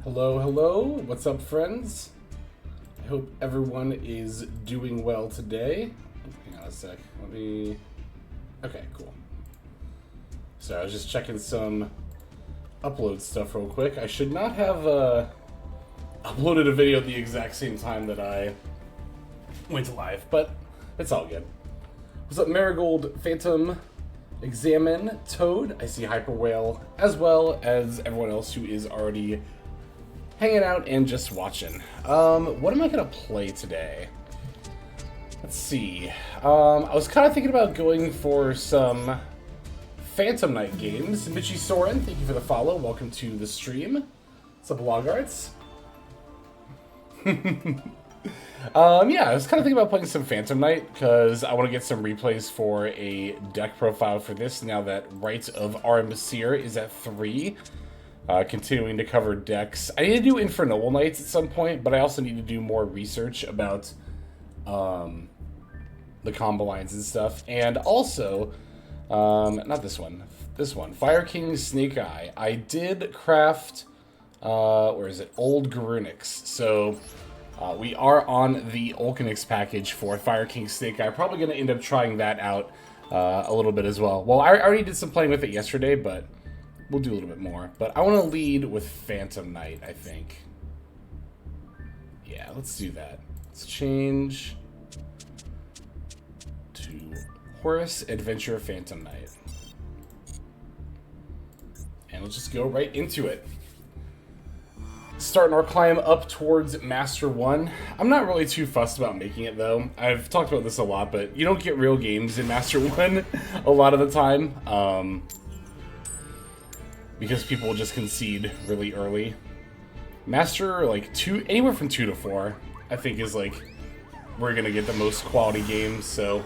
Hello, hello. What's up, friends? I hope everyone is doing well today. Hang on a sec. Let me... Okay, cool. So I was just checking some upload stuff real quick. I should not have uploaded a video at the exact same time that I went live, but it's all good. What's up, Marigold, Phantom, Examine, Toad? I see Hyper Whale, as well as everyone else who is already hanging out and just watching. What am I gonna play today? Let's see. I was kind of thinking about going for some Phantom Knight games. Mitchie Soren, thank you for the follow. Welcome to the stream. What's up, Log Arts? Yeah, I was kind of thinking about playing some Phantom Knight because I want to get some replays for a deck profile for this now that Rite of Armistier is at 3. Continuing to cover decks. I need to do Infernoble Knights at some point, but I also need to do more research about the combo lines and stuff. And also, not this one. This one. Fire King Snake Eye. I did craft, where is it? Old Garunix. So, we are on the Olcanix package for Fire King Snake Eye. Probably going to end up trying that out a little bit as well. Well, I already did some playing with it yesterday, but we'll do a little bit more. But I want to lead with Phantom Knight, I think. Yeah, let's do that. Let's change to Horus Adventure Phantom Knight. And let's just go right into it. Starting our climb up towards Master 1. I'm not really too fussed about making it, though. I've talked about this a lot, but you don't get real games in Master 1 a lot of the time. Because people just concede really early. Master, like, anywhere from 2 to 4, I think is, like, we're gonna get the most quality games, so.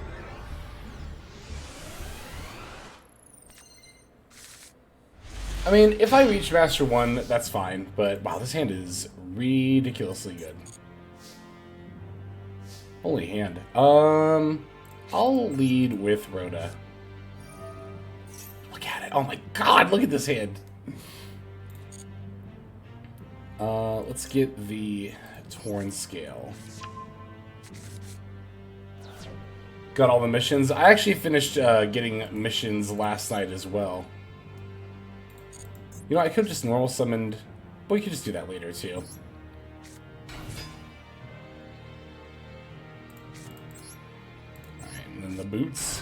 I mean, if I reach Master 1, that's fine, but wow, this hand is ridiculously good. Holy hand. I'll lead with Rhoda. Look at it. Oh my god, look at this hand. Let's get the Torn Scale. Got all the missions. I actually finished getting missions last night as well. You know, I could have just normal summoned, but we could just do that later too. Alright, and then the boots.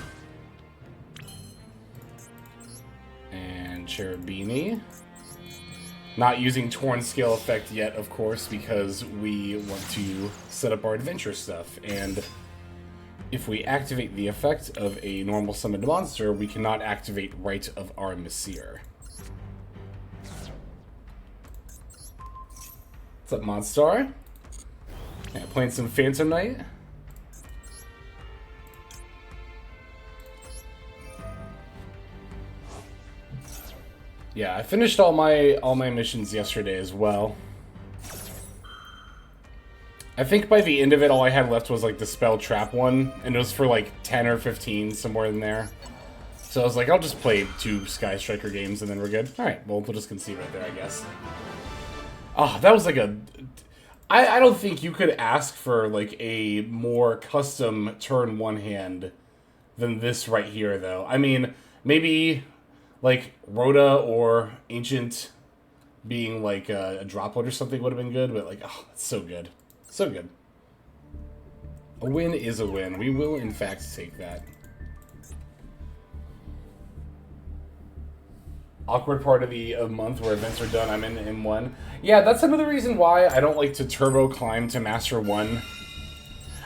And Cherubini. Not using Torn Scale effect yet, of course, because we want to set up our adventure stuff. And if we activate the effect of a normal summoned monster, we cannot activate Rite of Armistier. What's up, Monstar? Yeah, playing some Phantom Knight. Yeah, I finished all my missions yesterday as well. I think by the end of it, all I had left was like the Spell Trap one, and it was for like 10 or 15, somewhere in there. So I was like, I'll just play 2 Sky Striker games and then we're good. Alright, well, we'll just concede right there, I guess. Oh, that was like a... I don't think you could ask for like a more custom turn 1 hand than this right here, though. I mean, maybe like Rhoda or Ancient being like a droplet or something would have been good, but like, oh, it's so good. So good. A win is a win. We will, in fact, take that. awkward part of the month where events are done. I'm in M1. Yeah, that's another reason why I don't like to turbo climb to Master 1.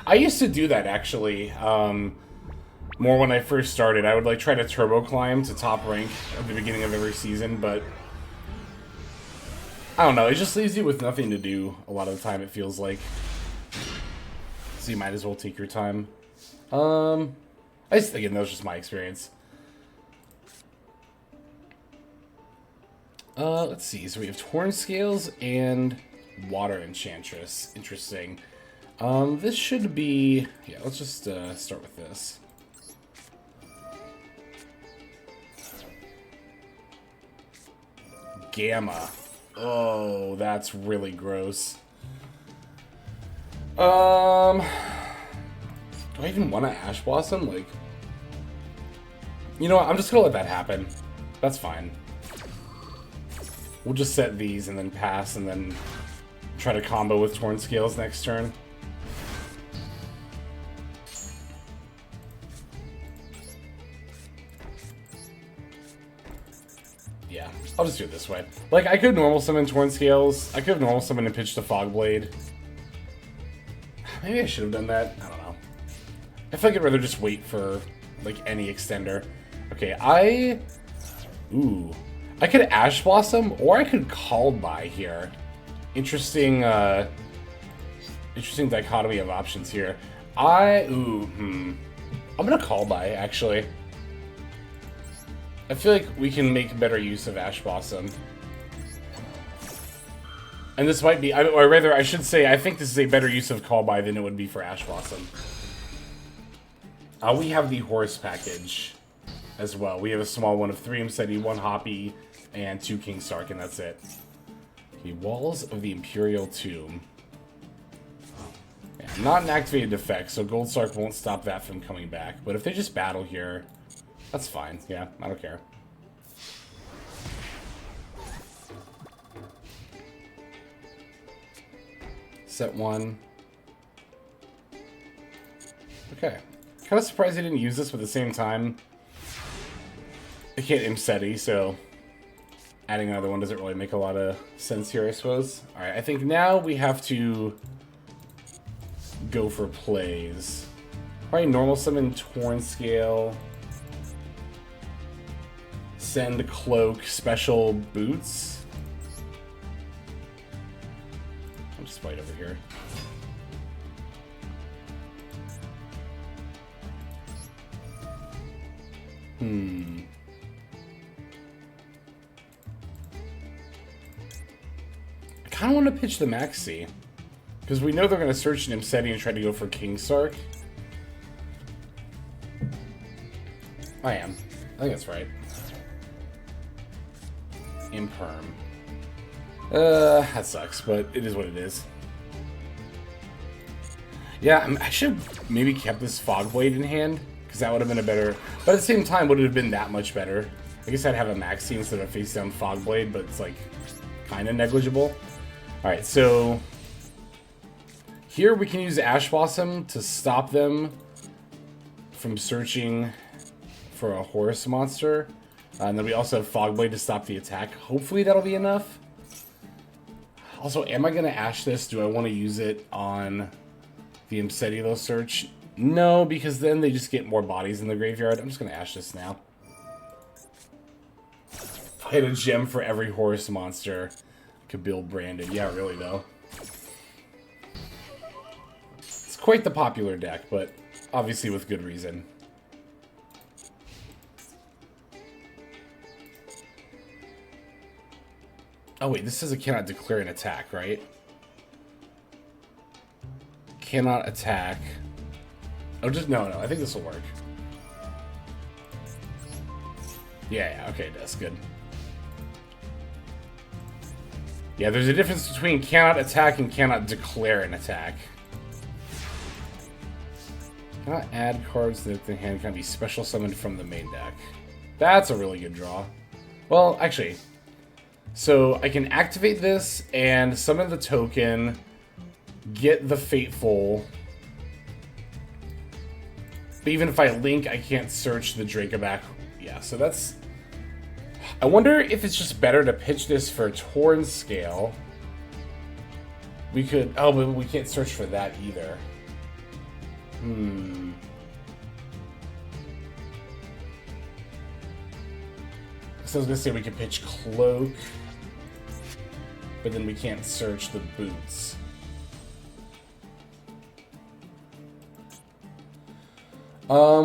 I used to do that, actually. More when I first started. I would like try to turbo climb to top rank at the beginning of every season, but I don't know, it just leaves you with nothing to do a lot of the time, it feels like. So you might as well take your time. Again, that was just my experience. Let's see, so we have Torn Scales and Water Enchantress. Interesting. This should be... Yeah, let's just start with this. Gamma. Oh, that's really gross. Do I even want to Ash Blossom? Like, you know what? I'm just gonna let that happen. That's fine. We'll just set these and then pass and then try to combo with Torn Scales next turn. Yeah, I'll just do it this way. Like, I could normal summon Torn Scales. I could have normal summoned and pitched a Fog Blade. Maybe I should have done that. I don't know. I feel like I'd rather just wait for, like, any extender. Okay, Ooh. I could Ash Blossom, or I could Call By here. Interesting, interesting dichotomy of options here. I'm gonna Call By, actually. I feel like we can make better use of Ash Blossom. And this might be, or rather, I should say, I think this is a better use of Call By than it would be for Ash Blossom. We have the Horse package as well. We have a small one of 3 Imseti, 1 Hoppy, and 2 King Sark, and that's it. Okay, Walls of the Imperial Tomb. Yeah, not an activated effect, so Gold Sark won't stop that from coming back. But if they just battle here, that's fine. Yeah, I don't care. Set 1. Okay. Kind of surprised I didn't use this, but at the same time, I can't Imseti, so adding another one doesn't really make a lot of sense here, I suppose. Alright, I think now we have to go for plays. Probably normal summon Torn Scale. Send Cloak, Special Boots. I'll just fight over here. I kind of want to pitch the Maxi. Because we know they're going to search an Imseti and try to go for King Sark. I am. I think that's right. Imperm. That sucks, but it is what it is. Yeah, I should have maybe kept this Fog Blade in hand, because that would have been a better... But at the same time, would it have been that much better? I guess I'd have a Maxi instead of a face-down Fog Blade, but it's, like, kind of negligible. Alright, so... Here we can use Ash Blossom to stop them from searching for a horse monster. And then we also have Fog Blade to stop the attack. Hopefully that'll be enough. Also, am I going to Ash this? Do I want to use it on the Imseti they'll search? No, because then they just get more bodies in the graveyard. I'm just going to Ash this now. If I had a gem for every horse monster, I could build Brandon. Yeah, really, though. It's quite the popular deck, but obviously with good reason. Oh wait, this says it cannot declare an attack, right? Cannot attack. Oh, just no, I think this will work. Yeah, okay, that's good. Yeah, there's a difference between cannot attack and cannot declare an attack. Cannot add cards that the hand can be special summoned from the main deck. That's a really good draw. Well, actually... So, I can activate this and summon the token, get the Fateful. But even if I link, I can't search the Dracoback. Yeah, so that's... I wonder if it's just better to pitch this for Torn Scale. We could... Oh, but we can't search for that either. So I was gonna say we could pitch Cloak, but then we can't search the boots.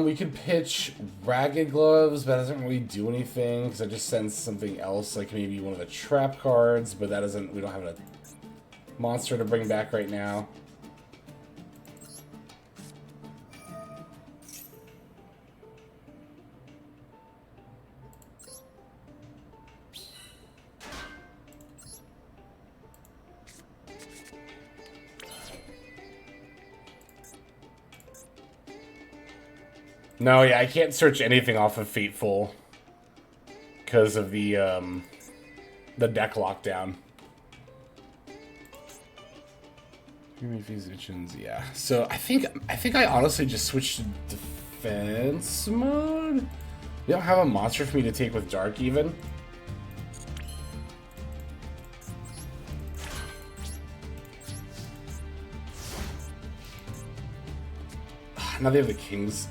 We could pitch Ragged Gloves, but that doesn't really do anything because I just send something else, like maybe one of the trap cards, but that doesn't. We don't have a monster to bring back right now. No, yeah, I can't search anything off of Fateful because of the deck lockdown. Yeah. So I think I honestly just switched to defense mode. You don't have a monster for me to take with Dark even. Now they have the Kings.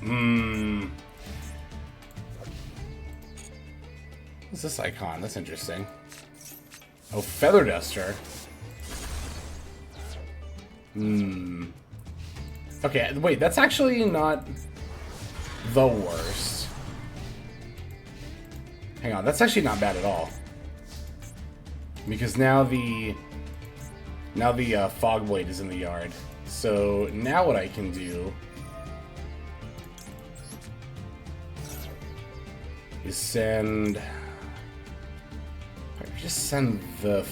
What's this icon? That's interesting. Oh, Feather Duster. Okay, wait, that's actually not the worst. Hang on, that's actually not bad at all. Because now the Fog Blade is in the yard. So now what I can do is send... If I just send the...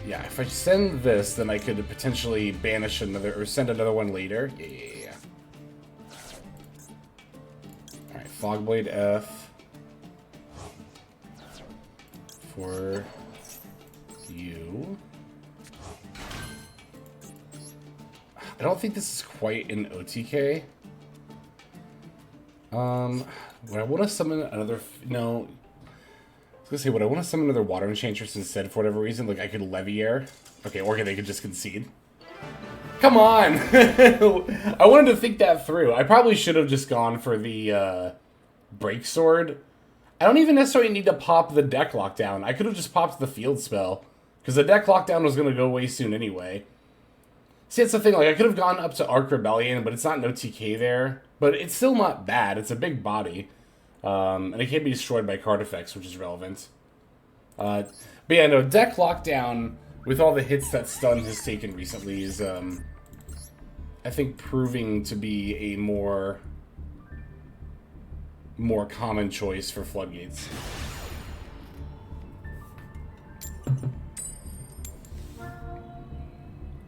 Yeah, if I send this, then I could potentially banish another, or send another one later. Yeah. Alright, Fogblade F. For you. I don't think this is quite an OTK. Would I want to summon another... No. I was gonna say, would I want to summon another Water Enchantress instead for whatever reason? Like, I could Leviair. Okay, or they could just concede. Come on! I wanted to think that through. I probably should have just gone for the, Break Sword. I don't even necessarily need to pop the deck lockdown. I could have just popped the field spell. Because the deck lockdown was gonna go away soon anyway. See, that's the thing, like, I could have gone up to Arc Rebellion, but it's not no TK there. But it's still not bad. It's a big body. And it can't be destroyed by card effects, which is relevant. But yeah, no, deck lockdown, with all the hits that Stun has taken recently, is, I think, proving to be a more common choice for Floodgates.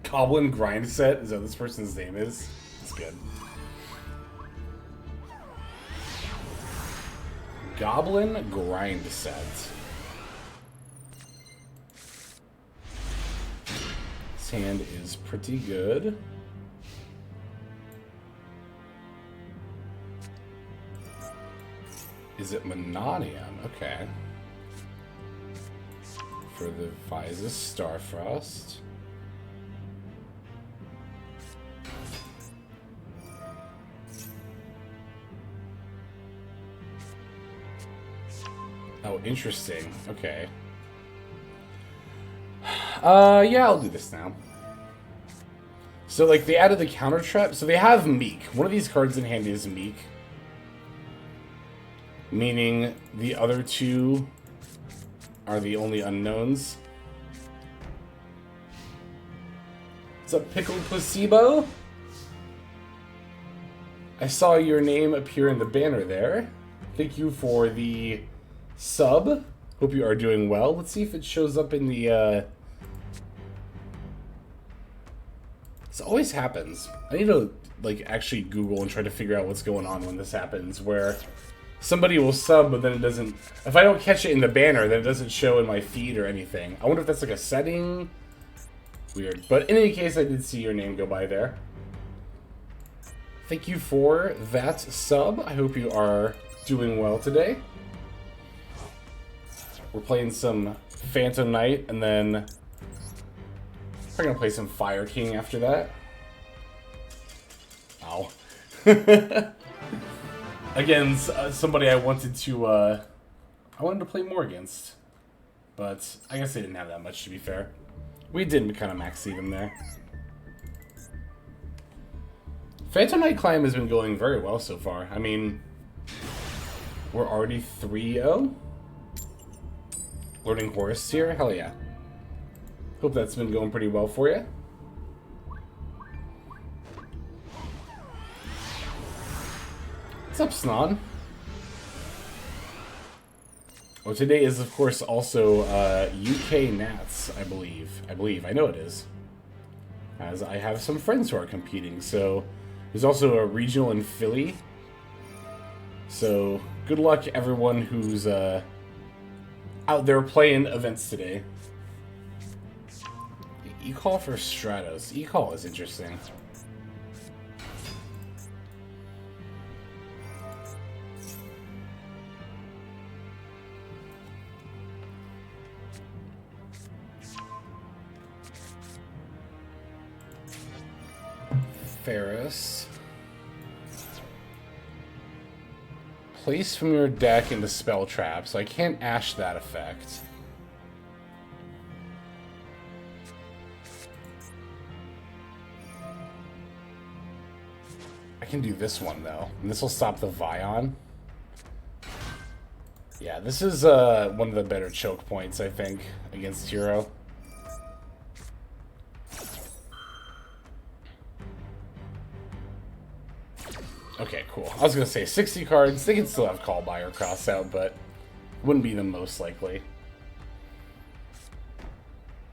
Goblin Grind Set? Is that what this person's name is? That's good. Goblin Grind Set. This hand is pretty good. Is it Monodium? Okay. For the Visas Starfrost. Oh, interesting. Okay. Yeah, I'll do this now. So, like, they added the counter trap. So they have Meek. One of these cards in hand is Meek. Meaning the other two are the only unknowns. What's up, Pickled Placebo? I saw your name appear in the banner there. Thank you for the sub. Hope you are doing well. Let's see if it shows up in the, This always happens. I need to, like, actually Google and try to figure out what's going on when this happens, where somebody will sub, but then it doesn't... If I don't catch it in the banner, then it doesn't show in my feed or anything. I wonder if that's, like, a setting? Weird. But in any case, I did see your name go by there. Thank you for that sub. I hope you are doing well today. We're playing some Phantom Knight, and then we're gonna play some Fire King after that. Ow. Again, somebody I wanted to play more against, but I guess they didn't have that much, to be fair. We did kind of max even there. Phantom Knight Climb has been going very well so far. I mean, we're already 3-0. Learning Horse here? Hell yeah. Hope that's been going pretty well for you. What's up, Snon? Well, today is, of course, also UK Nats, I believe. I know it is. As I have some friends who are competing, so there's also a regional in Philly. So, good luck everyone who's out there playing events today. E-call for Stratos. E-call is interesting. Ferris. Place from your deck into spell trap, so I can't ash that effect. I can do this one though, and this will stop the Vion. Yeah, this is one of the better choke points, I think, against Hero. Okay, cool. I was gonna say 60 cards. They can still have Call By or Cross Out, but wouldn't be the most likely.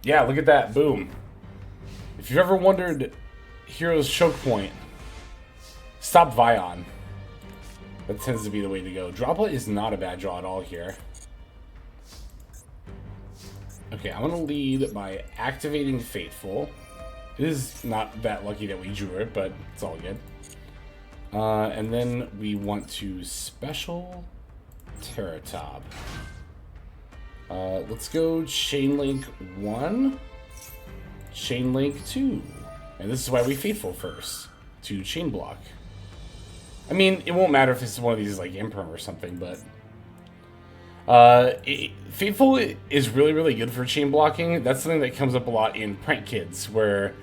Yeah, look at that. Boom. If you've ever wondered Hero's choke point, stop Vion. That tends to be the way to go. Droplet is not a bad draw at all here. Okay, I'm gonna lead by activating Fateful. It is not that lucky that we drew it, but it's all good. And then we want to special Terratop. Let's go Chainlink 1, Chainlink 2. And this is why we Fateful first, to Chain Block. I mean, it won't matter if it's one of these like Imperm or something, but Fateful is really, really good for chain blocking. That's something that comes up a lot in Prank Kids, where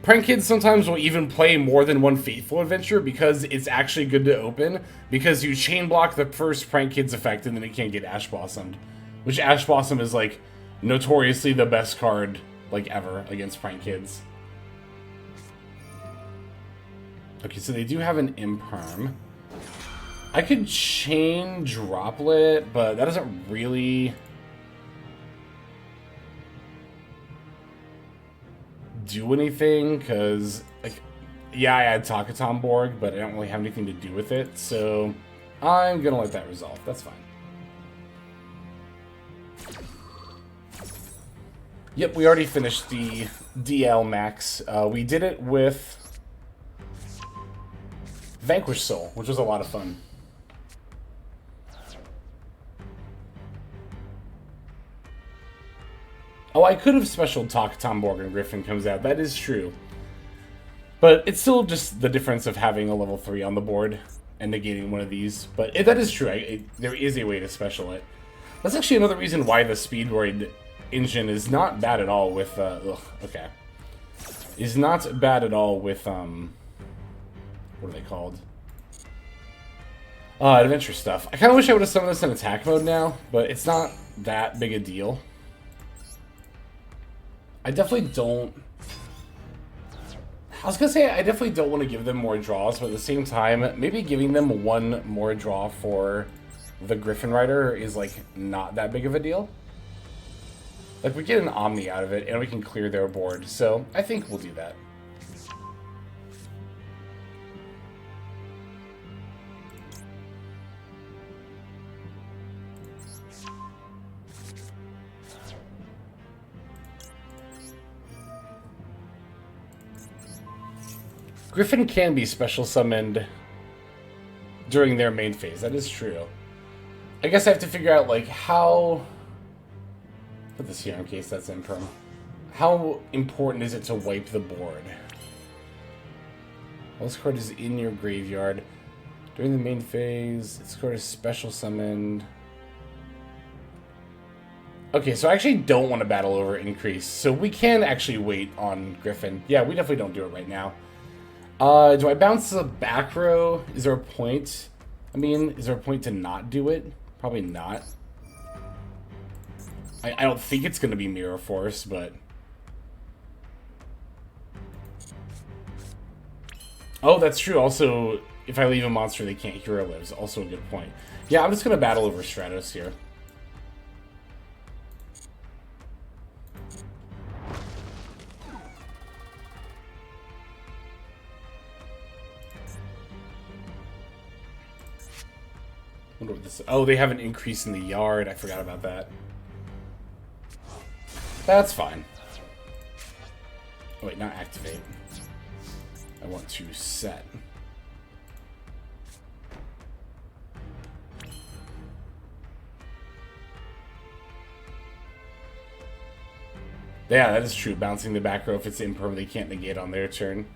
Prank Kids sometimes will even play more than one Fateful adventure because it's actually good to open, because you chain block the first Prank Kids effect and then it can't get Ash Blossomed. Which Ash Blossom is like notoriously the best card like ever against Prank Kids. Okay, so they do have an Imperm. I could chain Droplet, but that doesn't really do anything, because, like, yeah, I had Takaton Borg, but I don't really have anything to do with it, so I'm gonna let that resolve. That's fine. Yep, we already finished the DL max. We did it with Vanquish Soul, which was a lot of fun. Oh, I could have specialed Takaton Borg and Griffin comes out. That is true. But it's still just the difference of having a level 3 on the board and negating one of these. But that is true. There is a way to special it. That's actually another reason why the Speedroid engine is not bad at all with... okay. Is not bad at all with... what are they called? Adventure stuff. I kind of wish I would have summoned this in attack mode now, but it's not that big a deal. I definitely don't... I was gonna say, I definitely don't want to give them more draws, but at the same time, maybe giving them one more draw for the Griffin Rider is, like, not that big of a deal. Like, we get an Omni out of it, and we can clear their board, so I think we'll do that. Griffin can be special summoned during their main phase. That is true. I guess I have to figure out, like, how Put this here in case that's imperm. How important is it to wipe the board? Well, this card is in your graveyard. During the main phase, this card is special summoned. Okay, so I actually don't want to battle over increase, so we can actually wait on Griffin. Yeah, we definitely don't do it right now. Do I bounce the back row? Is there a point? I mean, is there a point to not do it? Probably not. I don't think it's going to be Mirror Force, but... Oh, that's true. Also, if I leave a monster, they can't hero lives. Also a good point. Yeah, I'm just going to battle over Stratos here. Wonder what this... Oh, they have an increase in the yard. I forgot about that. That's fine. Oh, wait, not activate. I want to set. Yeah, that is true. Bouncing the back row if it's imperm, they can't negate on their turn.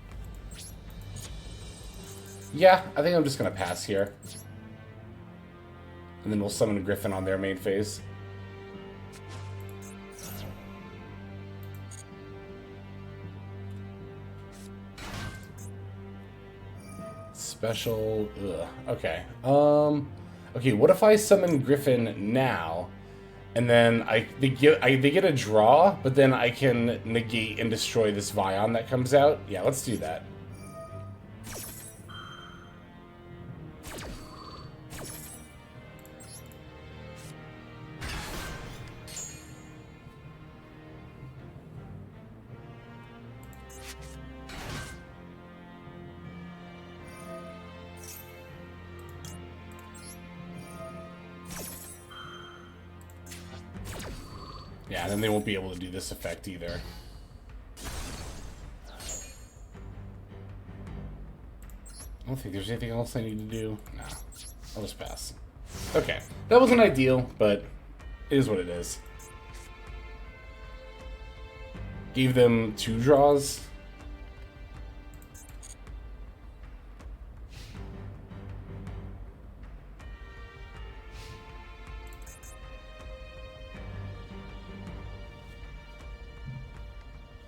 Yeah, I think I'm just going to pass here. And then we'll summon a Griffin on their main phase. Special... Ugh. Okay. Okay, what if I summon Griffin now, and then they get a draw, but then I can negate and destroy this Vion that comes out? Yeah, let's do that. Yeah, then they won't be able to do this effect either. I don't think there's anything else I need to do. No. I'll just pass. Okay. That wasn't ideal, but it is what it is. Gave them 2 draws.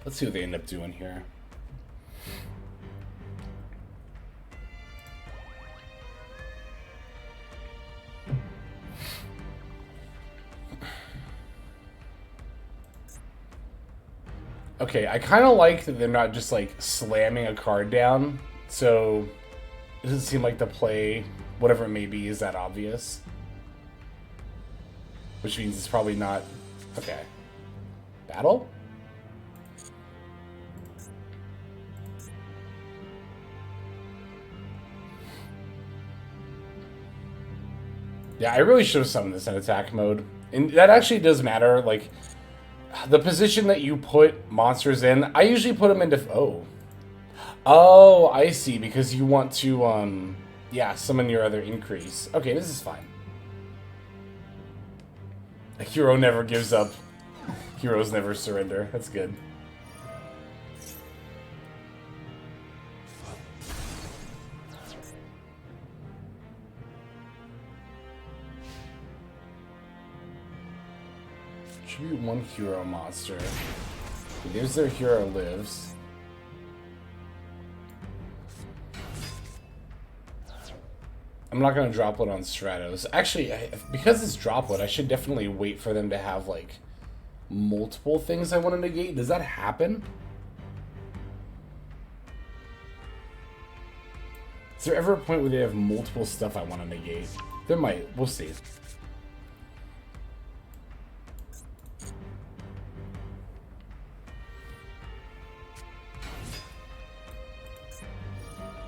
Let's see what they end up doing here. Okay, I kind of like that they're not just like slamming a card down, so it doesn't seem like the play, whatever it may be, is that obvious. Which means it's probably not... Okay. Battle? Yeah, I really should have summoned this in attack mode. And that actually does matter, like, the position that you put monsters in, I usually put them into... Oh. Oh, I see, because you want to, yeah, summon your other increase. Okay, this is fine. A hero never gives up. Heroes never surrender. That's good. Should be 1 hero monster. There's their hero lives. I'm not going to droplet on Stratos. Actually, because it's droplet, I should definitely wait for them to have, like, multiple things I want to negate. Does that happen? Is there ever a point where they have multiple stuff I want to negate? There might. We'll see.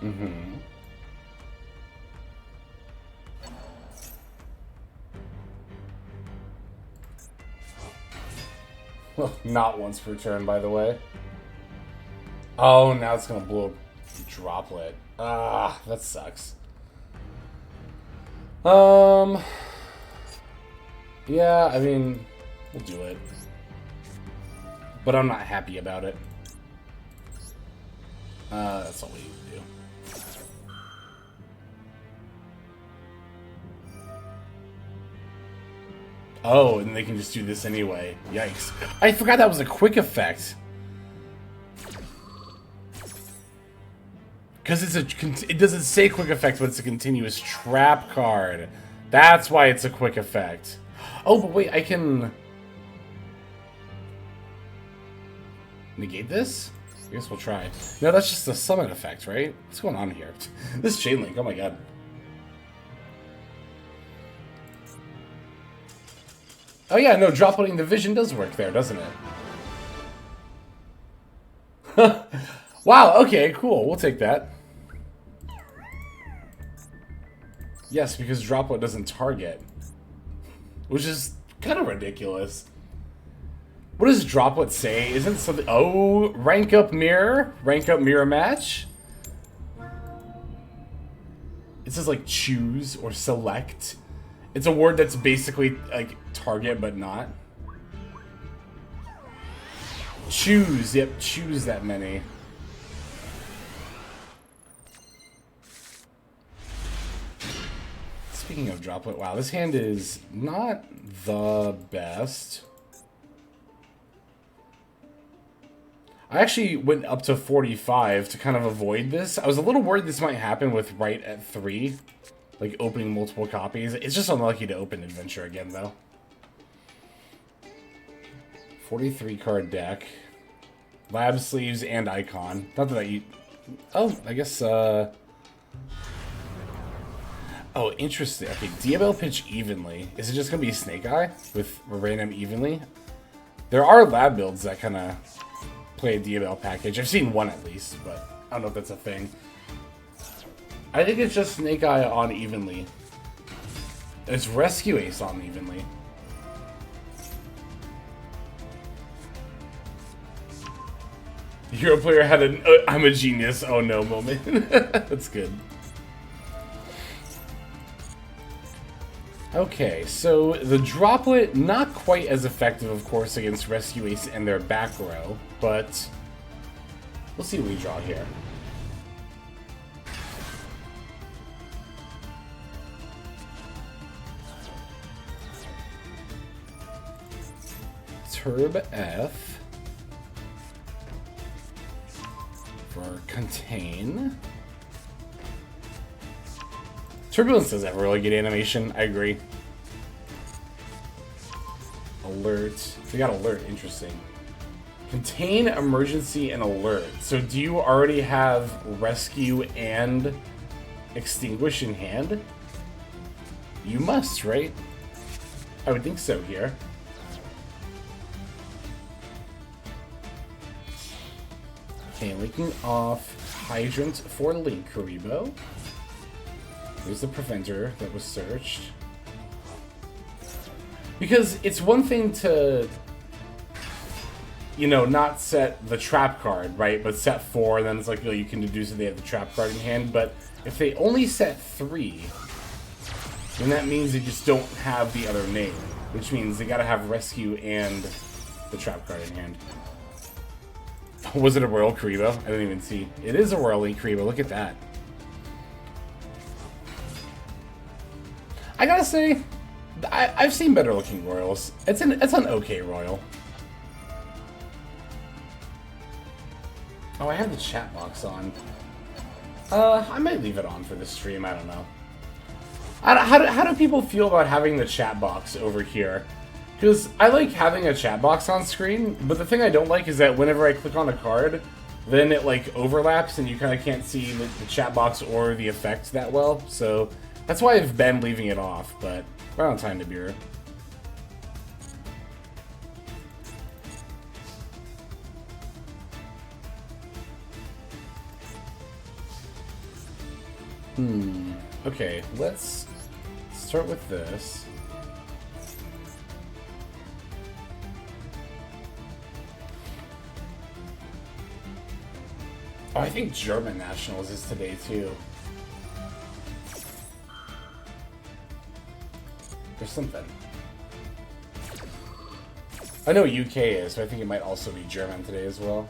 Mm-hmm. Well, not once per turn, by the way. Oh, now it's gonna blow a droplet. Ah, that sucks. Yeah, I mean, we'll do it. but I'm not happy about it. That's all we need to do. Oh, and they can just do this anyway. Yikes. I forgot that was a quick effect. Because it doesn't say quick effect, but it's a continuous trap card. That's why it's a quick effect. Oh, but wait, I can negate this? I guess we'll try. No, that's just a summon effect, right? What's going on here? This chain link, oh my god. Oh yeah, no, drop loading the vision does work there, doesn't it? Wow, okay, cool. We'll take that. Yes, because droplet doesn't target. Which is kind of ridiculous. What does droplet say? Isn't something... Oh, rank up mirror? Rank up mirror match? It says like choose or select. It's a word that's basically like target but not. Choose, yep, choose that many. Speaking of droplet, wow, this hand is not the best. I actually went up to 45 to kind of avoid this. I was a little worried this might happen with right at 3. Like opening multiple copies. It's just unlucky to open Adventure again, though. 43 card deck. Lab sleeves and icon. Not that I... Oh, I guess, Oh, interesting. Okay, Diabell pitch evenly. Is it just going to be Snake Eye with random evenly? There are lab builds that kind of play a Diabell package. I've seen one at least, but I don't know if that's a thing. I think it's just Snake Eye on evenly. It's Rescue Ace on evenly. Hero player had an I'm a genius, oh no moment. That's good. Okay, so the droplet, not quite as effective, of course, against Rescue Ace and their back row, but we'll see what we draw here. Turb F for Contain. Turbulence does have a really good animation, I agree. Alert. We got Alert, interesting. Contain, Emergency, and Alert. So do you already have Rescue and Extinguish in hand? You must, right? I would think so here. Okay, linking off Hydrant for Link Karibo. There's the Preventer that was searched. Because it's one thing to, you know, not set the trap card, right? But set 4, and then it's like, you know, you can deduce that they have the trap card in hand. But if they only set 3, then that means they just don't have the other name. Which means they gotta have Rescue and the trap card in hand. Was it a Royal Karibo? I didn't even see. It is a Royal Link Karibo. Look at that. I gotta say, I've seen better looking Royals. It's an okay Royal. Oh, I have the chat box on. I might leave it on for this stream. I don't know. How do people feel about having the chat box over here? Because I like having a chat box on screen, but the thing I don't like is that whenever I click on a card, then it like overlaps and you kind of can't see the chat box or the effect that well. So that's why I've been leaving it off, but we're on time to beer. Okay, let's start with this. Oh, I think German Nationals is today, too. There's something. I know UK is, but I think it might also be German today as well.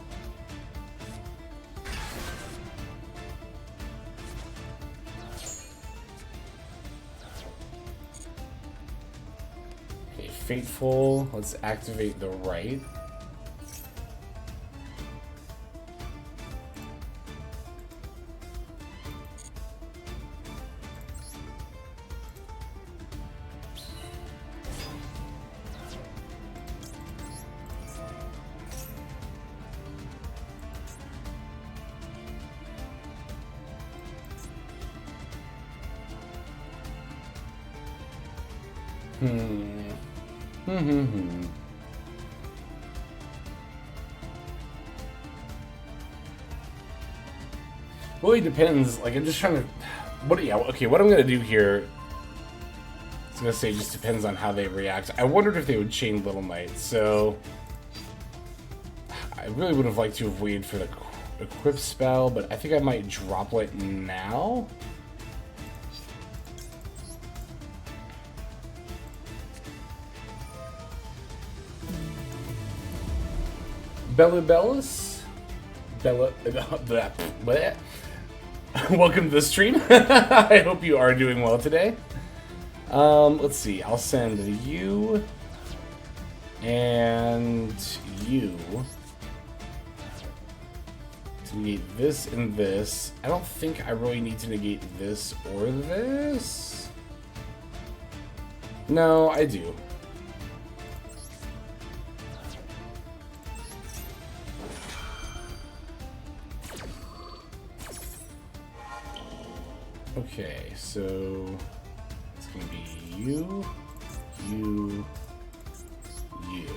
Okay, Fateful. Let's activate the right. Really depends. Like, I'm just trying to. What I'm gonna do here. I was gonna say just depends on how they react. I wondered if they would chain Little Knight, so I really would have liked to have waited for the equip spell, but I think I might Droplet now. Bellus? Bella... Bleh. Welcome to the stream. I hope you are doing well today. Let's see. I'll send you and you to negate this and this. I don't think I really need to negate this or this. No, I do. Okay, so it's gonna be you, you, you.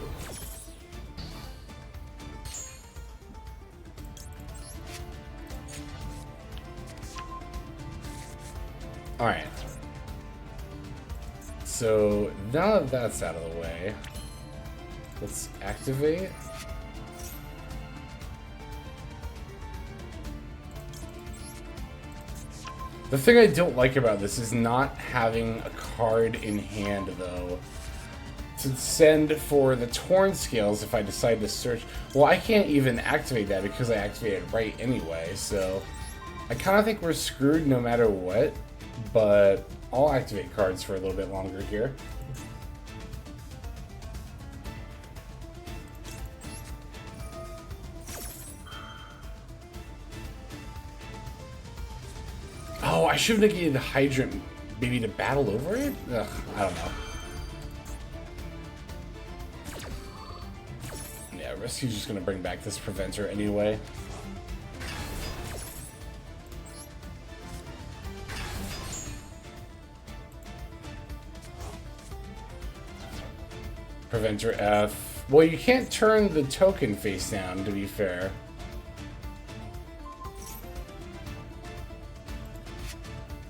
All right. So now that that's out of the way, let's activate. The thing I don't like about this is not having a card in hand, though, to send for the Torn Scales if I decide to search. Well, I can't even activate that because I activated right anyway, so I kind of think we're screwed no matter what, but I'll activate cards for a little bit longer here. Oh, I should have negated the Hydrant maybe to battle over it? Ugh, I don't know. Yeah, Rescue's just gonna bring back this Preventer anyway. Preventer F. Well, you can't turn the token face down, to be fair.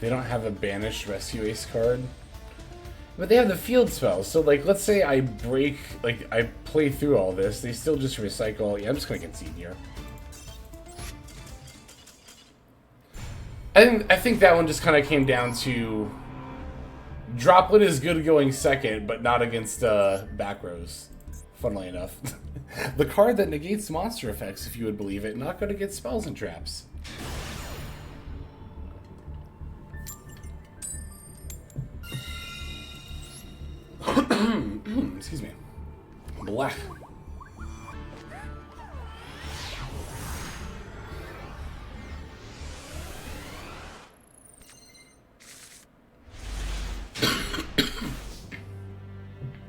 They don't have a banished Rescue Ace card. But they have the field spell, so like, let's say I break, like, I play through all this, they still just recycle. Yeah, I'm just gonna concede here. I think that one just kind of came down to Droplet is good going second, but not against back rows, funnily enough. The card that negates monster effects, if you would believe it, not good against spells and traps. Excuse me. Black.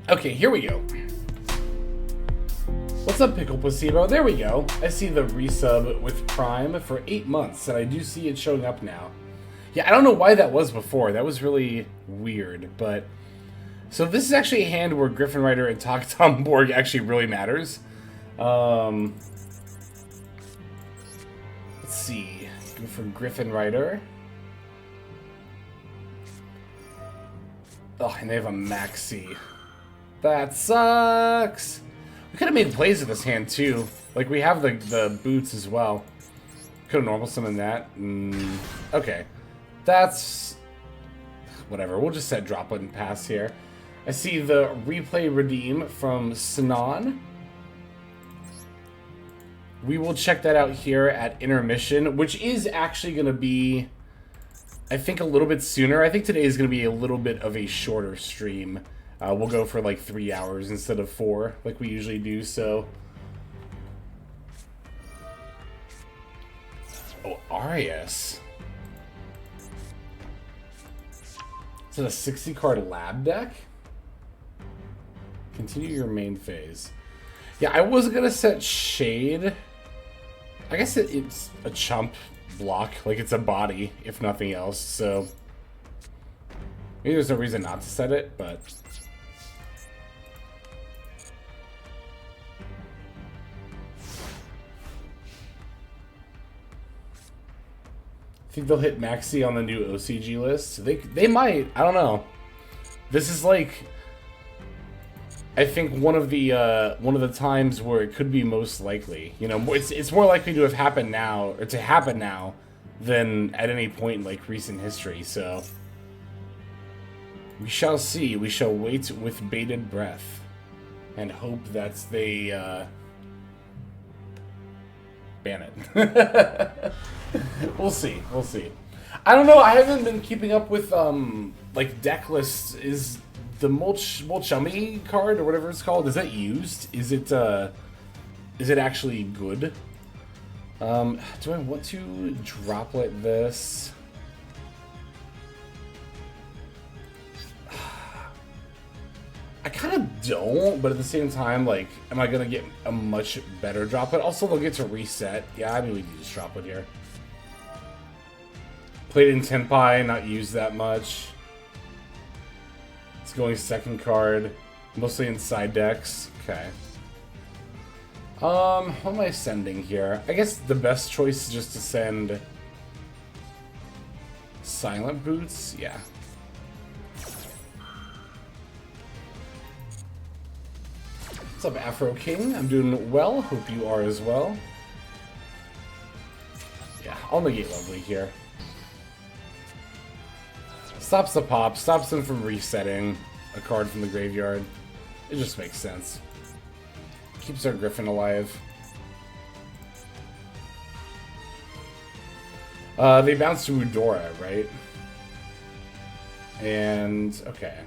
Okay, here we go. What's up, Pickle Placebo? There we go. I see the resub with Prime for 8 months, and I do see it showing up now. Yeah, I don't know why that was before. That was really weird, but... So this is actually a hand where Griffin Rider and Tom Borg actually really matters. Let's see. Go for Griffin Rider. Oh, and they have a Maxi. That sucks! We could have made plays with this hand, too. Like, we have the boots as well. Could have normal summoned that. Okay. That's... Whatever. We'll just set Droplet and pass here. I see the replay redeem from Sinan. We will check that out here at intermission, which is actually going to be, I think, a little bit sooner. I think today is going to be a little bit of a shorter stream. We'll go for like 3 hours instead of 4, like we usually do, so. Oh, Arias. Is it a 60-card lab deck? Continue your main phase. Yeah, I was going to set Shade. I guess it's a chump block. Like, it's a body, if nothing else, so. Maybe there's no reason not to set it, but. I think they'll hit Maxi on the new OCG list. They might. I don't know. This is like, I think one of the times where it could be most likely. You know, it's more likely to have happened now, or to happen now, than at any point in like recent history. So we shall see. We shall wait with bated breath, and hope that they ban it. We'll see. We'll see. I don't know. I haven't been keeping up with like deck lists. Is the Mulchummy card or whatever it's called? Is that used? Is it actually good? Do I want to droplet this? I kind of don't, but at the same time, like, am I gonna get a much better droplet? Also, they'll get to reset. Yeah, I mean, we can just droplet here. Played in Tenpai, not used that much. It's going second card, mostly in side decks. Okay. What am I sending here? I guess the best choice is just to send Silent Boots. Yeah. What's up, Afro King? I'm doing well. Hope you are as well. Yeah, I'll negate Lovely here. Stops the pop, stops them from resetting a card from the graveyard. It just makes sense. Keeps our Griffin alive. They bounced to Udora, right? And, okay.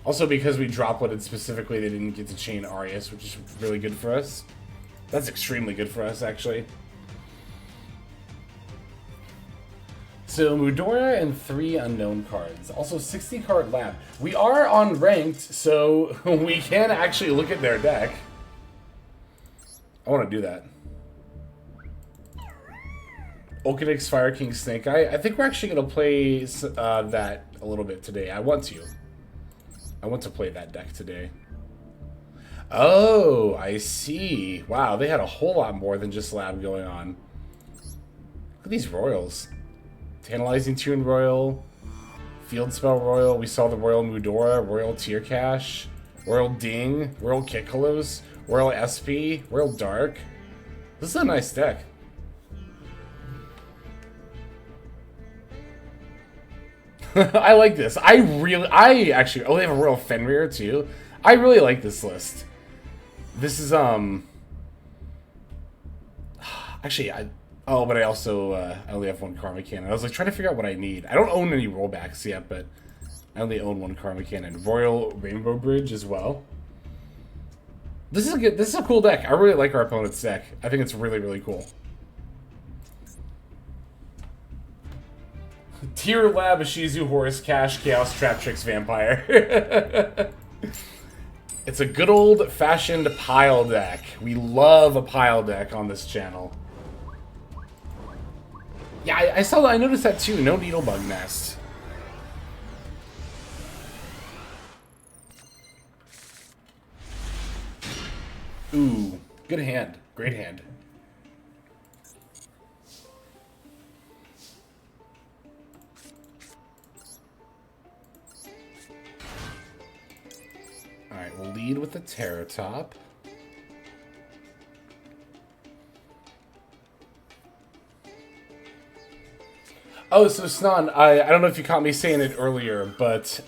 Also, because we dropletted specifically, they didn't get to chain Arias, which is really good for us. That's extremely good for us, actually. So, Mudora and 3 unknown cards. Also, 60-card lab. We are on ranked, so we can actually look at their deck. I want to do that. Okinix, Fire King, Snake Eye. I think we're actually going to play that a little bit today. I want to play that deck today. Oh, I see. Wow, they had a whole lot more than just lab going on. Look at these royals. Tantalizing Tune Royal, Field Spell Royal, we saw the Royal Mudora, Royal Tear Cash, Royal Ding, Royal Kikkalos, Royal SP, Royal Dark. This is a nice deck. I like this. I actually, oh, they have a Royal Fenrir too. I really like this list. This is, actually, oh, but I also, I only have 1 Karma Cannon. I was like trying to figure out what I need. I don't own any rollbacks yet, but I only own 1 Karma Cannon. Royal Rainbow Bridge as well. This is a cool deck. I really like our opponent's deck. I think it's really, really cool. Tier Lab, Shizu, Horus, Cash, Chaos, Trap Tricks, Vampire. It's a good old-fashioned pile deck. We love a pile deck on this channel. Yeah, I saw that. I noticed that too. No Needlebug Nest. Ooh, good hand. Great hand. Alright, we'll lead with the Terratop. Oh, so Snan, I don't know if you caught me saying it earlier, but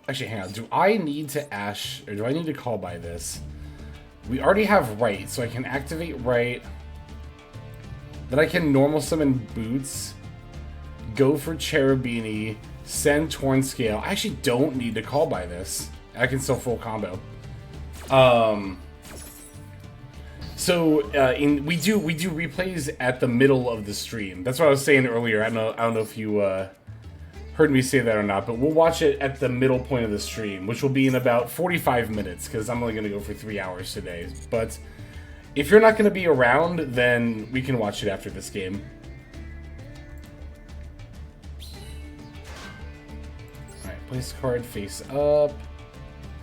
Actually, hang on. Do I need to Ash, or do I need to call by this? We already have Right, so I can activate Right. Then I can normal summon Boots. Go for Cherubini. Send Torn Scale. I actually don't need to call by this. I can still full combo. We do replays at the middle of the stream. That's what I was saying earlier. I don't know if you heard me say that or not, but we'll watch it at the middle point of the stream, which will be in about 45 minutes, because I'm only going to go for 3 hours today. But if you're not going to be around, then we can watch it after this game. Alright, place card face up.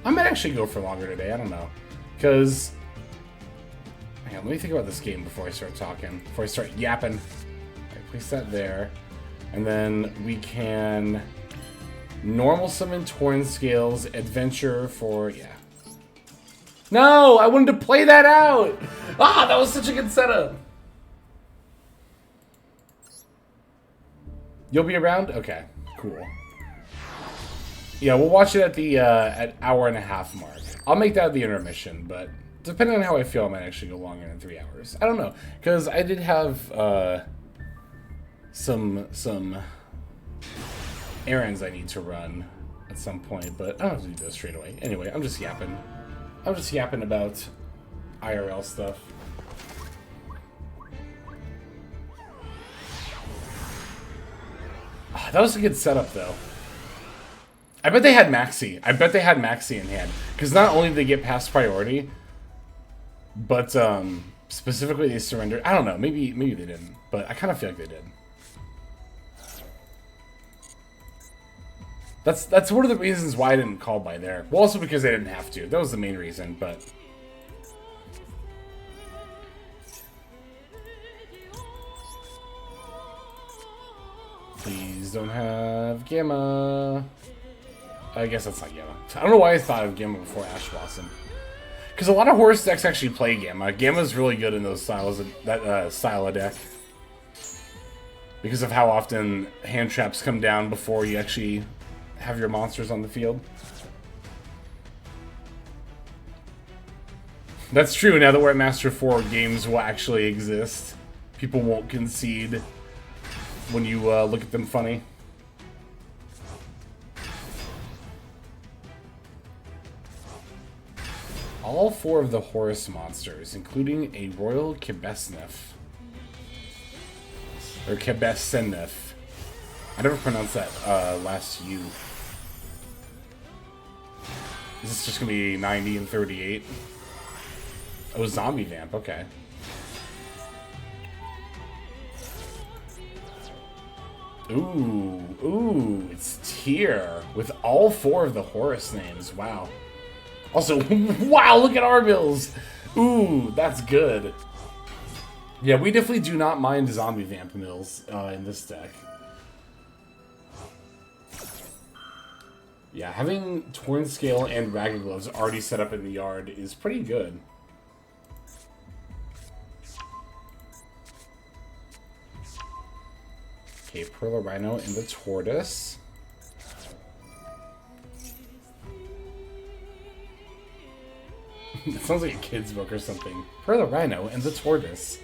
I might actually go for longer today, I don't know. Because... hang on, let me think about this game before I start talking. Before I start yapping. Alright, place that there. And then we can normal summon Torn Scales, adventure for, yeah. No, I wanted to play that out. Ah, that was such a good setup. You'll be around? Okay, cool. Yeah, we'll watch it at the at hour-and-a-half mark. I'll make that the intermission, but depending on how I feel, I might actually go longer than 3 hours. I don't know, because I did have some errands I need to run at some point, but I don't have to do those straight away. Anyway, I'm just yapping. I'm just yapping about IRL stuff. Oh, that was a good setup, though. I bet they had Maxi. I bet they had Maxi in hand. Because not only did they get past priority, but specifically they surrendered. I don't know. Maybe they didn't. But I kind of feel like they did. That's one of the reasons why I didn't call by there. Well, also because they didn't have to. That was the main reason, but... please don't have Gamma. I guess that's not Gamma. I don't know why I thought of Gamma before Ash Blossom. Because a lot of Horus decks actually play Gamma. Gamma's really good in those styles of, that style of deck. Because of how often hand traps come down before you actually have your monsters on the field. That's true. Now that we're at Master 4, games will actually exist. People won't concede when you look at them funny. All 4 of the Horus monsters, including a Royal Kebesnef. Or Kebesenef. I never pronounced that last U. Is this just going to be 90 and 38? Oh, Zombie Vamp, okay. Ooh, it's Tier with all 4 of the Horus names. Wow. Also, wow, look at our bills. Ooh, that's good. Yeah, we definitely do not mind Zombie Vamp mills in this deck. Yeah, having Torn Scale and Ragged Gloves already set up in the yard is pretty good. Okay, Perla Rhino and the Tortoise. It sounds like a kid's book or something. Perla Rhino and the Tortoise.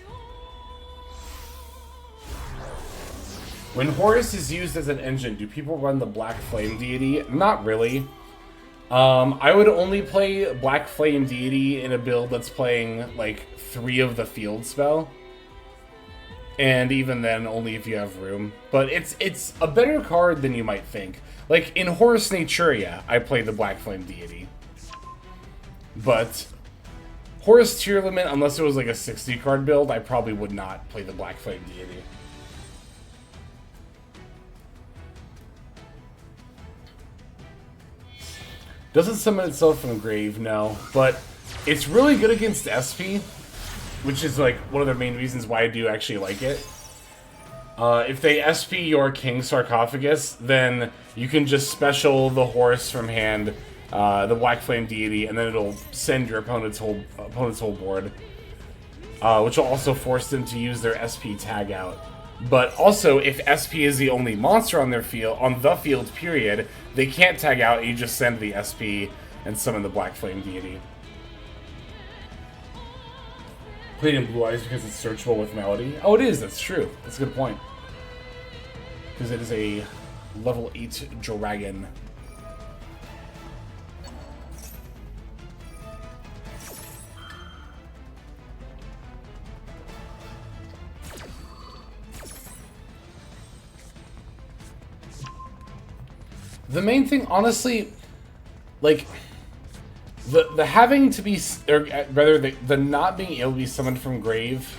When Horus is used as an engine, do people run the Black Flame Deity? Not really. I would only play Black Flame Deity in a build that's playing, like, 3 of the field spell. And even then, only if you have room. But it's a better card than you might think. Like, in Horus Naturia, I play the Black Flame Deity. But Horus Tier Limit, unless it was like a 60 card build, I probably would not play the Black Flame Deity. Doesn't summon itself from the grave, no. But it's really good against SP, which is like one of the main reasons why I do actually like it. If they SP your King Sarcophagus, then you can just special the Horus from hand, the Black Flame Deity, and then it'll send your opponent's whole board, which will also force them to use their SP tag out. But also, if SP is the only monster on their field, period, they can't tag out, and you just send the SP and summon the Black Flame Deity. Played in Blue Eyes because it's searchable with Melody. Oh, it is, that's true. That's a good point. Because it is a level 8 dragon. The main thing, honestly, like, the having to be, or rather, the not being able to be summoned from grave,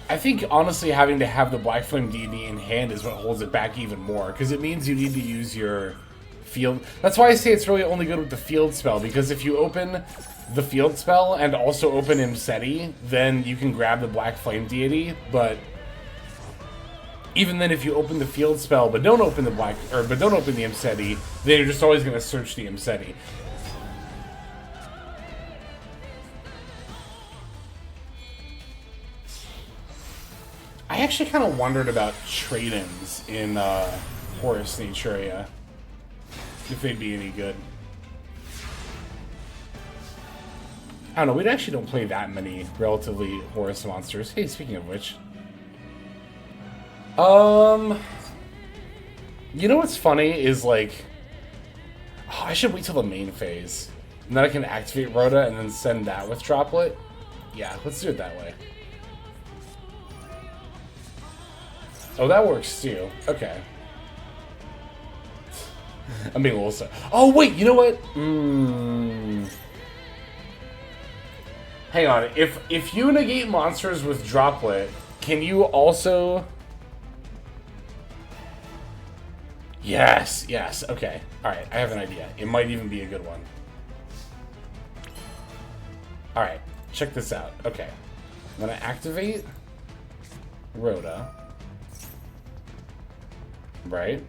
I think, honestly, having to have the Black Flame Deity in hand is what holds it back even more, because it means you need to use your field. That's why I say it's really only good with the field spell, because if you open the field spell and also open Imseti, then you can grab the Black Flame Deity, but even then, if you open the field spell but don't open the don't open the Imseti, then you're just always going to search the Imseti. I actually kind of wondered about trade-ins in Horus Naturia, if they'd be any good. I don't know. We actually don't play that many relatively Horus monsters. Hey, speaking of which. You know what's funny is, like, oh, I should wait till the main phase. And then I can activate Rhoda and then send that with Droplet. Yeah, let's do it that way. Oh, that works too. Okay. I'm being a little sad. Oh, wait, you know what? Hang on. If you negate monsters with Droplet, can you also... Yes, yes, okay. Alright, I have an idea. It might even be a good one. Alright, check this out. Okay. I'm gonna activate Rhoda. Right?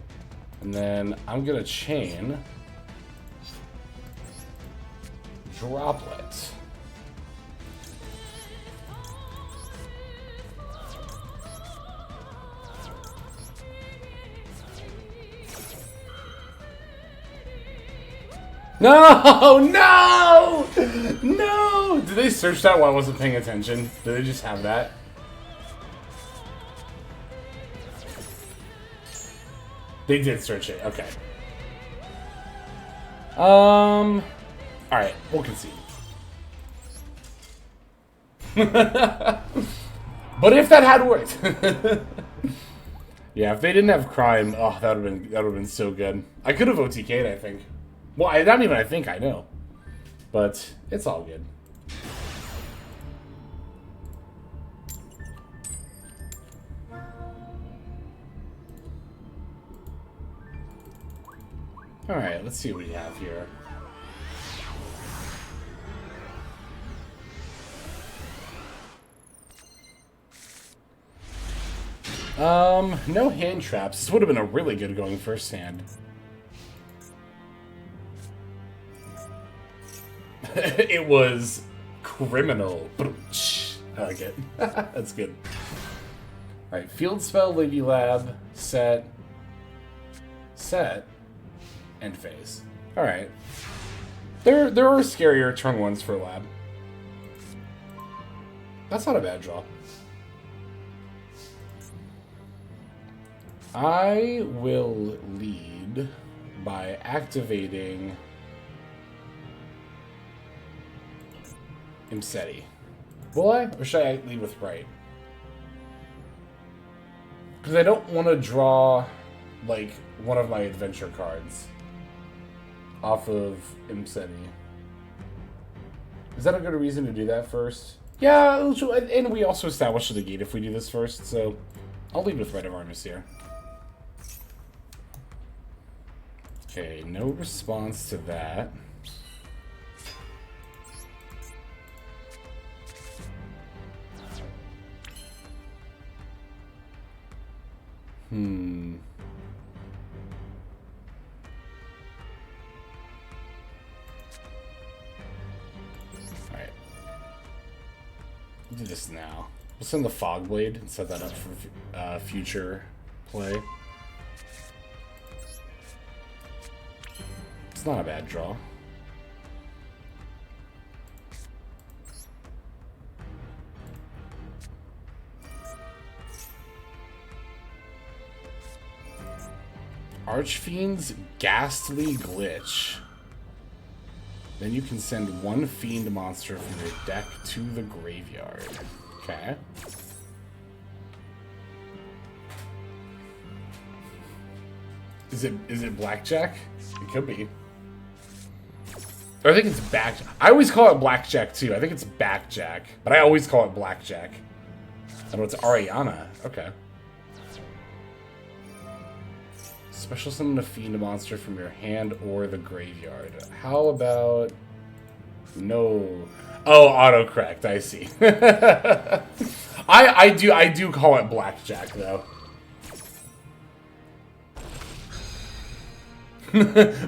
And then I'm gonna chain Droplet. No! No! No! Did they search that while I wasn't paying attention? Did they just have that? They did search it. Okay. Alright, we'll concede. But if that had worked. Yeah, if they didn't have crime, oh, that would have been so good. I could have OTK'd, I think. Well, I don't even, I think I know. But it's all good. Alright, let's see what we have here. No hand traps. This would have been a really good going first hand. It was criminal. I like it. That's good. Alright, field spell, Lady Lab, set, end phase. Alright. There are scarier turn ones for Lab. That's not a bad draw. I will lead by activating Imseti. Will I? Or should I lead with right? Because I don't want to draw, like, one of my adventure cards off of Imseti. Is that a good reason to do that first? Yeah, and we also established the gate if we do this first, so I'll lead with Red of Armus here. Okay, no response to that. Alright. Do this now. We'll send the Fog Blade and set that up for future play. It's not a bad draw. Archfiend's Ghastly Glitch. Then you can send one Fiend monster from your deck to the graveyard. Okay. Is it Blackjack? It could be. Or I think it's Back. I always call it Blackjack too. I think it's Backjack, but I always call it Blackjack. I know it's Ariana. Okay. Special summon a Fiend monster from your hand or the graveyard. How about... No. Oh, autocorrect. I see. I do call it Blackjack, though.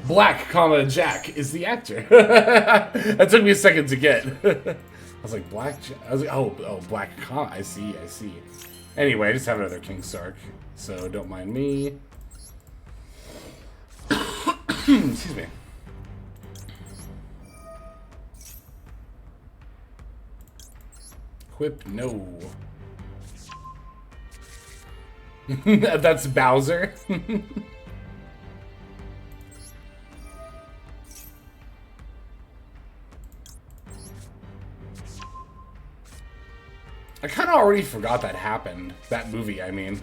Black, comma, Jack is the actor. That took me a second to get. I was like, Blackjack? I was like, oh, Black, comma. I see. Anyway, I just have another King Sark, so don't mind me. Excuse me. Quip, no. That's Bowser. I kind of already forgot that happened. That movie, I mean.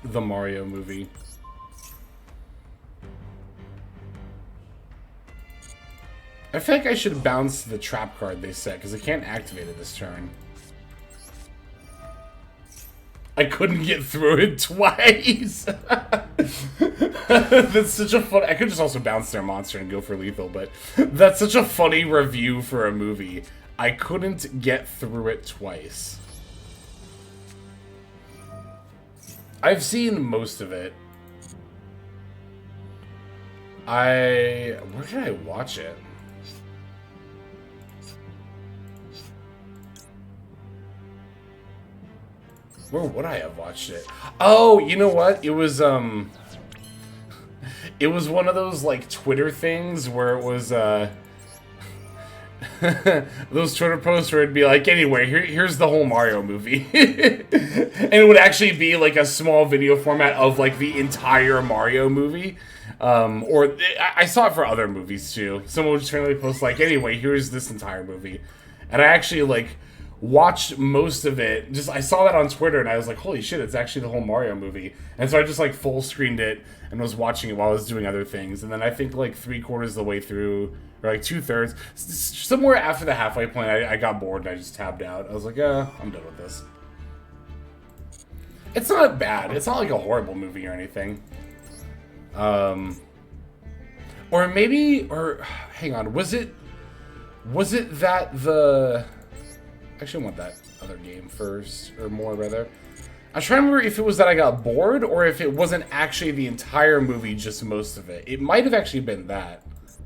The Mario movie. I feel like I should bounce the trap card they set, because I can't activate it this turn. I couldn't get through it twice! That's such a fun... I could just also bounce their monster and go for lethal, but that's such a funny review for a movie. I couldn't get through it twice. I've seen most of it. Where did I watch it? Where would I have watched it? Oh, you know what? It was one of those, like, Twitter things where it was, those Twitter posts where it'd be like, anyway, here's the whole Mario movie. And it would actually be, like, a small video format of, like, the entire Mario movie. Or, I saw it for other movies, too. Someone would just randomly post, like, anyway, here's this entire movie. And I actually, like... watched most of it. Just I saw that on Twitter and I was like, holy shit, it's actually the whole Mario movie. And so I just like full screened it and was watching it while I was doing other things. And then I think like 3/4 of the way through, or like 2/3, somewhere after the halfway point, I got bored and I just tabbed out. I was like, I'm done with this. It's not bad. It's not like a horrible movie or anything. Or maybe, hang on, was it that the... Actually, I want that other game first, or more, rather. I was trying to remember if it was that I got bored, or if it wasn't actually the entire movie, just most of it. It might have actually been that.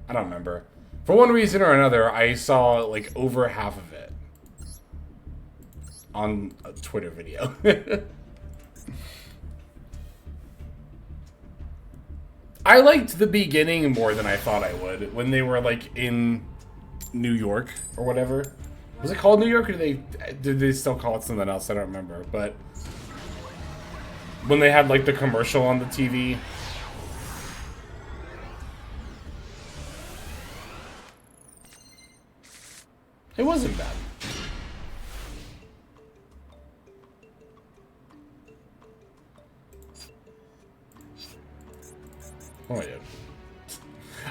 I don't remember. For one reason or another, I saw, like, over half of it on a Twitter video. I liked the beginning more than I thought I would, when they were, like, in New York, or whatever. Was it called New York, or did they still call it something else? I don't remember. But when they had like the commercial on the TV, it wasn't bad. Oh, I did.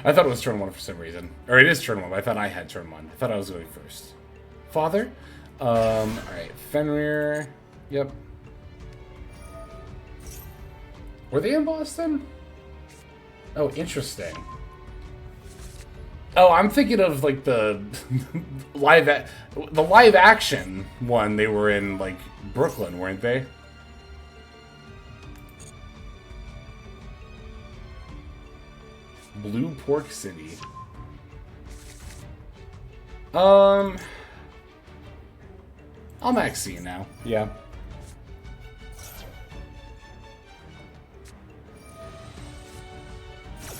I thought it was turn 1 for some reason, or it is turn 1. But I thought I had turn 1. I thought I was going first. Father. Alright, Fenrir. Yep. Were they in Boston? Oh, interesting. Oh, I'm thinking of like the live action one. They were in like Brooklyn, weren't they? Blue Pork City. I'll max C now. Yeah.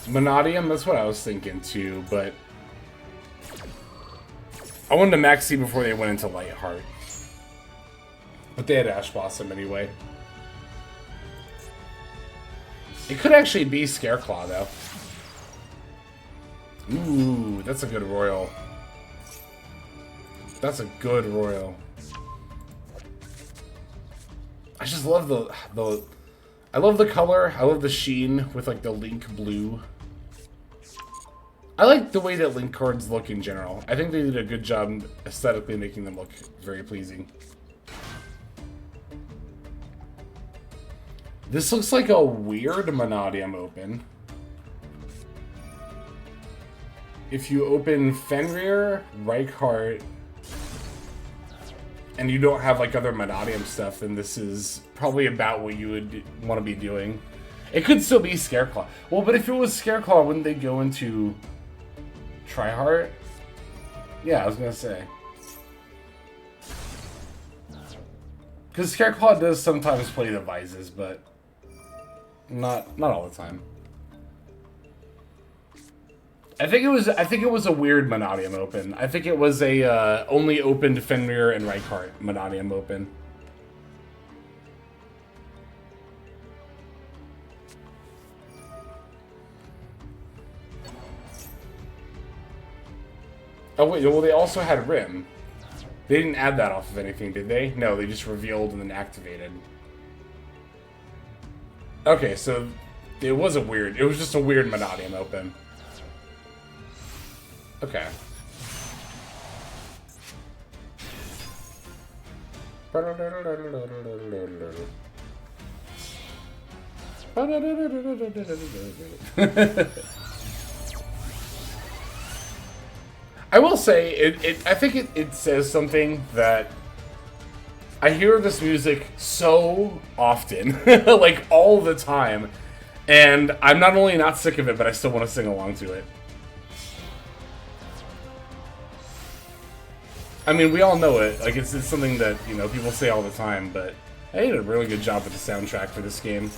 Monodium, that's what I was thinking too, but I wanted to max C before they went into Lightheart. But they had Ash Blossom anyway. It could actually be Scareclaw though. Ooh, that's a good royal. That's a good royal. I just love I love the color. I love the sheen with like the Link blue. I like the way that Link cards look in general. I think they did a good job aesthetically making them look very pleasing. This looks like a weird Monodium open. If you open Fenrir, Reichart, and you don't have like other Monodium stuff, then this is probably about what you would want to be doing. It could still be Scareclaw. Well, but if it was Scareclaw, wouldn't they go into Tryhard? Yeah, I was gonna say. Because Scareclaw does sometimes play the Vises, but not all the time. I think it was a weird Monodium open. I think it was a only opened Fenrir and Reichart Monodium open. Oh wait, well they also had Rim. They didn't add that off of anything, did they? No, they just revealed and then activated. Okay, so it was just a weird Monodium open. Okay. I will say, I think it says something that I hear this music so often, like all the time, and I'm not only not sick of it, but I still want to sing along to it. I mean, we all know it. Like, it's something that, you know, people say all the time, but they did a really good job with the soundtrack for this game.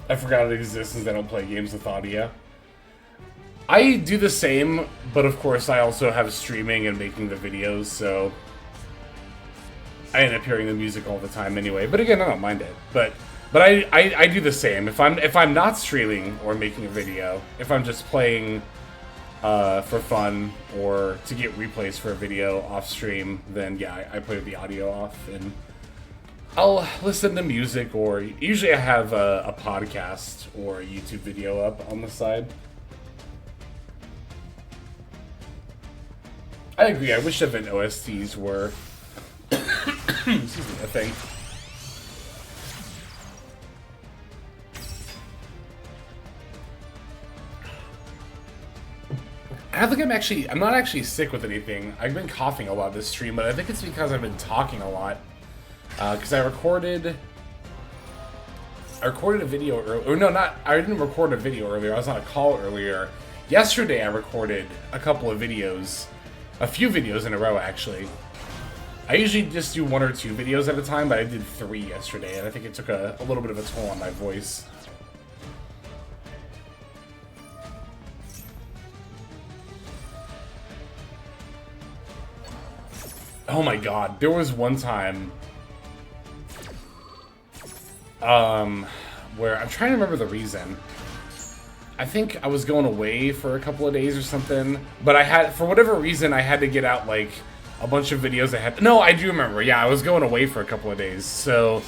I forgot it exists since I don't play games with audio. I do the same, but of course I also have streaming and making the videos, so I end up hearing the music all the time anyway. But again, I don't mind it. But I do the same. If I'm not streaming or making a video, if I'm just playing for fun or to get replays for a video off stream, then yeah, I play the audio off and I'll listen to music, or usually I have a podcast or a YouTube video up on the side. I agree, I wish event OSTs were excuse me, a thing. I don't think I'm not actually sick with anything. I've been coughing a lot this stream, but I think it's because I've been talking a lot. Because I recorded a video earlier. Or no, I didn't record a video earlier. I was on a call earlier. Yesterday I recorded a couple of videos. A few videos in a row, actually. I usually just do 1 or 2 videos at a time, but I did 3 yesterday, and I think it took a little bit of a toll on my voice. Oh my god, there was one time where I'm trying to remember the reason. I think I was going away for a couple of days or something, but for whatever reason, I had to get out like a bunch of videos. I do remember. Yeah, I was going away for a couple of days, so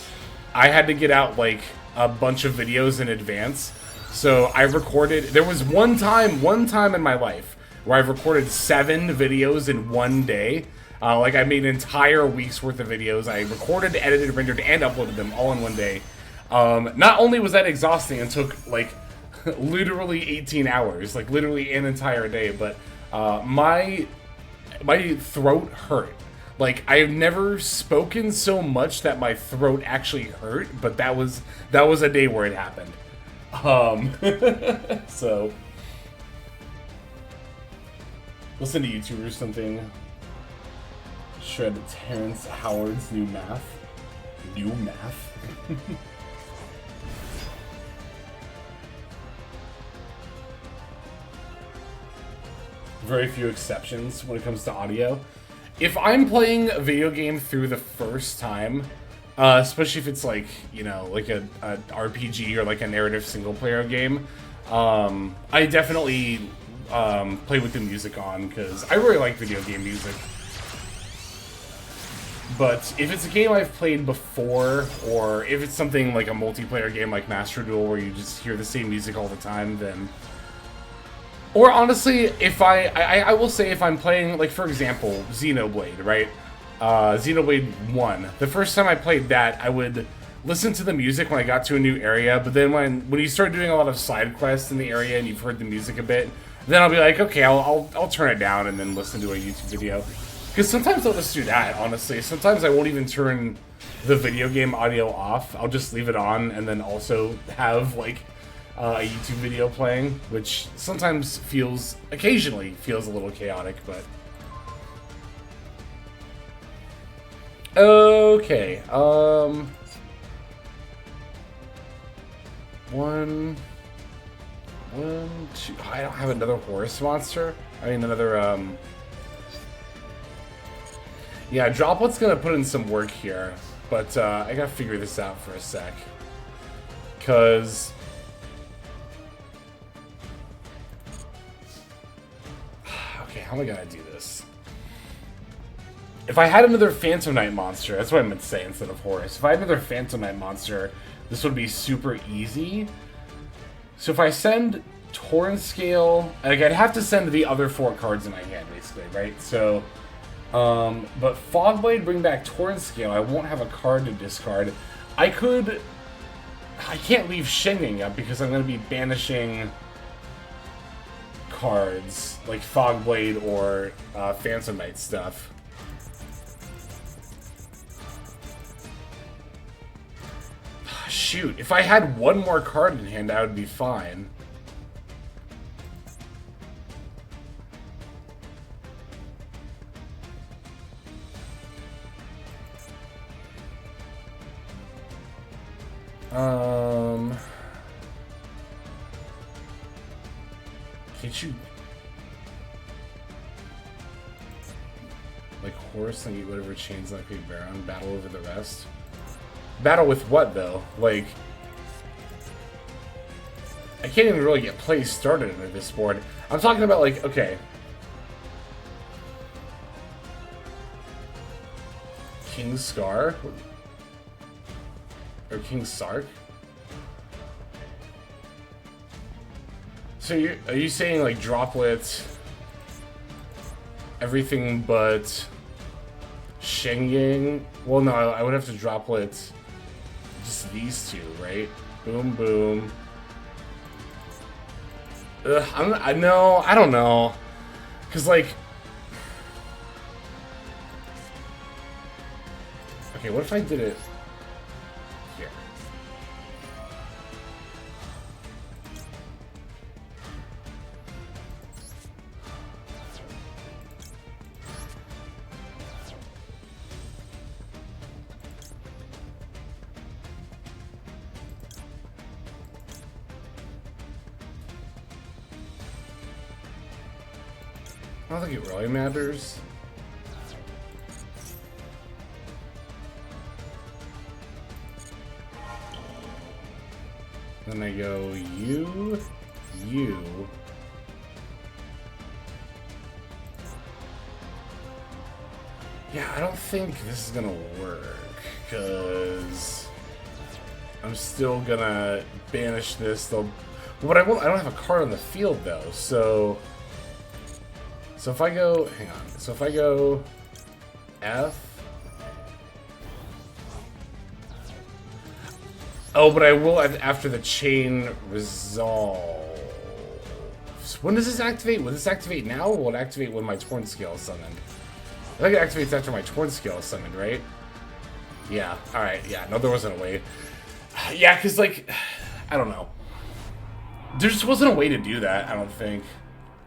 I had to get out like a bunch of videos in advance. So I recorded. There was one time in my life where I've recorded 7 videos in one day. Like I made an entire week's worth of videos. I recorded, edited, rendered, and uploaded them all in one day. Not only was that exhausting and took like literally 18 hours, like literally an entire day, but my throat hurt. Like, I've never spoken so much that my throat actually hurt, but that was a day where it happened. So listen to YouTube or something. Shred Terrence Howard's new math. New math. Very few exceptions when it comes to audio. If I'm playing a video game through the first time, especially if it's like, you know, like a RPG or like a narrative single player game, I definitely play with the music on because I really like video game music. But if it's a game I've played before, or if it's something like a multiplayer game like Master Duel where you just hear the same music all the time, then... Or honestly, if I will say if I'm playing, like for example, Xenoblade, right? Xenoblade 1. The first time I played that, I would listen to the music when I got to a new area, but then when you start doing a lot of side quests in the area and you've heard the music a bit, then I'll be like, okay, I'll turn it down and then listen to a YouTube video. Because sometimes I'll just do that, honestly. Sometimes I won't even turn the video game audio off. I'll just leave it on and then also have, like, a YouTube video playing, which sometimes occasionally feels a little chaotic, but... Okay, one, two... I don't have another horse monster? I mean, another, Yeah, Droplet's gonna put in some work here, but I gotta figure this out for a sec. Cause... Okay, how am I gonna do this? If I had another Phantom Knight monster, that's what I meant to say instead of Horus. If I had another Phantom Knight monster, this would be super easy. So if I send Torrent Scale, like I'd have to send the other 4 cards in my hand, basically, right? So... but Fogblade, bring back Torrent Scale. I won't have a card to discard. I can't leave Shenging up because I'm going to be banishing cards like Fogblade or Phantom Knight stuff. Shoot, if I had one more card in hand, I would be fine. Can't you... Like, Horus and get whatever chains like we Baron, battle over the rest? Battle with what, though? Like... I can't even really get plays started into this board. I'm talking about, like, okay. King Scar? Or King Sark? So are you saying like Droplet, everything but Shenging? Well, no, I would have to Droplet just these two, right? Boom, boom. Ugh, I don't know. Cause like, okay, what if I did it here? I don't think it really matters. Then I go you. Yeah, I don't think this is gonna work, because I'm still gonna banish this. What I don't have a card on the field though, so if I go, hang on, so if I go F. Oh, but I will after the chain resolves. When does this activate? Will this activate now, or will it activate when my Torrent Scale is summoned? I think it activates after my Torn Scale is summoned, right? Yeah, alright, yeah, no, there wasn't a way. Yeah, because, like, I don't know. There just wasn't a way to do that, I don't think.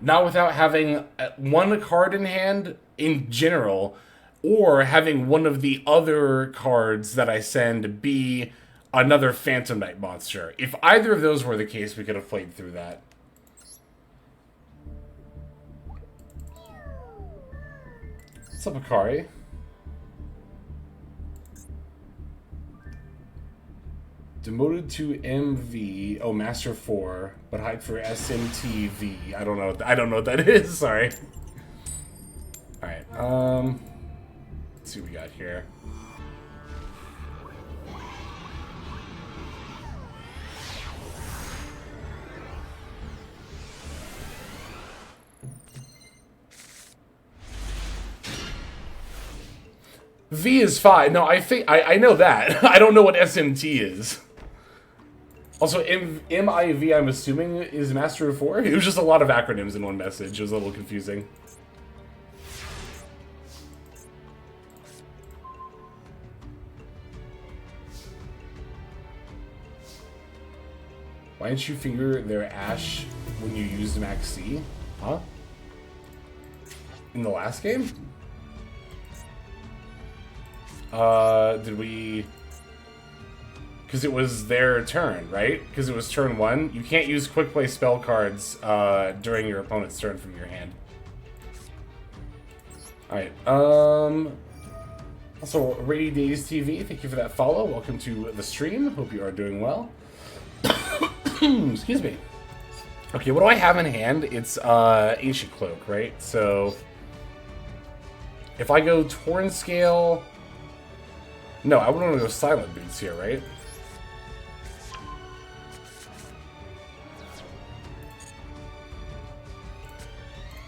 Not without having one card in hand in general, or having one of the other cards that I send be another Phantom Knight monster. If either of those were the case, we could have played through that. What's up, Akari? Demoted to MV. Oh, Master 4, but hide for SMTV. I don't know. I don't know what that is. Sorry. All right. Let's see what we got here. V is fine. No, I think I know that. I don't know what SMT is. Also, MIV, I'm assuming, is Master of 4? It was just a lot of acronyms in one message. It was a little confusing. Why didn't you finger their Ash when you used Max C? Huh? In the last game? Did we... Because it was their turn, right? Because it was turn 1. You can't use quick play spell cards during your opponent's turn from your hand. Alright, also, Rainy Days TV, thank you for that follow. Welcome to the stream. Hope you are doing well. Excuse me. Okay, what do I have in hand? It's Ancient Cloak, right? So, if I go Torn Scale... No, I would want to go Silent Boots here, right?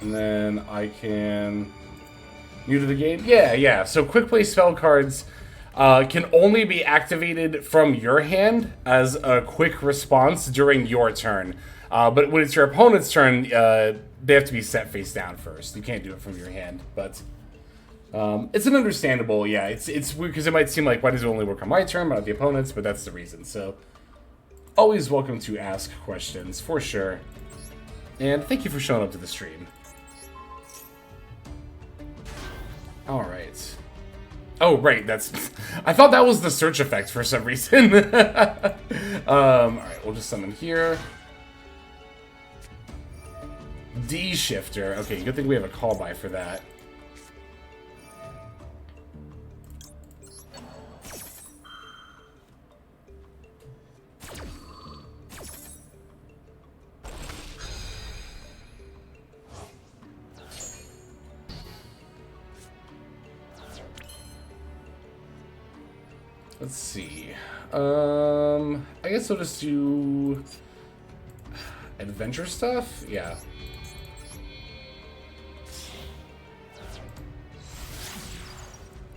And then I can... New to the game? Yeah. So quick play spell cards can only be activated from your hand as a quick response during your turn. But when it's your opponent's turn, they have to be set face down first. You can't do it from your hand, but... it's an understandable, yeah, it's weird because it might seem like, why does it only work on my turn, but not the opponent's, but that's the reason. So, always welcome to ask questions, for sure. And thank you for showing up to the stream. Alright. Oh, right, that's... I thought that was the search effect for some reason. Alright, we'll just summon here. D-Shifter. Okay, good thing we have a call-by for that. Let's see. I guess we'll just do adventure stuff. Yeah.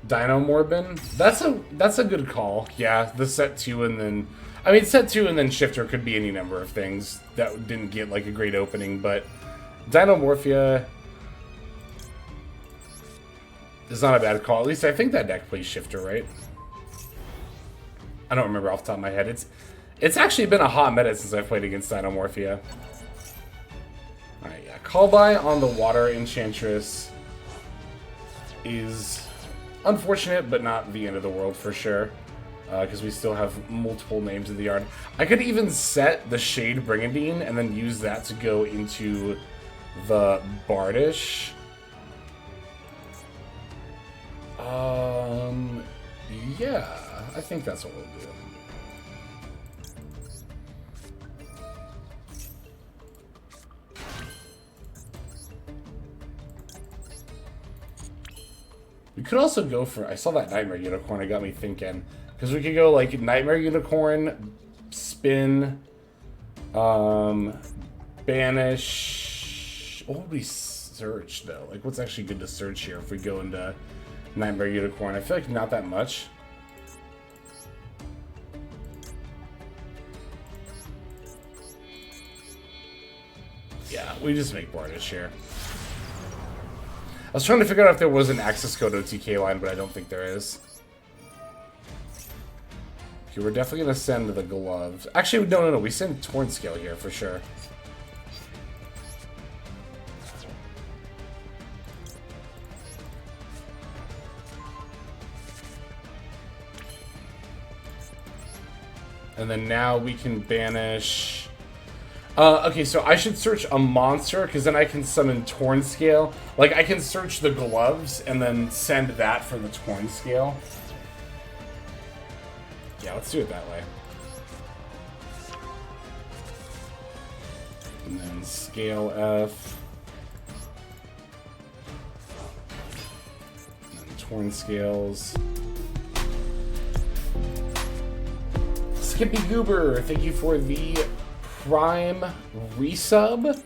Dino Morbin. That's a good call. Yeah, the set 2 and then set 2 and then Shifter could be any number of things that didn't get like a great opening, but Dinomorphia is not a bad call. At least I think that deck plays Shifter, right? I don't remember off the top of my head. It's actually been a hot minute since I've played against Dinomorphia. Alright, yeah. Callby on the Water Enchantress is unfortunate, but not the end of the world for sure. Because we still have multiple names in the yard. I could even set the Shade Brigandine and then use that to go into the Bardish. Yeah, I think that's what we'll do. We could also go for... I saw that Nightmare Unicorn, it got me thinking. Because we could go, like, Nightmare Unicorn, Spin, Banish... What would we search, though? Like, what's actually good to search here if we go into Nightmare Unicorn? I feel like not that much. Yeah, we just make Bardish here. was trying to figure out if there was an access code OTK line, but I don't think there is. Okay, we're definitely going to send the gloves. Actually, no. We send Torn Scale here for sure. And then now we can banish... okay, so I should search a monster, because then I can summon Torn Scale. Like, I can search the gloves, and then send that for the Torn Scale. Yeah, let's do it that way. And then Scale F. And then Torn Scales. Skippy Goober, thank you for the Prime resub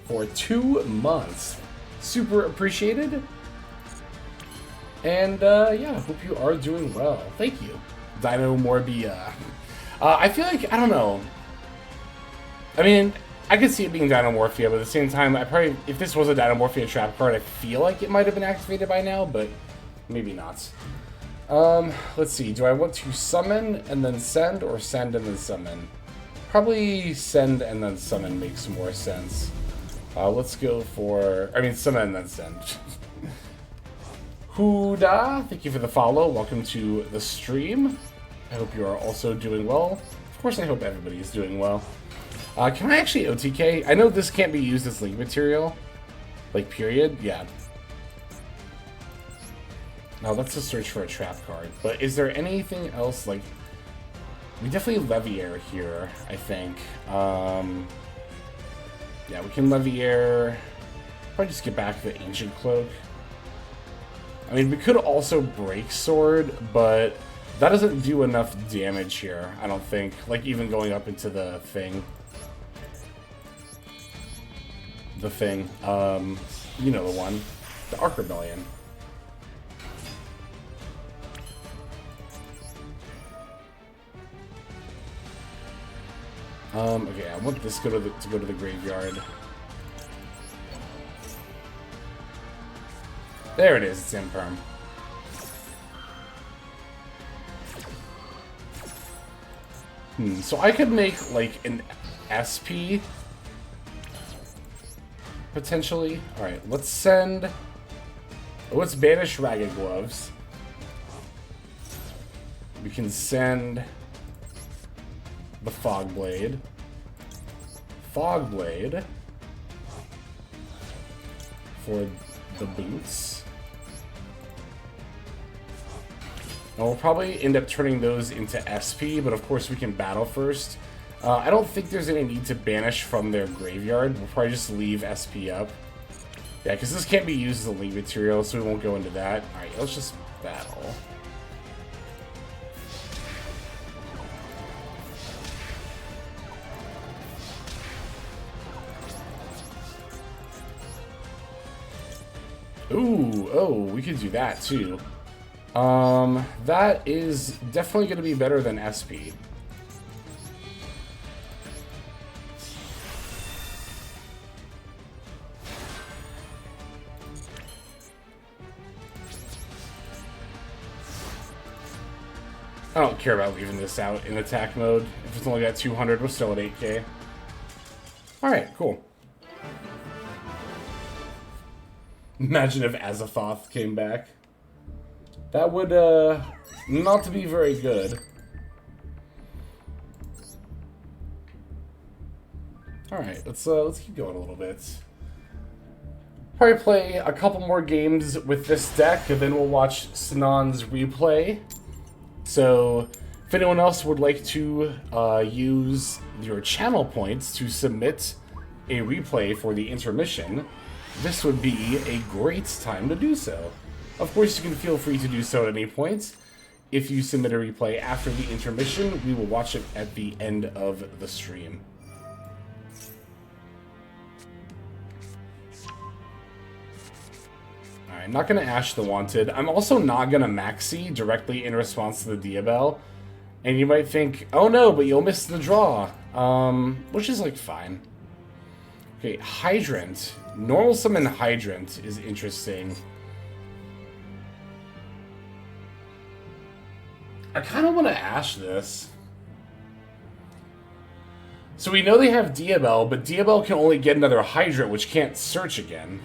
for 2 months. Super appreciated. And yeah, hope you are doing well. Thank you. Dino Morbia. I feel like, I don't know. I mean, I could see it being Dinomorphia, but at the same time, I probably, if this was a Dinomorphia trap card, I feel like it might have been activated by now, but maybe not. Let's see. Do I want to summon and then send, or send and then summon? Probably send and then summon makes more sense. Let's go for... I mean, summon and then send. Huda, thank you for the follow. Welcome to the stream. I hope you are also doing well. Of course, I hope everybody is doing well. Can I actually OTK? I know this can't be used as link material. Like, period? Yeah. Now, let's just search for a trap card. But is there anything else, like... We definitely Leviair here, I think. Yeah, we can Leviair. Probably just get back the Ancient Cloak. I mean, we could also Break Sword, but that doesn't do enough damage here, I don't think. Like, even going up into the thing. The thing. You know the one. The Arc Rebellion. Okay, I want this to go to the graveyard. There it is, it's Imperm. So I could make, like, an SP, potentially. Alright, let's send... Let's banish Ragged Gloves. We can send... the Fogblade. Fogblade. For the boots. And we'll probably end up turning those into SP, but of course we can battle first. I don't think there's any need to banish from their graveyard. We'll probably just leave SP up. Yeah, because this can't be used as a link material, so we won't go into that. Alright, let's just battle. Ooh, oh, we could do that too. That is definitely going to be better than SP. I don't care about leaving this out in attack mode. If it's only got 200, we're still at 8k. Alright, cool. Imagine if Azathoth came back. That would, not be very good. Alright, let's keep going a little bit. Probably play a couple more games with this deck, and then we'll watch Sinan's replay. So, if anyone else would like to use your channel points to submit a replay for the intermission, this would be a great time to do so. Of course, you can feel free to do so at any point. If you submit a replay after the intermission, we will watch it at the end of the stream. Alright, I'm not going to Ash the Wanted. I'm also not going to Maxi directly in response to the Diabell. And you might think, oh no, but you'll miss the draw. Which is, like, fine. Okay, Hydrant. Normal summon Hydrant is interesting. I kind of want to Ash this. So we know they have DML, but DML can only get another Hydrant, which can't search again.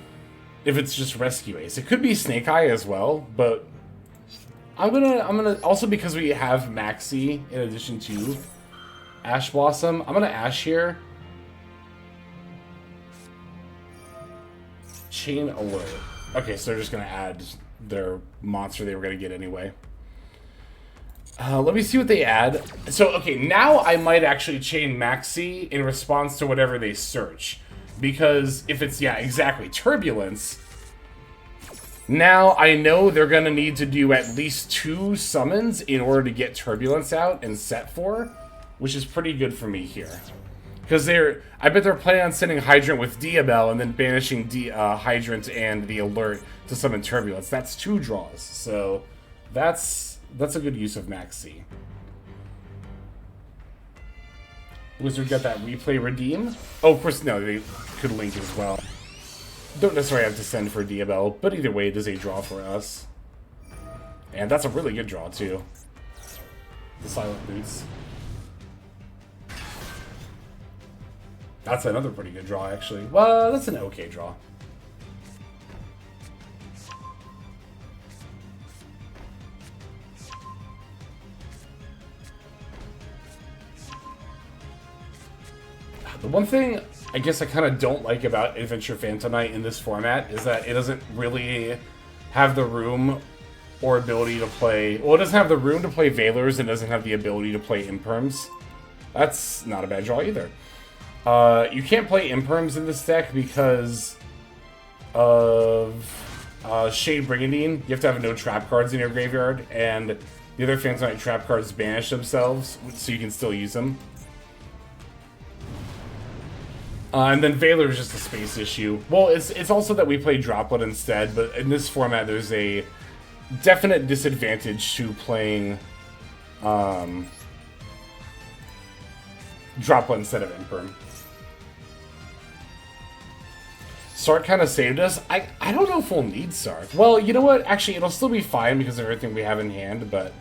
If it's just Rescue Ace. It could be Snake Eye as well, but I'm gonna also, because we have Maxi in addition to Ash Blossom, I'm gonna Ash here. Chain Alert. Okay, so they're just gonna add their monster they were gonna get anyway. Let me see what they add. So, okay, now I might actually chain Maxi in response to whatever they search. Because if it's, yeah, exactly, Turbulence, now I know they're going to need to do at least 2 summons in order to get Turbulence out and set for, which is pretty good for me here. Because I bet they're planning on sending Hydrant with DML and then banishing Hydrant and the Alert to summon Turbulence. That's 2 draws, so that's a good use of Maxi. Wizard got that replay redeem. Oh, of course, no, they could link as well. Don't necessarily have to send for DML, but either way, it is a draw for us. And that's a really good draw, too. The Silent Boots. That's another pretty good draw, actually. Well, that's an okay draw. The one thing I guess I kind of don't like about Adventure Phantomite in this format is that it doesn't really have the room or ability to play... Well, it doesn't have the room to play Veilers and doesn't have the ability to play Imperms. That's not a bad draw either. You can't play Imperms in this deck because of Shade Brigandine. You have to have no trap cards in your graveyard, and the other Phantomite trap cards banish themselves, so you can still use them. And then Veiler is just a space issue. Well, it's also that we play Droplet instead, but in this format there's a definite disadvantage to playing Droplet instead of Imperm. Sark kind of saved us. I don't know if we'll need Sark. Well, you know what? Actually, it'll still be fine because of everything we have in hand, but...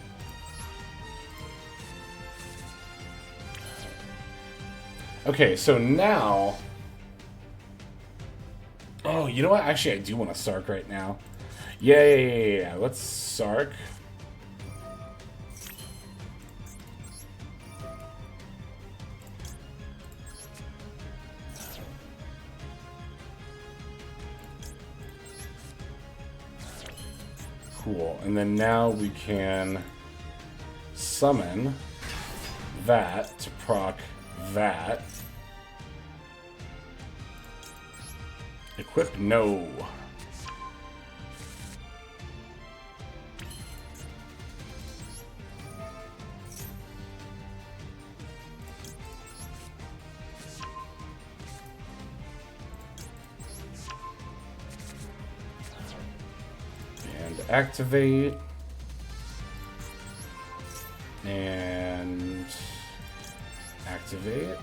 Okay, so now... Oh, you know what? Actually, I do want to Sark right now. Yeah. Let's Sark. Cool. And then now we can summon that to proc that. Equip no. And activate. And activate.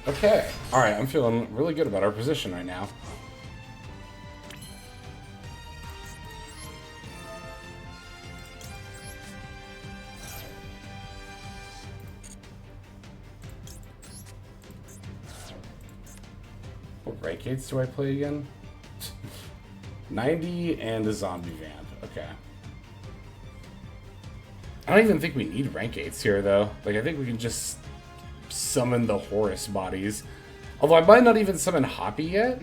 Okay, alright, I'm feeling really good about our position right now. What rank 8s do I play again? 90 and a zombie vamp, okay. I don't even think we need rank 8s here though. Like, I think we can just summon the Horus bodies. Although I might not even summon Hoppy yet.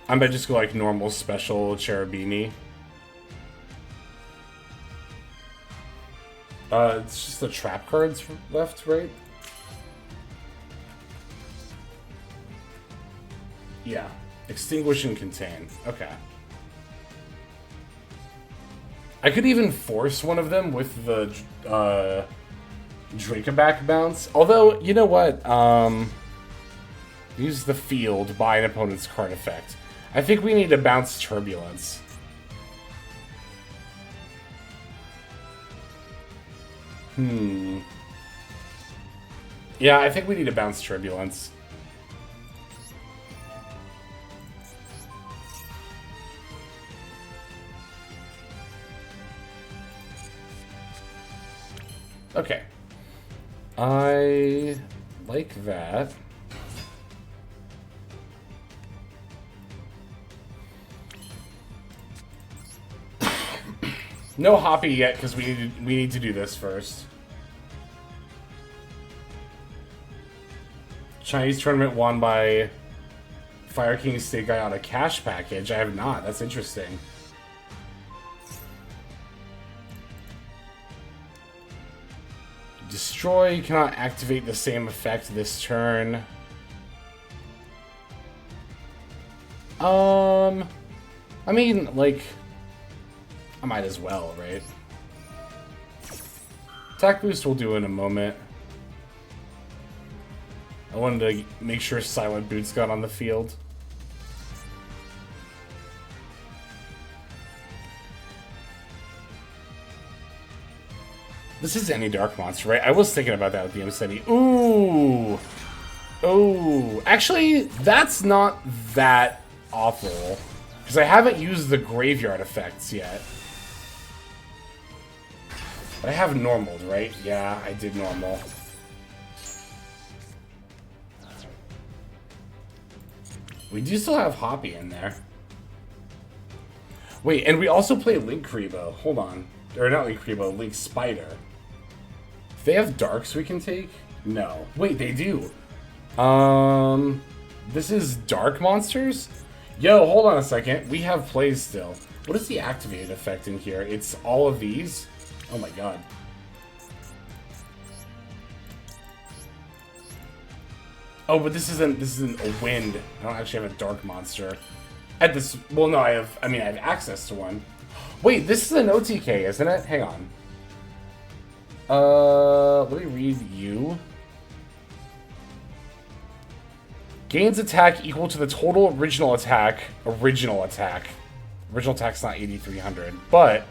I might just go like normal special Cherubini. It's just the trap cards left, right? Yeah. Extinguish and Contain. Okay. I could even force one of them with the Dracoback bounce. Although, you know what? Use the field by an opponent's card effect. I think we need to bounce Turbulence. Yeah, I think we need to bounce Turbulence. Okay. I like that. No Hoppy yet, because we need to do this first. Chinese tournament won by Fire King State Guy on a cash package. I have not. That's interesting. Destroy cannot activate the same effect this turn. I mean, like, I might as well, right? Attack boost we'll do in a moment. I wanted to make sure Silent Boots got on the field. This is any dark monster, right? I was thinking about that with the M70. Ooh! Oh, actually, that's not that awful. Because I haven't used the graveyard effects yet. But I have normaled, right? Yeah, I did normal. We do still have Hoppy in there. Wait, and we also play Link Kribo. Hold on. Or not Link Kribo, Link Spider. They have darks we can take? No. Wait, they do. This is dark monsters? Yo, hold on a second. We have plays still. What is the activated effect in here? It's all of these? Oh my god. Oh, but this isn't a wind. I don't actually have a dark monster. At this, well, no, I have access to one. Wait, this is an OTK, isn't it? Hang on. Let me read you. Gains attack equal to the total original attack. Original attack. Original attack's not 8,300, but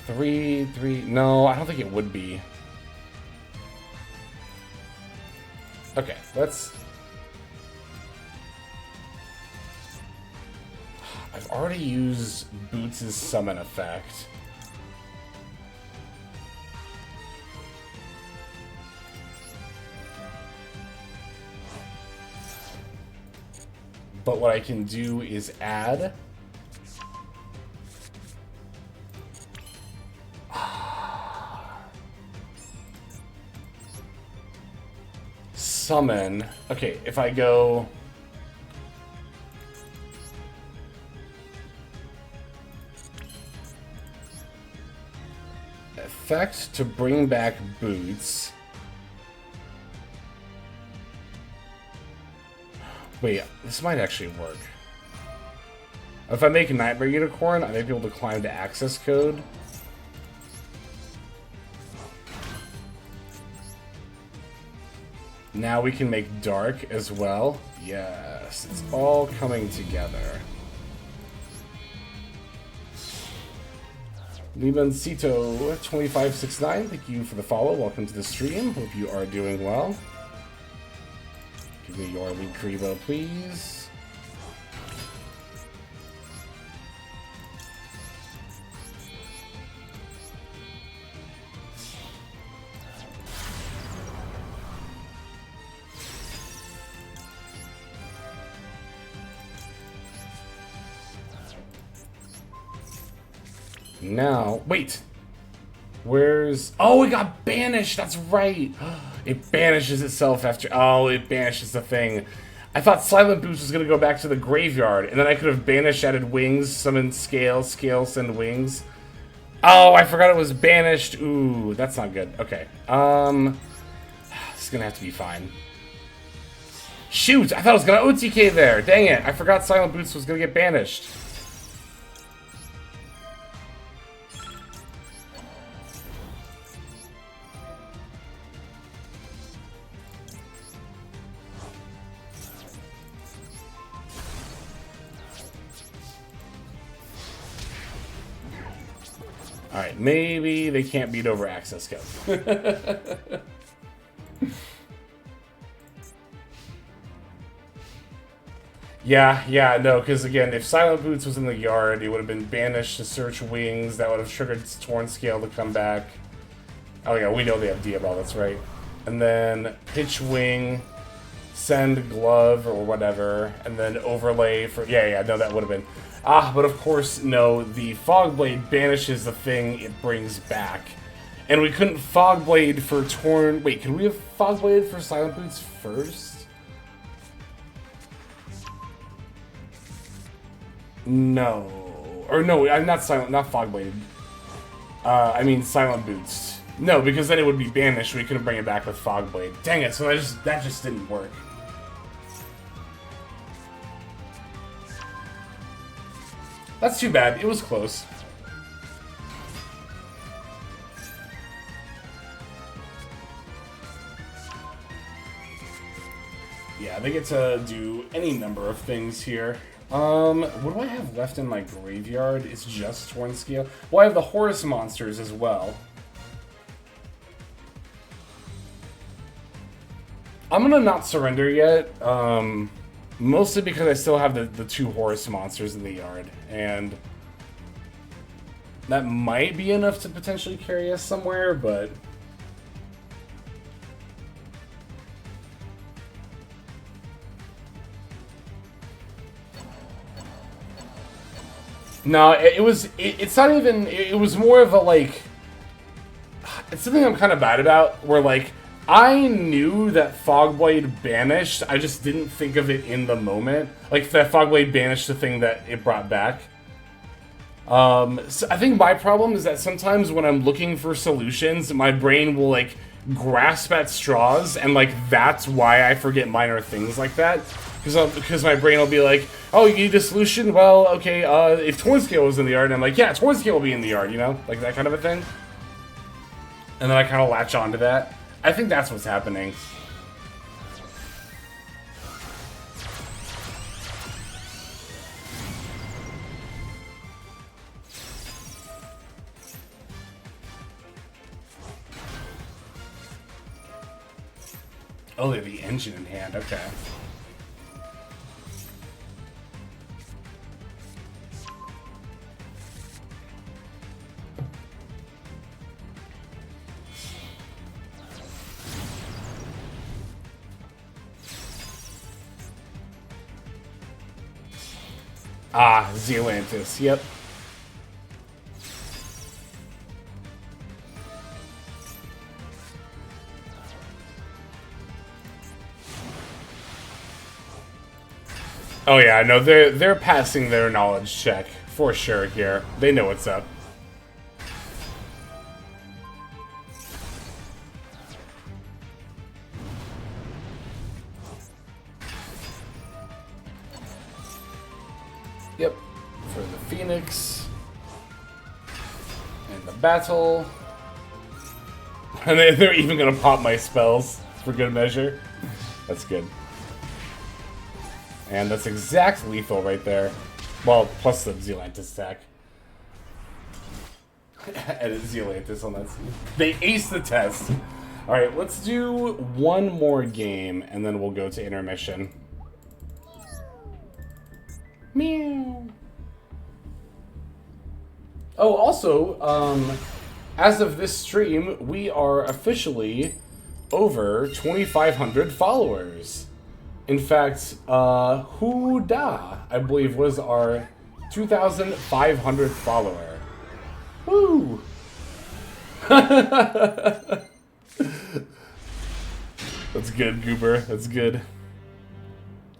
3. No, I don't think it would be. Okay, let's. I've already used Boots' summon effect. But what I can do is add summon. Okay, if I go effect to bring back Boots. Wait, this might actually work. If I make a Nightmare Unicorn, I may be able to climb to access code. Now we can make dark as well. Yes, it's all coming together. Libancito2569, thank you for the follow. Welcome to the stream. Hope you are doing well. Give me your Link Kribo, please. Now, wait. Where's... Oh, it got banished. That's right. It banishes itself after... Oh, it banishes the thing. I thought Silent Boost was going to go back to the graveyard, and then I could have banished, added wings, summoned scale, send wings. Oh, I forgot it was banished. Ooh, that's not good. Okay. This is going to have to be fine. Shoot, I thought I was going to OTK there. Dang it. I forgot Silent Boost was going to get banished. Alright, maybe they can't beat over access code. Yeah, no, because again, if Silent Boots was in the yard, he would have been banished to search wings. That would have triggered Torn Scale to come back. Oh yeah, we know they have Diabell, that's right. And then Pitch Wing, send Glove or whatever, and then overlay for... Yeah, no, that would have been... but of course, no, the Fog Blade banishes the thing it brings back. And we couldn't Fog Blade for Torn... Wait, can we have Fog Blade for Silent Boots first? No. Or no, I'm not Fog Blade. I mean Silent Boots. No, because then it would be banished. We couldn't bring it back with Fog Blade. Dang it! So that just didn't work. That's too bad. It was close. Yeah, they get to do any number of things here. What do I have left in my graveyard? It's just Torn Scale. Well, I have the Horus monsters as well. I'm gonna not surrender yet, mostly because I still have the two Horus monsters in the yard, and that might be enough to potentially carry us somewhere, but... No, it's not even, it was more of a, like, it's something I'm kind of bad about, where, like, I knew that Fogblade banished, I just didn't think of it in the moment. Like, that Fogblade banished the thing that it brought back. So I think my problem is that sometimes when I'm looking for solutions, my brain will, like, grasp at straws, and, like, that's why I forget minor things like that. Because my brain will be like, oh, you need a solution? Well, okay, if Torn Scale was in the yard, and I'm like, yeah, Torn Scale will be in the yard, you know? Like that kind of a thing. And then I kind of latch onto that. I think that's what's happening. Oh, they have the engine in hand, okay. Ah, Zealantis, yep. Oh yeah, no, they're passing their knowledge check for sure here. They know what's up. Yep, for the Phoenix and the battle. And they're even gonna pop my spells for good measure. That's good. And that's exact lethal right there. Well, plus the Zealantis attack. Edit Zealantis on that scene. They aced the test. Alright, let's do one more game, and then we'll go to intermission. Meow. Oh, also, as of this stream, we are officially over 2,500 followers. In fact, Huda, I believe, was our 2,500th follower. Woo! That's good, Goober. That's good.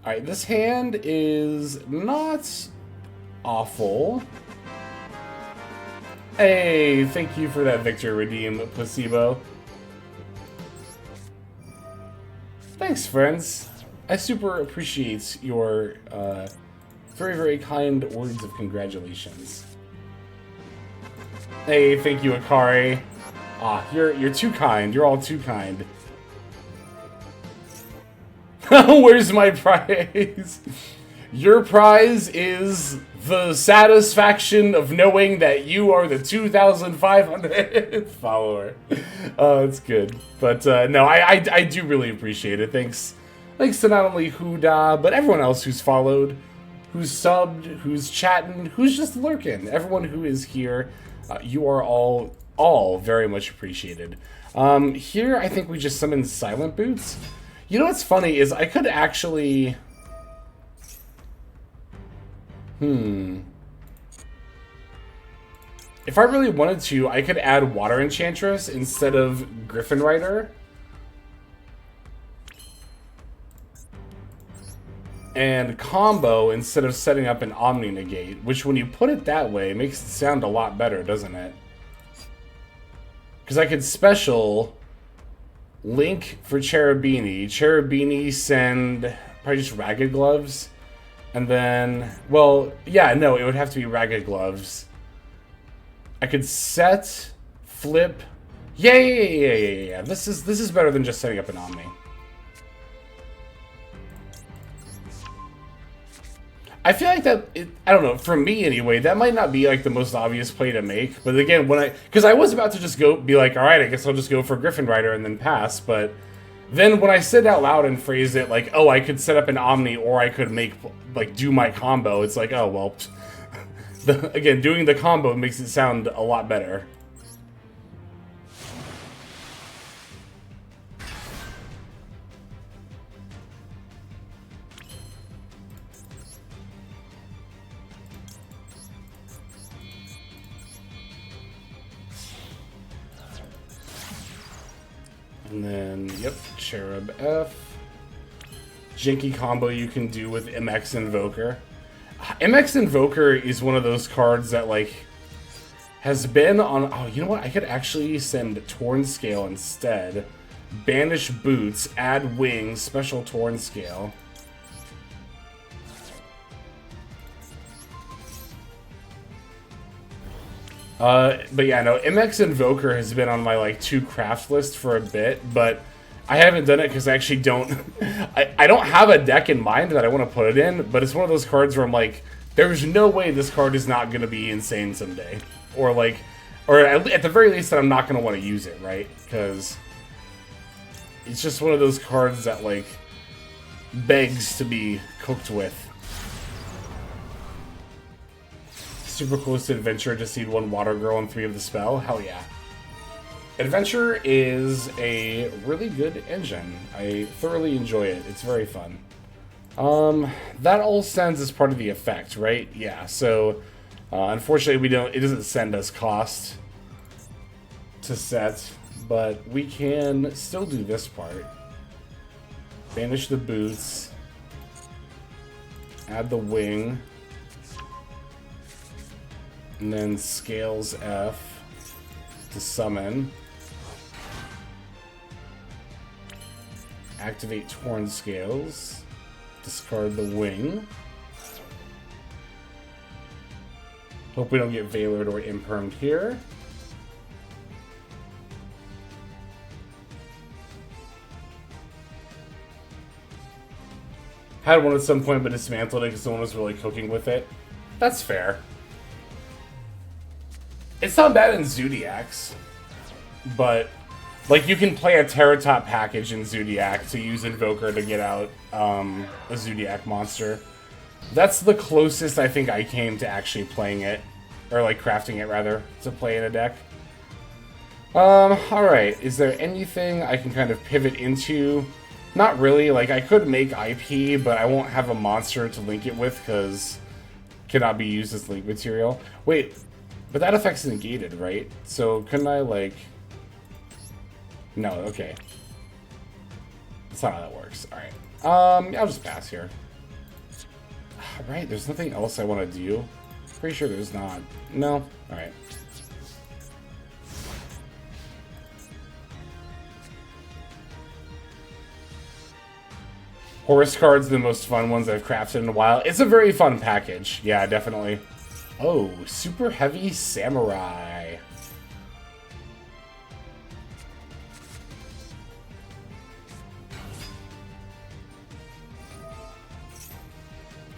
Alright, this hand is not awful. Hey, thank you for that Victor Redeem Placebo. Thanks, friends. I super appreciate your very, very kind words of congratulations. Hey, thank you, Akari. Ah, you're too kind. You're all too kind. Where's my prize? Your prize is the satisfaction of knowing that you are the 2,500th follower. Oh, it's good. But no, I do really appreciate it. Thanks to not only Huda, but everyone else who's followed, who's subbed, who's chatting, who's just lurking. Everyone who is here, you are all very much appreciated. Here, I think we just summoned Silent Boots. You know what's funny is I could actually... If I really wanted to, I could add Water Enchantress instead of Griffin Rider. And combo instead of setting up an Omni Negate, which when you put it that way, makes it sound a lot better, doesn't it? Because I could special Link for Cherubini. Cherubini send probably just Ragged Gloves. And then, well, yeah, no, it would have to be Ragged Gloves. I could set, flip. Yeah. This is better than just setting up an Omni. I feel like that, I don't know, for me anyway, that might not be like the most obvious play to make. But again, because I was about to just be like, all right, I guess I'll just go for Griffin Rider and then pass. But then when I said out loud and phrased it like, oh, I could set up an Omni or I could do my combo, it's like, oh, well, again, doing the combo makes it sound a lot better. And then, yep, Cherub F. Jinky combo you can do with MX Invoker. MX Invoker is one of those cards that, like, has been on... Oh, you know what? I could actually send Torn Scale instead. Banish Boots, add Wings, special Torn Scale. But yeah, no, MX Invoker has been on my, like, to craft list for a bit, but I haven't done it because I actually don't... I don't have a deck in mind that I want to put it in, but it's one of those cards where I'm like, there's no way this card is not going to be insane someday. Or, like... Or at the very least that I'm not going to want to use it, right? Because it's just one of those cards that, like, begs to be cooked with. Super close to Adventure, just need 1 Water Girl and 3 of the spell. Hell yeah. Adventure is a really good engine. I thoroughly enjoy it. It's very fun. That all sends as part of the effect, right? Yeah, so unfortunately it doesn't send us cost to set, but we can still do this part. Banish the boots. Add the wing. And then Scales F to summon. Activate Torn Scales. Discard the wing. Hope we don't get Veilored or Impermed here. Had one at some point but dismantled it because someone was really cooking with it. That's fair. It's not bad in Zodiacs, but like you can play a Terratop package in Zodiac to use Invoker to get out a Zodiac monster. That's the closest I think I came to actually playing it, or like crafting it rather, to play in a deck. Alright, is there anything I can kind of pivot into? Not really, like I could make IP, but I won't have a monster to link it with because it cannot be used as link material. Wait. But that effect's negated, right? So couldn't I, like... No, okay. That's not how that works. Alright. I'll just pass here. Right, there's nothing else I want to do. Pretty sure there's not. No? Alright. Horse cards are the most fun ones I've crafted in a while. It's a very fun package. Yeah, definitely. Oh, Super Heavy Samurai.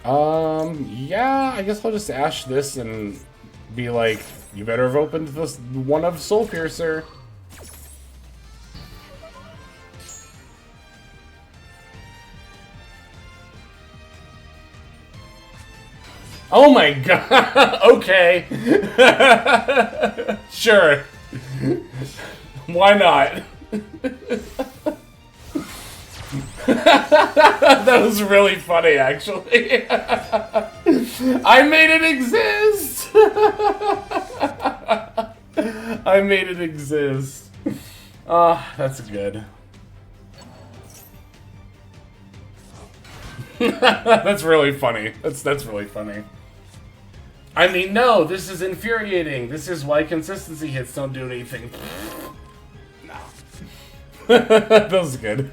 Yeah, I guess I'll just ash this and be like, you better have opened this one of Soul Piercer. Oh my god, okay. Sure. Why not? That was really funny, actually. I made it exist! I made it exist. That's good. That's really funny. That's really funny. I mean, no, this is infuriating. This is why consistency hits don't do anything. No. That was good.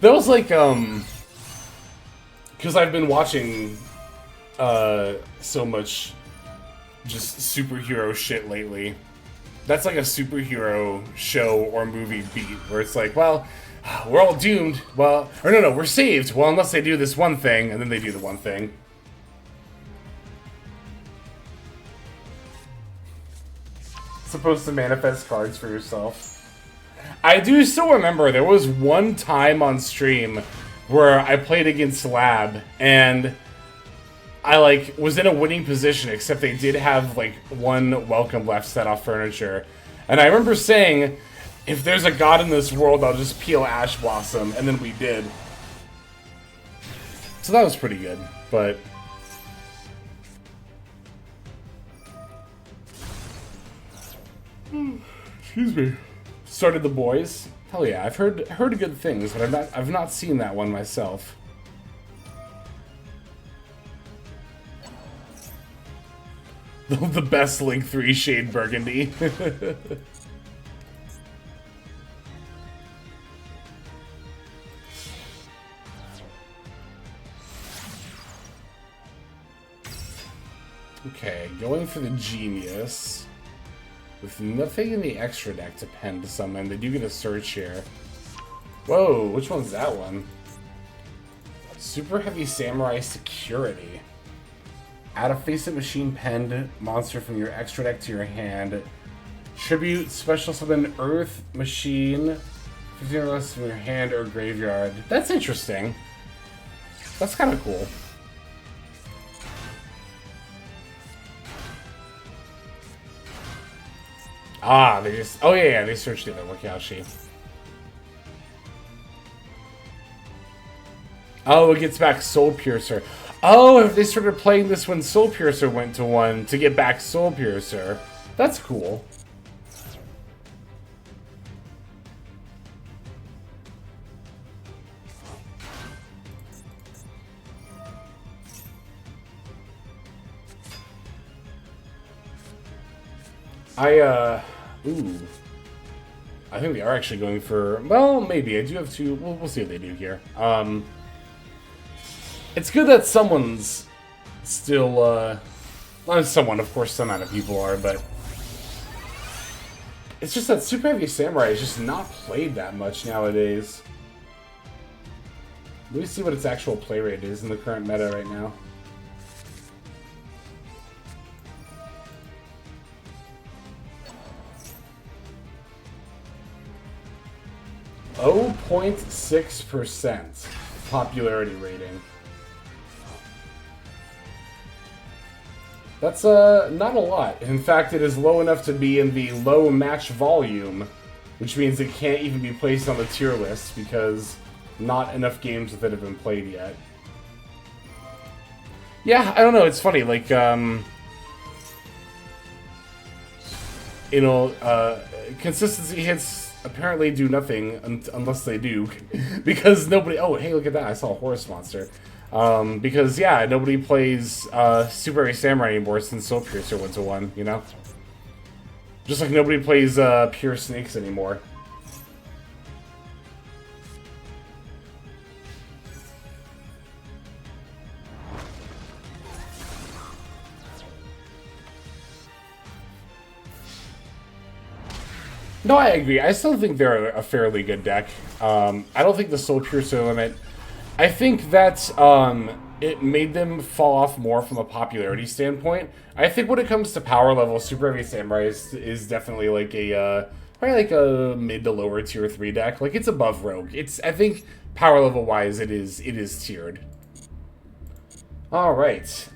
That was like, because I've been watching, so much just superhero shit lately. That's like a superhero show or movie beat where it's like, well, we're all doomed. Well, or no, we're saved. Well, unless they do this one thing, and then they do the one thing. Supposed to manifest cards for yourself. I do still remember there was one time on stream where I played against Lab and I like was in a winning position, except they did have like one welcome left set off furniture. And I remember saying, if there's a god in this world, I'll just peel Ash Blossom, and then we did. So that was pretty good, but excuse me. Started The Boys. Hell yeah, I've heard good things, but I've not seen that one myself. The best Link 3 shade burgundy. Okay, going for the Genius. With nothing in the extra deck to pen to summon, they do get a search here. Whoa, which one's that one? Super Heavy Samurai Security. Add a face-up machine penned monster from your extra deck to your hand. Tribute special summon Earth Machine. 15 or less from your hand or graveyard. That's interesting. That's kind of cool. Ah, they just... Oh, yeah, they searched the other Wakashi. Oh, it gets back Soul Piercer. Oh, if they started playing this when Soul Piercer went to 1 to get back Soul Piercer. That's cool. Ooh. I think they are actually going for... Well, maybe. I do have two... We'll see what they do here. It's good that someone's still, not someone, of course, some amount of people are, but... It's just that Super Heavy Samurai is just not played that much nowadays. Let me see what its actual play rate is in the current meta right now. Oh, 0.6% popularity rating. That's not a lot. In fact, it is low enough to be in the low match volume, which means it can't even be placed on the tier list because not enough games with it have been played yet. Yeah, I don't know. It's funny. Like, you know, consistency hits apparently do nothing unless they do, because nobody... Oh, hey, look at that! I saw a horse monster. Because yeah, nobody plays Super Heavy Samurai anymore since Soul Piercer went to 1. You know, just like nobody plays Pure Snakes anymore. No, I agree. I still think they're a fairly good deck. I don't think the Soul Piercer Limit... I think that it made them fall off more from a popularity standpoint. I think when it comes to power level, Super Heavy Samurai is definitely like a... probably like a mid to lower tier 3 deck. Like, it's above Rogue. I think power level wise, it is tiered. Alright,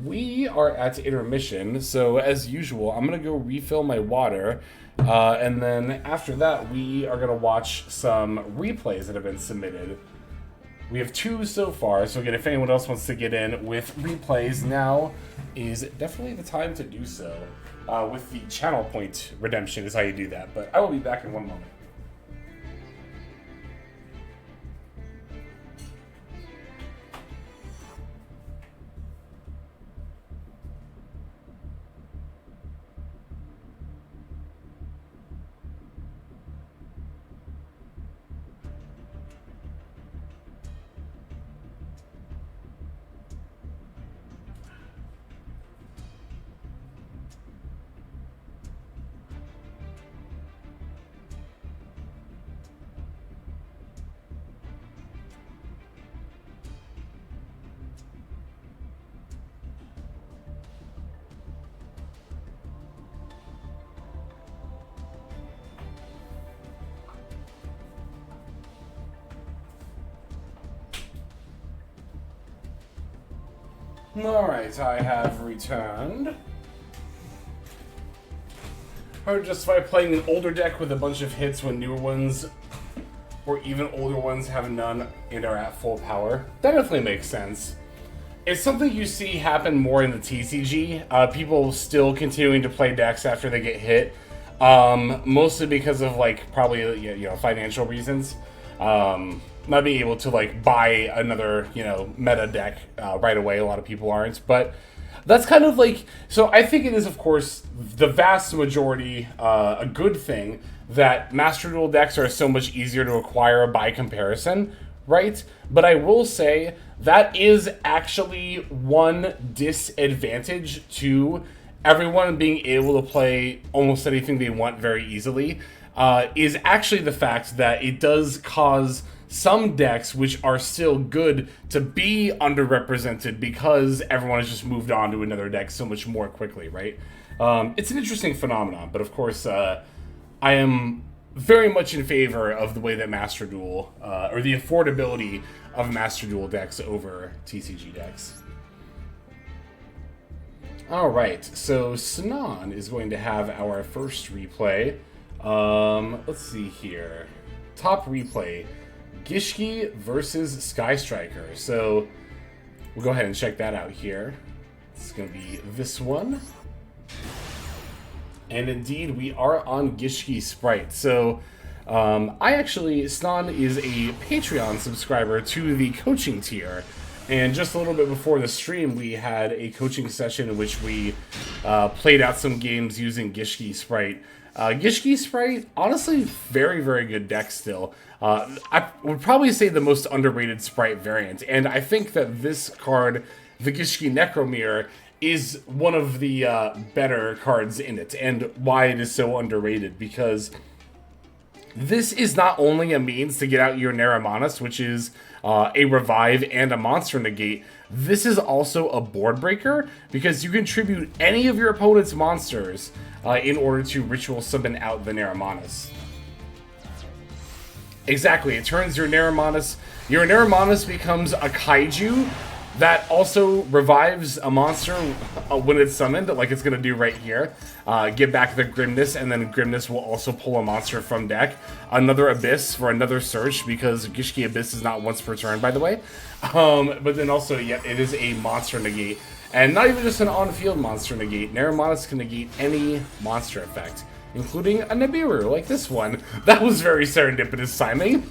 we are at intermission, so as usual, I'm gonna go refill my water, and then after that, we are gonna watch some replays that have been submitted. We have 2 so far, so again, if anyone else wants to get in with replays, now is definitely the time to do so. With the channel point redemption is how you do that, but I will be back in one moment. Alright, I have returned. Or just by playing an older deck with a bunch of hits when newer ones, or even older ones, have none and are at full power. That definitely makes sense. It's something you see happen more in the TCG. People still continuing to play decks after they get hit. Mostly because of, like, probably, you know, financial reasons. Not being able to, like, buy another, you know, meta deck right away. A lot of people aren't. But that's kind of like... So I think it is, of course, the vast majority a good thing that Master Duel decks are so much easier to acquire by comparison, right? But I will say that is actually one disadvantage to everyone being able to play almost anything they want very easily, is actually the fact that it does cause some decks which are still good to be underrepresented because everyone has just moved on to another deck so much more quickly, right? It's an interesting phenomenon, but of course, I am very much in favor of the way that Master Duel, or the affordability of Master Duel decks over TCG decks. Alright, so Sinan is going to have our first replay. Let's see here. Top replay. Gishki versus Sky Striker. So we'll go ahead and check that out here. It's going to be this one. And indeed, we are on Gishki Sprite. So Snan is a Patreon subscriber to the coaching tier. And just a little bit before the stream, we had a coaching session in which we played out some games using Gishki Sprite. Gishki Sprite, honestly, very, very good deck still. I would probably say the most underrated Sprite variant. And I think that this card, the Gishki Necromere, is one of the better cards in it. And why it is so underrated, because this is not only a means to get out your Naramanus, which is a revive and a monster negate. This is also a board breaker, because you contribute any of your opponent's monsters in order to ritual summon out the Naramanus. Exactly, it turns your Naramanus... Your Naramanus becomes a kaiju that also revives a monster when it's summoned, like it's going to do right here. Get back the Grimness, and then Grimness will also pull a monster from deck. Another Abyss for another search, because Gishki Abyss is not once per turn, by the way. But then also, yeah, it is a monster negate. And not even just an on-field monster negate. Naramanus can negate any monster effect, including a Nibiru, like this one. That was very serendipitous timing.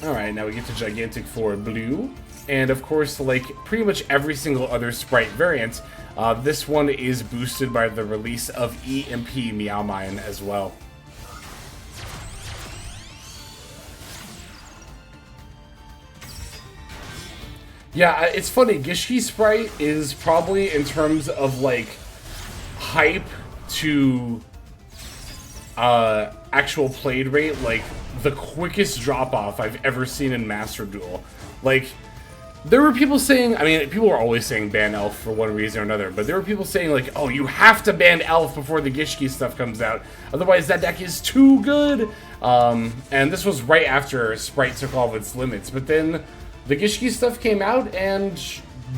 Alright, now we get to Gigantic for blue. And of course, like pretty much every single other Sprite variant, this one is boosted by the release of EMP Meow Mine as well. Yeah, it's funny. Gishki Sprite is probably, in terms of like hype to actual played rate, like the quickest drop off I've ever seen in Master Duel. Like, there were people saying, I mean, people were always saying ban Elf for one reason or another, but there were people saying like, oh, you have to ban Elf before the Gishki stuff comes out, otherwise that deck is too good. And this was right after Sprite took all of its limits, but then the Gishki stuff came out and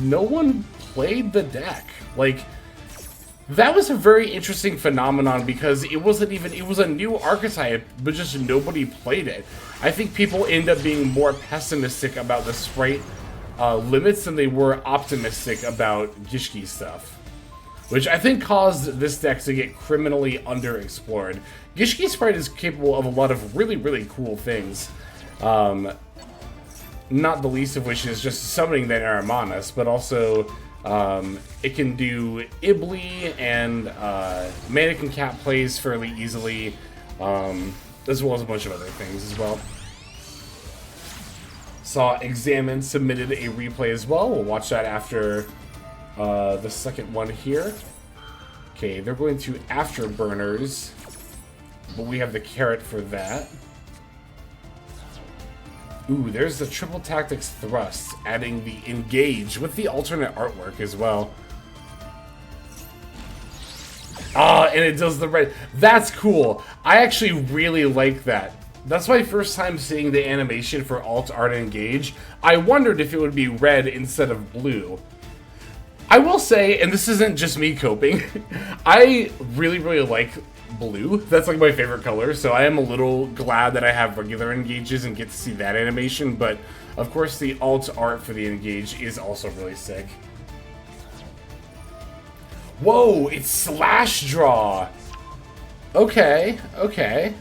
no one played the deck. Like, that was a very interesting phenomenon because it was a new archetype, but just nobody played it. I think people end up being more pessimistic about the Sprite limits than they were optimistic about Gishki stuff, which I think caused this deck to get criminally underexplored. Gishki Sprite is capable of a lot of really, really cool things. Not the least of which is just summoning the Naramanus, but also it can do Ibli, and Mannequin Cat plays fairly easily, as well as a bunch of other things as well. Saw Examine submitted a replay as well. We'll watch that after the second one here. Okay, they're going to Afterburners, but we have the carrot for that. Ooh, there's the Triple Tactics Thrust, adding the Engage with the alternate artwork as well. Ah, and it does the red. That's cool. I actually really like that. That's my first time seeing the animation for Alt Art Engage. I wondered if it would be red instead of blue. I will say, and this isn't just me coping, I really, really like blue. That's like my favorite color, so I am a little glad that I have regular engages and get to see that animation, but of course the alt art for the engage is also really sick. Whoa, it's slash draw! Okay, okay.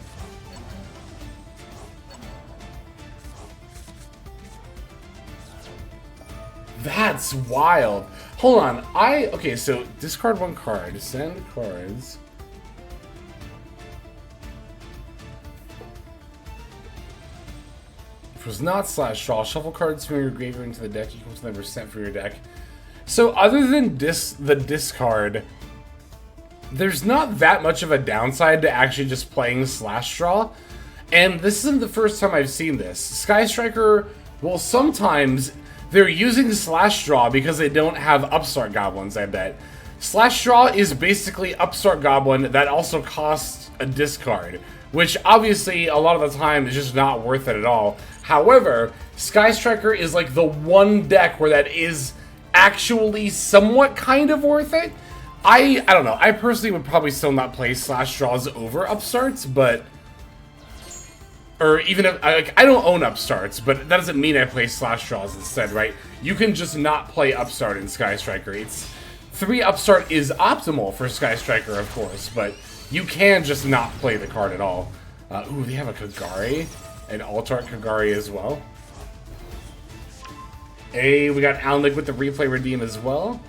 That's wild. Hold on, okay, so discard one card, send cards. If it was not slash draw, shuffle cards from your graveyard into the deck equal to the number sent for your deck. So other than the discard, there's not that much of a downside to actually just playing slash draw. And this isn't the first time I've seen this. Sky Striker will sometimes, they're using slash draw because they don't have Upstart Goblins, I bet. Slash draw is basically Upstart Goblin that also costs a discard, which obviously a lot of the time is just not worth it at all. However, Sky Striker is like the one deck where that is actually somewhat kind of worth it. I don't know. I personally would probably still not play slash draws over upstarts, but or even if I don't own upstarts, but that doesn't mean I play slash draws instead, right? You can just not play upstart in Sky Striker. It's 3 upstart is optimal for Sky Striker, of course, but you can just not play the card at all. Ooh, they have a Kagari, an alt-art Kagari as well. Hey, we got Alnick with the replay redeem as well.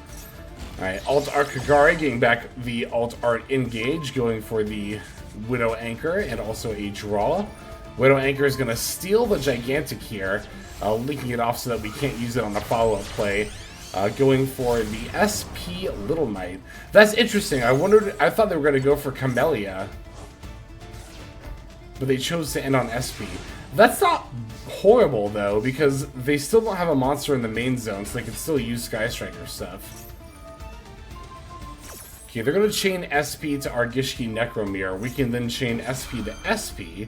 Alright, alt-art Kagari getting back the alt-art Engage, going for the Widow Anchor and also a draw. Widow Anchor is going to steal the Gigantic here, linking it off so that we can't use it on the follow-up play. Going for the SP Little Knight. That's interesting. I thought they were going to go for Camellia, but they chose to end on SP. That's not horrible, though, because they still don't have a monster in the main zone, so they can still use Sky Striker stuff. Okay, they're going to chain SP to our Gishki Necromir. We can then chain SP to SP,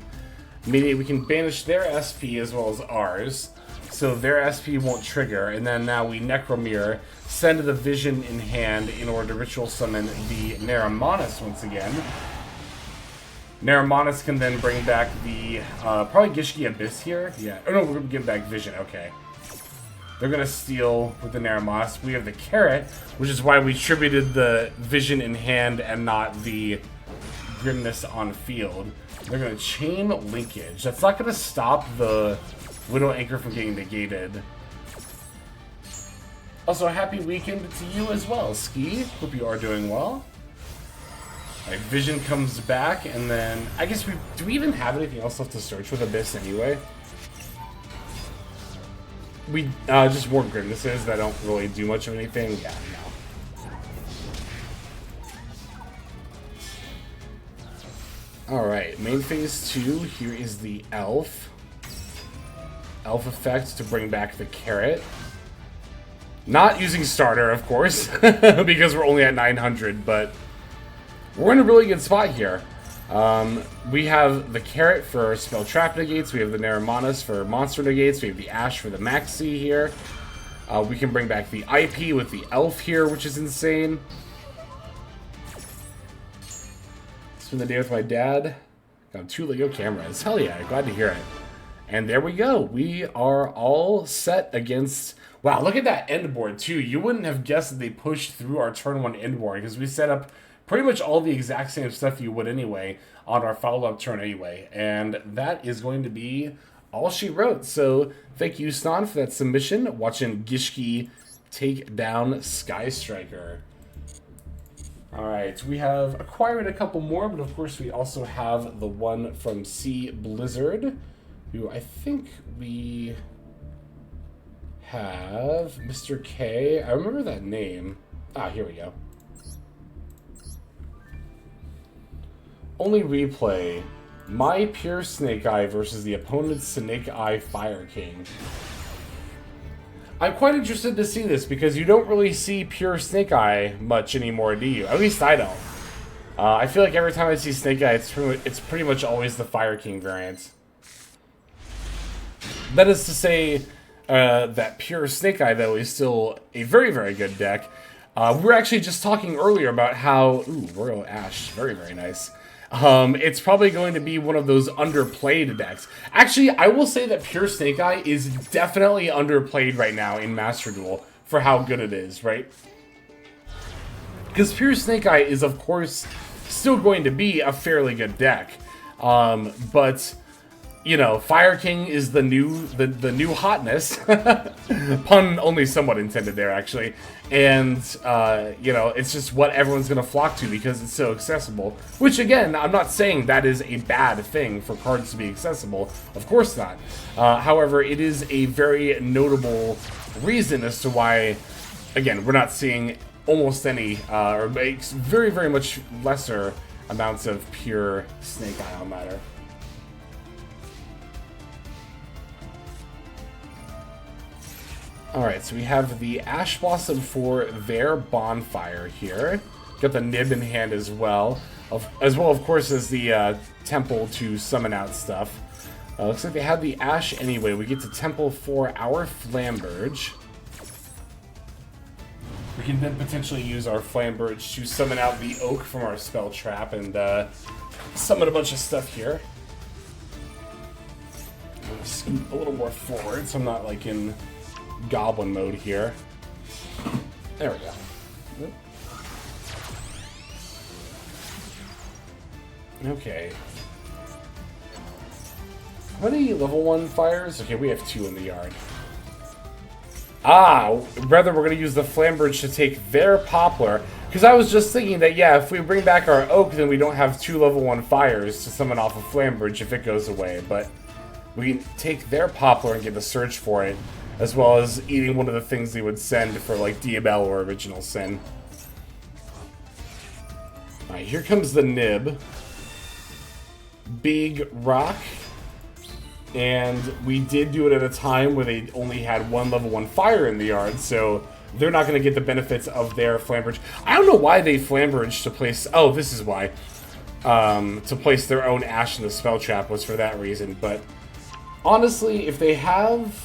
meaning we can banish their SP as well as ours, so their SP won't trigger, and then now we Necromir, send the Vision in hand in order to ritual summon the Naramanus once again. Naramanus can then bring back the, probably Gishki Abyss here. Yeah, oh no, we're going to give back Vision, okay. They're going to steal with the Naramanus. We have the Carrot, which is why we tributed the Vision in hand and not the Grimness on field. They're going to chain Linkage. That's not going to stop the Widow Anchor from getting negated. Also, happy weekend to you as well, Ski. Hope you are doing well. Alright, Vision comes back, and then I guess do we even have anything else left to search with Abyss anyway? We just more grimaces that don't really do much of anything. Yeah, no. Alright, main phase 2. Here is the elf. Elf effect to bring back the carrot. Not using starter, of course, because we're only at 900, but we're in a really good spot here. We have the carrot for spell trap negates, we have the Naramanus for monster negates, we have the Ash for the maxi here. We can bring back the IP with the elf here, which is insane. Spend the day with my dad. Got 2 Lego cameras. Hell yeah, glad to hear it. And there we go. We are all set against... Wow, look at that end board, too. You wouldn't have guessed that they pushed through our turn 1 end board, because we set up pretty much all the exact same stuff you would anyway on our follow-up turn anyway. And that is going to be all she wrote. So thank you, Stan, for that submission. Watching Gishki take down Sky Striker. Alright, we have acquired a couple more, but of course we also have the one from Sea Blizzard, who I think we have Mr. K. I remember that name. Ah, here we go. Only replay. My pure Snake Eye versus the opponent's Snake Eye Fire King. I'm quite interested to see this because you don't really see pure Snake Eye much anymore, do you? At least I don't. I feel like every time I see Snake Eye, it's pretty much always the Fire King variant. That is to say that pure Snake Eye, though, is still a very, very good deck. We were actually just talking earlier about how... Ooh, Royal Ash. Very, very nice. It's probably going to be one of those underplayed decks. Actually, I will say that pure Snake Eye is definitely underplayed right now in Master Duel for how good it is, right? Because pure Snake Eye is, of course, still going to be a fairly good deck. But... You know, Fire King is the new hotness. Pun only somewhat intended there, actually. And, you know, it's just what everyone's going to flock to because it's so accessible. Which, again, I'm not saying that is a bad thing for cards to be accessible. Of course not. However, it is a very notable reason as to why, again, we're not seeing almost any, or very, very much lesser amounts of pure Snake Eye on matter. Alright, so we have the Ash Blossom for their Bonfire here. Got the Nib in hand as well. As well, of course, as the Temple to summon out stuff. Looks like they had the Ash anyway. We get to Temple for our Flamberge. We can then potentially use our Flamberge to summon out the Oak from our Spell Trap and summon a bunch of stuff here. I'm going to scoot a little more forward so I'm not like in Goblin mode here. There we go. Okay. How many level 1 fires? Okay, we have 2 in the yard. Ah, rather we're going to use the Flamberge to take their Poplar. Because I was just thinking that, yeah, if we bring back our Oak, then we don't have 2 level 1 fires to summon off of Flamberge if it goes away. But we can take their Poplar and get the search for it, as well as eating one of the things they would send for, like, Diabel or Original Sin. Alright, here comes the Nib. Big Rock. And we did do it at a time where they only had 1 level 1 fire in the yard, so they're not going to get the benefits of their Flamberge. I don't know why they Flamberge to place... Oh, this is why. To place their own Ash in the Spell Trap was for that reason, but honestly, if they have...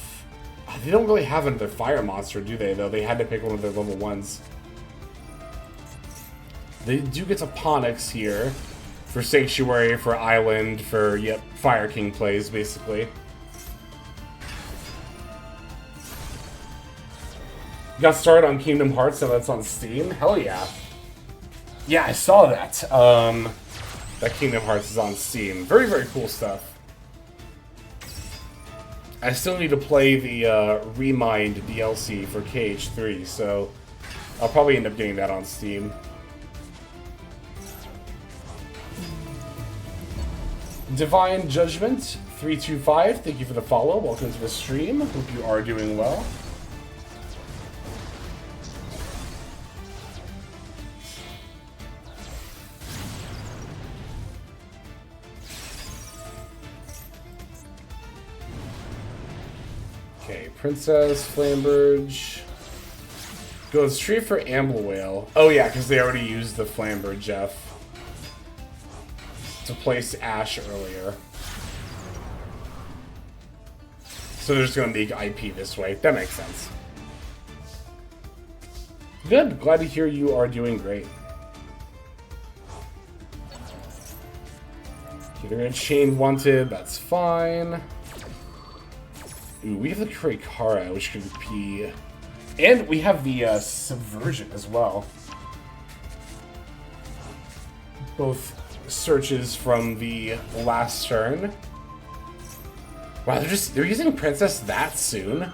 They don't really have another fire monster, do they, though? They had to pick one of their level 1s. They do get to Ponix here. For Sanctuary, for Island, for, yep, Fire King plays, basically. Got started on Kingdom Hearts, now that's on Steam. Hell yeah. Yeah, I saw that. That Kingdom Hearts is on Steam. Very, very cool stuff. I still need to play the Remind DLC for KH3, so I'll probably end up getting that on Steam. Divine Judgment 325, thank you for the follow. Welcome to the stream. Hope you are doing well. Okay, Princess, Flamberge. Goes straight for Amblewhale. Oh yeah, because they already used the Flamberge, Jeff, to place Ash earlier. So they're just going to make IP this way. That makes sense. Good. Glad to hear you are doing great. Okay, they're going to chain Wanted. That's fine. Ooh, we have the Kraykara, which could be... And we have the Subversion as well. Both searches from the last turn. Wow, they're using Princess that soon?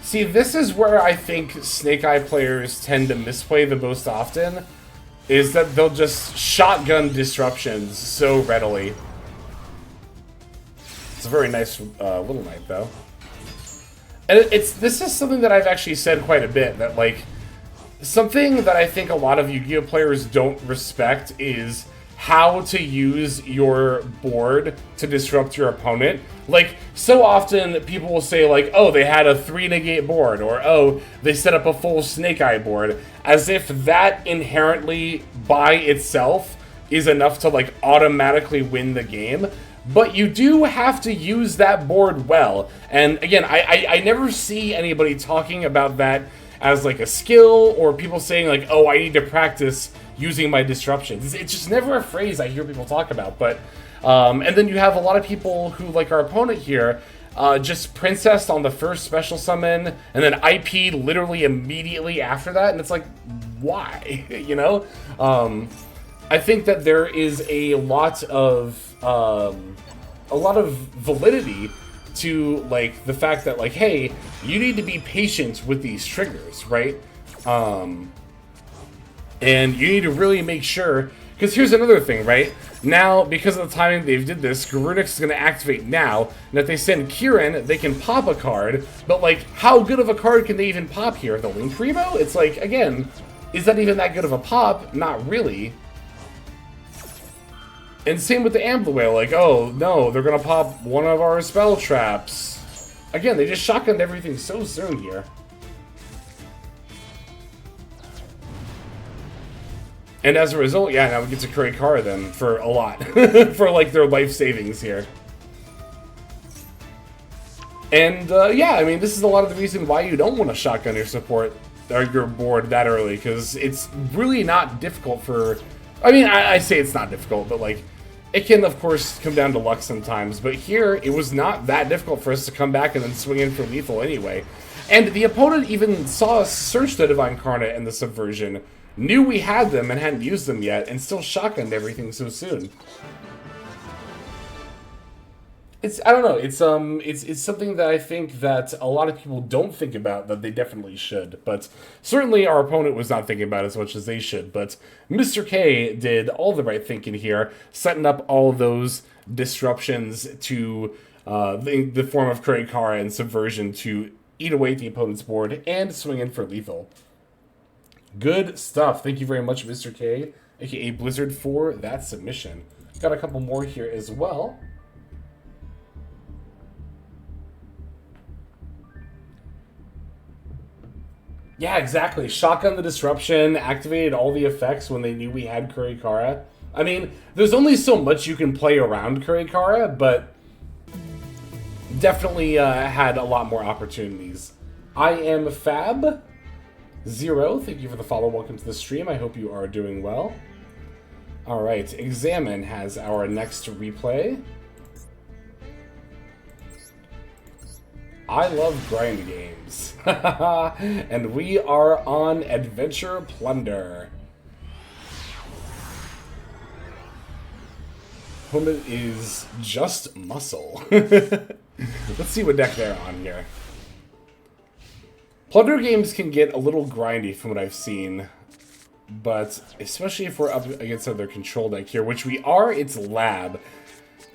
See, this is where I think Snake Eye players tend to misplay the most often, is that they'll just shotgun disruptions so readily. It's a very nice little knight, though. And this is something that I've actually said quite a bit, that, like, something that I think a lot of Yu-Gi-Oh! Players don't respect is how to use your board to disrupt your opponent. Like, so often people will say, like, oh, they had a 3-negate board, or, oh, they set up a full Snake Eye board, as if that inherently, by itself, is enough to, like, automatically win the game. But you do have to use that board well. And again, I never see anybody talking about that as like a skill, or people saying like, oh, I need to practice using my disruptions. It's just never a phrase I hear people talk about. But and then you have a lot of people who, like our opponent here, just princessed on the first special summon, and then IP literally immediately after that, and it's like, why? You know? I think that there is a lot of validity to, like, the fact that, like, hey, you need to be patient with these triggers, right? And you need to really make sure, because here's another thing, right? Now, because of the timing they did this, Garunix is going to activate now, and if they send Kieran, they can pop a card, but, like, how good of a card can they even pop here? The Link Primo? It's like, again, is that even that good of a pop? Not really. And same with the Amblewhale, like, oh, no, they're gonna pop one of our spell traps. Again, they just shotgunned everything so soon here. And as a result, yeah, now we get to Kraykara then for a lot. For, like, their life savings here. And, yeah, I mean, this is a lot of the reason why you don't want to shotgun your support, or your board that early, because it's really not difficult for... I mean, I say it's not difficult, but, like, it can, of course, come down to luck sometimes. But here, it was not that difficult for us to come back and then swing in for lethal anyway. And the opponent even saw us search the Divine Incarnate and the Subversion, knew we had them and hadn't used them yet, and still shotgunned everything so soon. I don't know, it's something that I think that a lot of people don't think about that they definitely should, but certainly our opponent was not thinking about it as much as they should, but Mr. K did all the right thinking here, setting up all those disruptions to the form of Kraykara and Subversion to eat away at the opponent's board and swing in for lethal. Good stuff. Thank you very much, Mr. K, aka Blizzard, for that submission. Got a couple more here as well. Yeah, exactly. Shotgun the disruption, activated all the effects when they knew we had Kraykara. I mean, there's only so much you can play around Kraykara, but definitely had a lot more opportunities. I am Fab Zero. Thank you for the follow. Welcome to the stream. I hope you are doing well. All right, Examine has our next replay. I love grind games. And we are on Adventure Plunder. Opponent is just Muscle. Let's see what deck they're on here. Plunder games can get a little grindy from what I've seen. But especially if we're up against other control deck here, which we are, it's lab.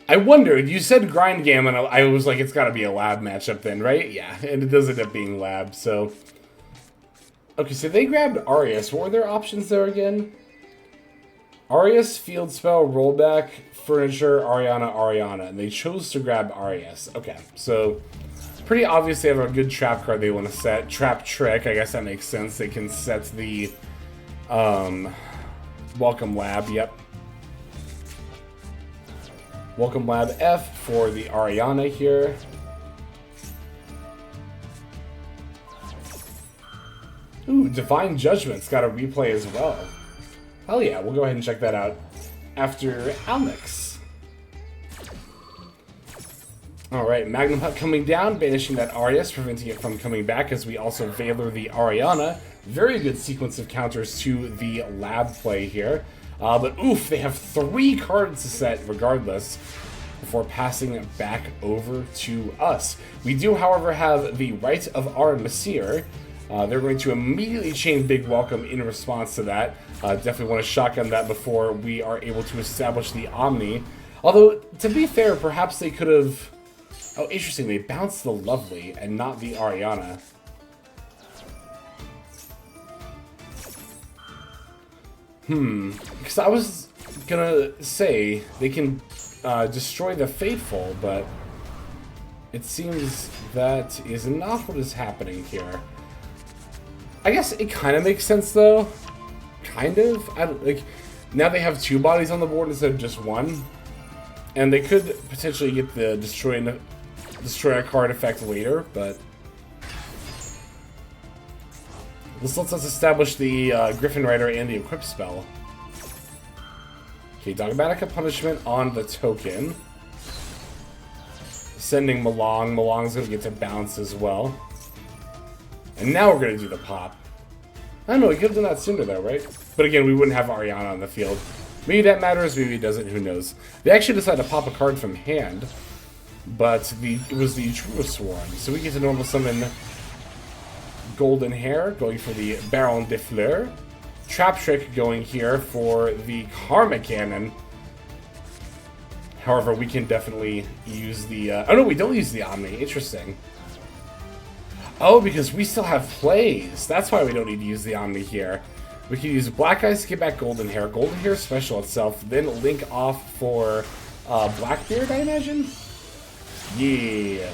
I wondered, you said grind game, and I was like, it's got to be a lab matchup then, right? Yeah, and it does end up being lab, so... Okay, so they grabbed Arias. What were their options there again? Arias, Field Spell, Rollback, Furniture, Ariana, and they chose to grab Arias. Okay, so pretty obvious they have a good trap card they want to set. Trap Trick, I guess that makes sense. They can set the Welcome Lab, yep. Welcome Lab F for the Ariana here. Ooh, Divine Judgment's got a replay as well. Hell yeah, we'll go ahead and check that out after Alex. Alright, Magnum Hut coming down, banishing that Arias, preventing it from coming back as we also Valor the Ariana. Very good sequence of counters to the lab play here. But oof, they have 3 cards to set regardless before passing it back over to us. We do, however, have the Right of our Messire. They're going to immediately chain Big Welcome in response to that. Definitely want to shotgun that before we are able to establish the Omni. Although, to be fair, perhaps they could have... Oh, interesting, they bounced the Lovely and not the Ariana. Because I was gonna say they can destroy the Fateful, but it seems that is not what is happening here. I guess it kind of makes sense, though. Kind of. Like, now they have 2 bodies on the board instead of just 1. And they could potentially get the destroy a card effect later, but... This lets us establish the Griffin Rider and the Equip spell. Okay, Dogmatica Punishment on the token. Sending Malong. Malong's going to get to bounce as well. And now we're going to do the pop. I don't know, we could have done that sooner though, right? But again, we wouldn't have Ariana on the field. Maybe that matters, maybe it doesn't, who knows. They actually decided to pop a card from hand, but it was the Truest Swarm. So we get to normal summon Golden Hair, going for the Baron de Fleur. Trap Trick going here for the Karma Cannon. However, we can definitely use the... oh no, we don't use the Omni. Interesting. Oh, because we still have plays. That's why we don't need to use the Omni here. We can use Black Eyes to get back Golden Hair. Golden Hair special itself. Then link off for Blackbeard, I imagine? Yeah.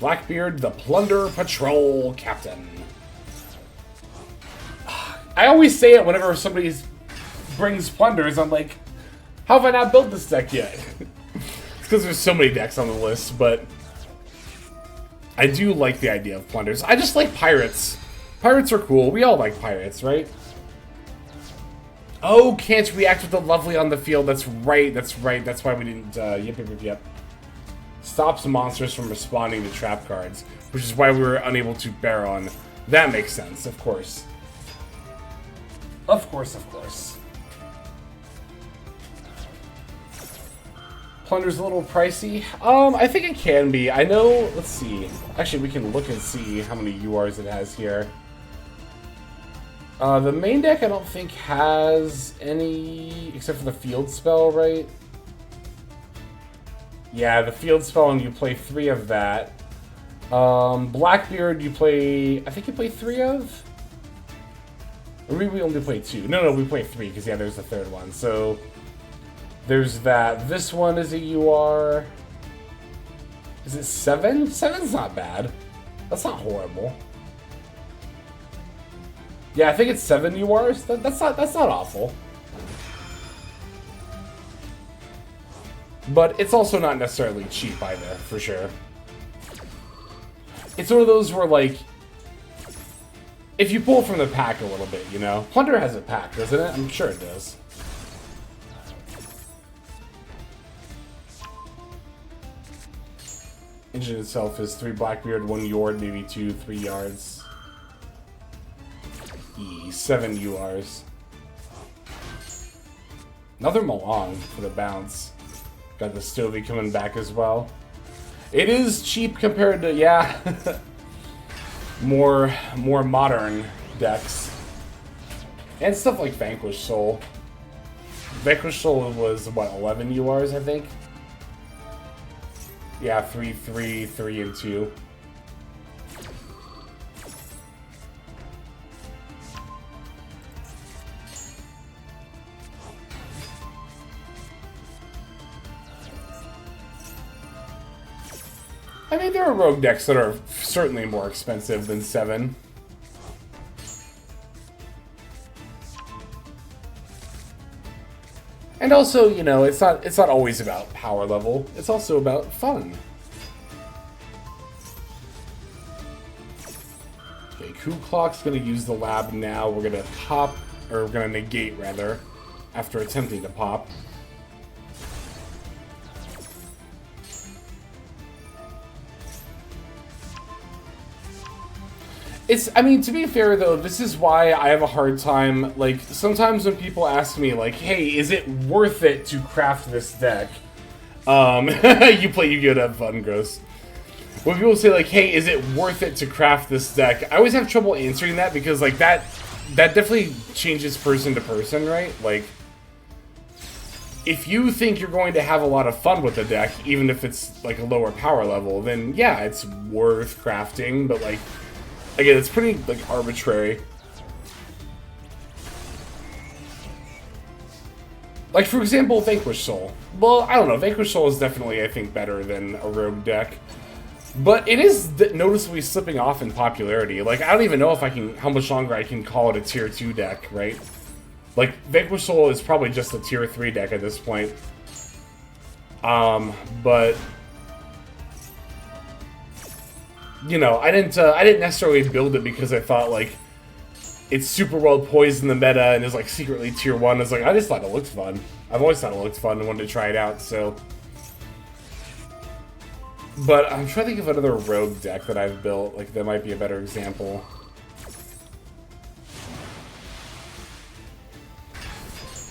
Blackbeard, the Plunder Patrol Captain. I always say it whenever somebody brings Plunders. I'm like, how have I not built this deck yet? It's because there's so many decks on the list, but... I do like the idea of Plunders. I just like Pirates. Pirates are cool. We all like Pirates, right? Oh, can't react with the Lovely on the field. That's right. That's right. That's why we didn't... Yep. Stops monsters from responding to trap cards, which is why we were unable to Baron. That makes sense, of course. Of course. Plunder's a little pricey. I think it can be. I know, let's see. Actually, we can look and see how many URs it has here. The main deck I don't think has any, except for the Field Spell, right? Yeah, the Field Spell, and you play 3 of that. Blackbeard, you play, I think you play 3 of? Or maybe we only play 2. No, we play 3, because yeah, there's the 3rd one. So... There's that. This one is a UR. Is it 7? 7's not bad. That's not horrible. Yeah, I think it's 7 URs. That's not awful. But it's also not necessarily cheap either, for sure. It's one of those where, like, if you pull from the pack a little bit, you know? Plunder has a pack, doesn't it? I'm sure it does. Engine itself is 3 Blackbeard, 1 Yord, maybe 2, 3 yards. 7 URs. Another Malong for the bounce. Got the Stovey coming back as well. It is cheap compared to, yeah, more modern decks. And stuff like Vanquish Soul. Vanquish Soul was, what, 11 URs, I think? Yeah, 3, 3, 3, and 2. I mean, there are rogue decks that are certainly more expensive than 7. And also, you know, it's not always about power level. It's also about fun. Okay, Ku Klok's gonna use the lab now. We're gonna pop, or we're gonna negate rather, after attempting to pop. I mean, to be fair though, this is why I have a hard time, like, sometimes when people ask me, like, hey, is it worth it to craft this deck? You play Yu-Gi-Oh! To have fun, gross. When people say, like, hey, is it worth it to craft this deck? I always have trouble answering that because, like, that definitely changes person to person, right? Like, if you think you're going to have a lot of fun with the deck, even if it's, like, a lower power level, then, yeah, it's worth crafting, but, like, again, it's pretty, like, arbitrary. Like, for example, Vanquish Soul. Well, I don't know. Vanquish Soul is definitely, I think, better than a rogue deck. But it is noticeably slipping off in popularity. Like, I don't even know if how much longer I can call it a tier 2 deck, right? Like, Vanquish Soul is probably just a tier 3 deck at this point. But you know, I didn't necessarily build it because I thought, like, it's super well poised in the meta and is, like, secretly tier 1. It's like, I just thought it looked fun. I've always thought it looked fun and wanted to try it out, so. But I'm trying to think of another rogue deck that I've built. Like, that might be a better example.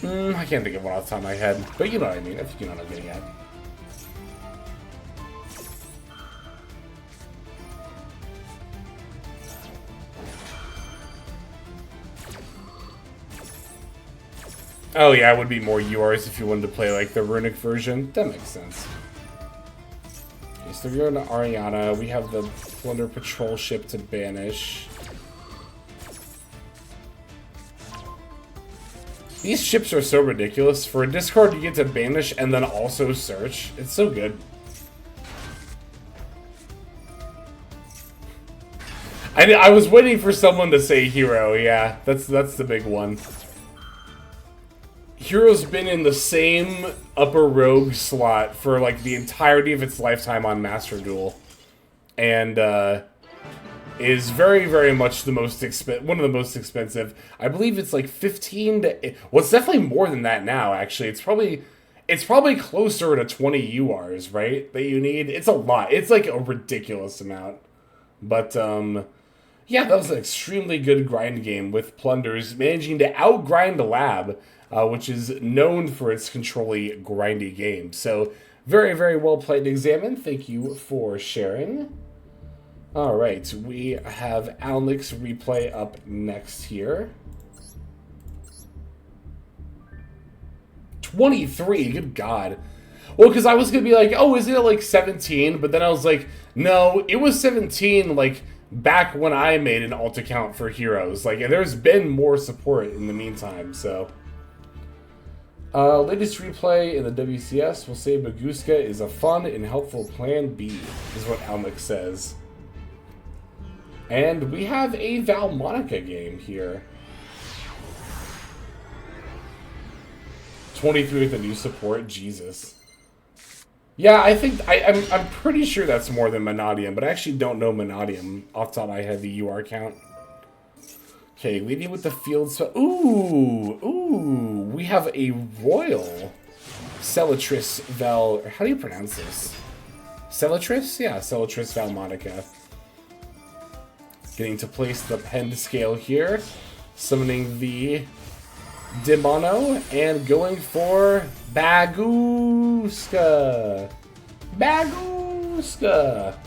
I can't think of one off the top of my head. But you know what I mean, if you know what I'm getting at. Oh yeah, it would be more URs if you wanted to play like the runic version. That makes sense. Okay, so we're going to Ariana. We have the Plunder Patrol ship to banish. These ships are so ridiculous. For a discard, you get to banish and then also search. It's so good. I was waiting for someone to say hero. Yeah, that's the big one. Hero's been in the same upper rogue slot for like the entirety of its lifetime on Master Duel, and is very, very much the most one of the most expensive. I believe it's like 15 to. Well, it's definitely more than that now. Actually, it's probably closer to 20 URs, right? That you need. It's a lot. It's like a ridiculous amount, but yeah, that was an extremely good grind game with Plunders managing to outgrind the lab. Which is known for its controlly grindy game. So, very, very well played and examined. Thank you for sharing. Alright, we have Alnix replay up next here. 23, good God. Well, because I was going to be like, oh, isn't it like 17? But then I was like, no, it was 17, like, back when I made an alt account for Heroes. Like, and there's been more support in the meantime, so. Latest replay in the WCS will say Baguska is a fun and helpful plan B, is what Almec says. And we have a Valmonica game here. 23 with the new support, Jesus. Yeah, I think, I'm pretty sure that's more than Monadium, but I actually don't know Monadium off the top of my head, the UR count. Okay, leading with the field. So, ooh, we have a Royal Celatris Val. How do you pronounce this? Celatris? Yeah, Celatris Valmonica. Getting to place the Pend Scale here. Summoning the Demono and going for Baguska. Baguska.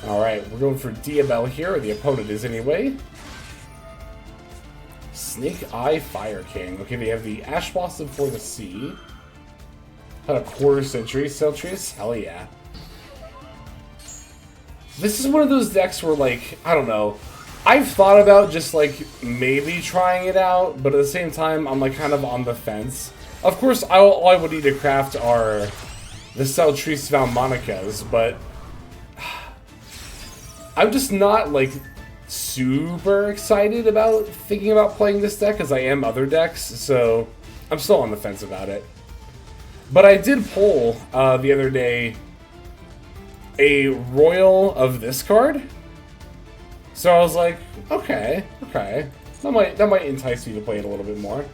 Alright, we're going for Duel here, or the opponent is anyway. Snake Eye Fire King. Okay, they have the Ash Blossom for the Sea. About a quarter century Seltris? Hell yeah. This is one of those decks where, like, I don't know. I've thought about just, like, maybe trying it out, but at the same time, I'm, like, kind of on the fence. Of course, all I would need to craft are the Seltris Valmonicas, but I'm just not, like, super excited about thinking about playing this deck, as I am other decks, so I'm still on the fence about it. But I did pull, the other day, a Royal of this card. So I was like, okay. That might entice me to play it a little bit more.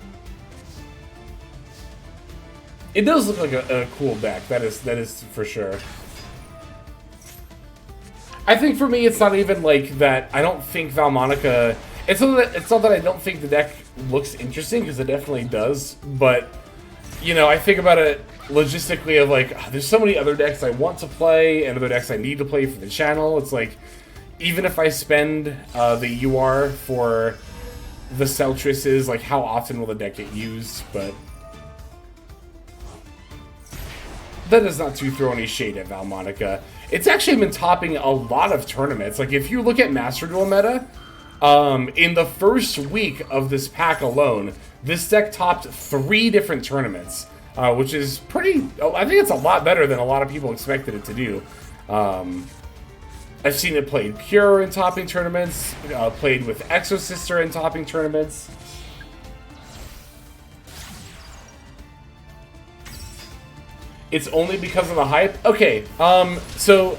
It does look like a cool deck, that is for sure. I think for me, it's not even like that. I don't think Valmonica. It's not that I don't think the deck looks interesting, because it definitely does. But you know, I think about it logistically of like, there's so many other decks I want to play and other decks I need to play for the channel. It's like, even if I spend the UR for the Seltrises, like how often will the deck get used? But that is not to throw any shade at Valmonica. It's actually been topping a lot of tournaments. Like, if you look at Master Duel meta, in the first week of this pack alone, this deck topped 3 different tournaments, which is pretty... I think it's a lot better than a lot of people expected it to do. I've seen it played pure in topping tournaments, played with Exosister in topping tournaments. It's only because of the hype? Okay, so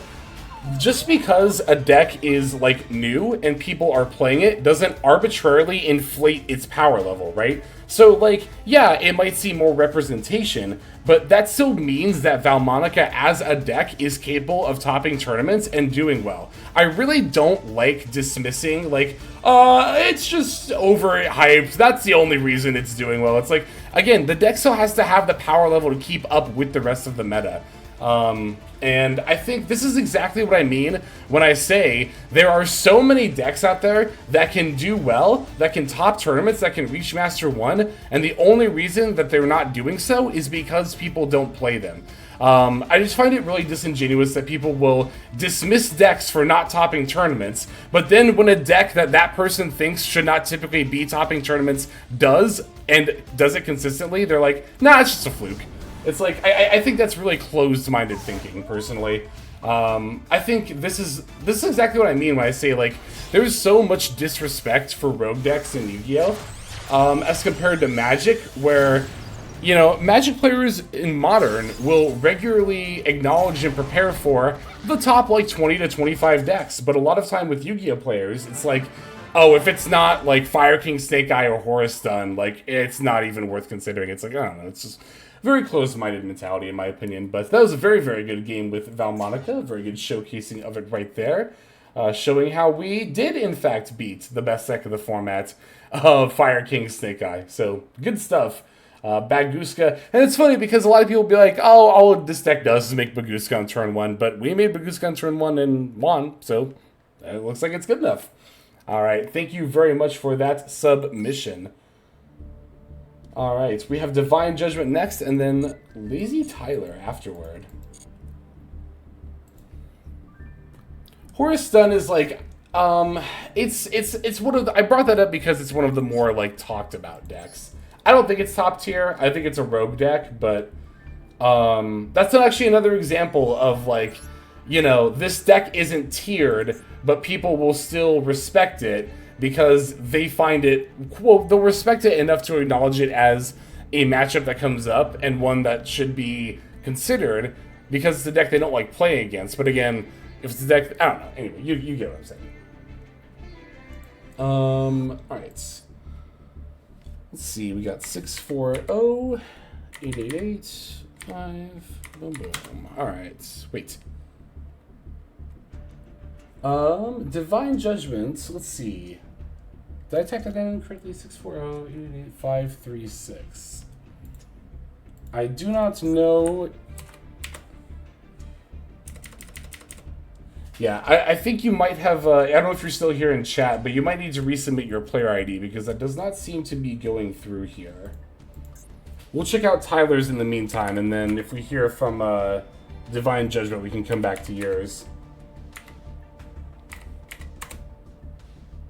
just because a deck is, like, new and people are playing it doesn't arbitrarily inflate its power level, right? So, like, yeah, it might see more representation, but that still means that Valmonica as a deck is capable of topping tournaments and doing well. I really don't like dismissing, like, it's just overhyped, that's the only reason it's doing well. It's like, again, the deck still has to have the power level to keep up with the rest of the meta. And I think this is exactly what I mean when I say there are so many decks out there that can do well, that can top tournaments, that can reach Master 1, and the only reason that they're not doing so is because people don't play them. I just find it really disingenuous that people will dismiss decks for not topping tournaments, but then when a deck that person thinks should not typically be topping tournaments does, and does it consistently, they're like, nah, it's just a fluke. It's like, I think that's really closed-minded thinking, personally. I think this is exactly what I mean when I say, like, there's so much disrespect for rogue decks in Yu-Gi-Oh! As compared to Magic, where, you know, Magic players in Modern will regularly acknowledge and prepare for the top, like, 20 to 25 decks, but a lot of time with Yu-Gi-Oh! Players, it's like, oh, if it's not, like, Fire King, Snake Eye, or Horus Stun, like, it's not even worth considering. It's like, I don't know, it's just very closed-minded mentality, in my opinion. But that was a very, very good game with Valmonica. Very good showcasing of it right there. Showing how we did, in fact, beat the best deck of the format of Fire King Snake Eye. So, good stuff. Baguska. And it's funny because a lot of people be like, oh, all this deck does is make Baguska on turn 1. But we made Baguska on turn 1 and won. So, it looks like it's good enough. Alright, thank you very much for that submission. Alright, we have Divine Judgment next, and then Lazy Tyler afterward. Horus Stun is like, it's one of the, I brought that up because it's one of the more, like, talked about decks. I don't think it's top tier, I think it's a rogue deck, but, that's actually another example of, like, you know, this deck isn't tiered, but people will still respect it, because they find it, well, they'll respect it enough to acknowledge it as a matchup that comes up and one that should be considered because it's a deck they don't like playing against. But again, if it's a deck, I don't know. Anyway, you get what I'm saying. Alright. Let's see, we got 640, 888, 5, boom, boom. Alright, wait. Divine Judgment, let's see. Did I type that down correctly? 640-888-536. I do not know. Yeah, I think you might have. I don't know if you're still here in chat, but you might need to resubmit your player ID because that does not seem to be going through here. We'll check out Tyler's in the meantime, and then if we hear from Divine Judgment, we can come back to yours.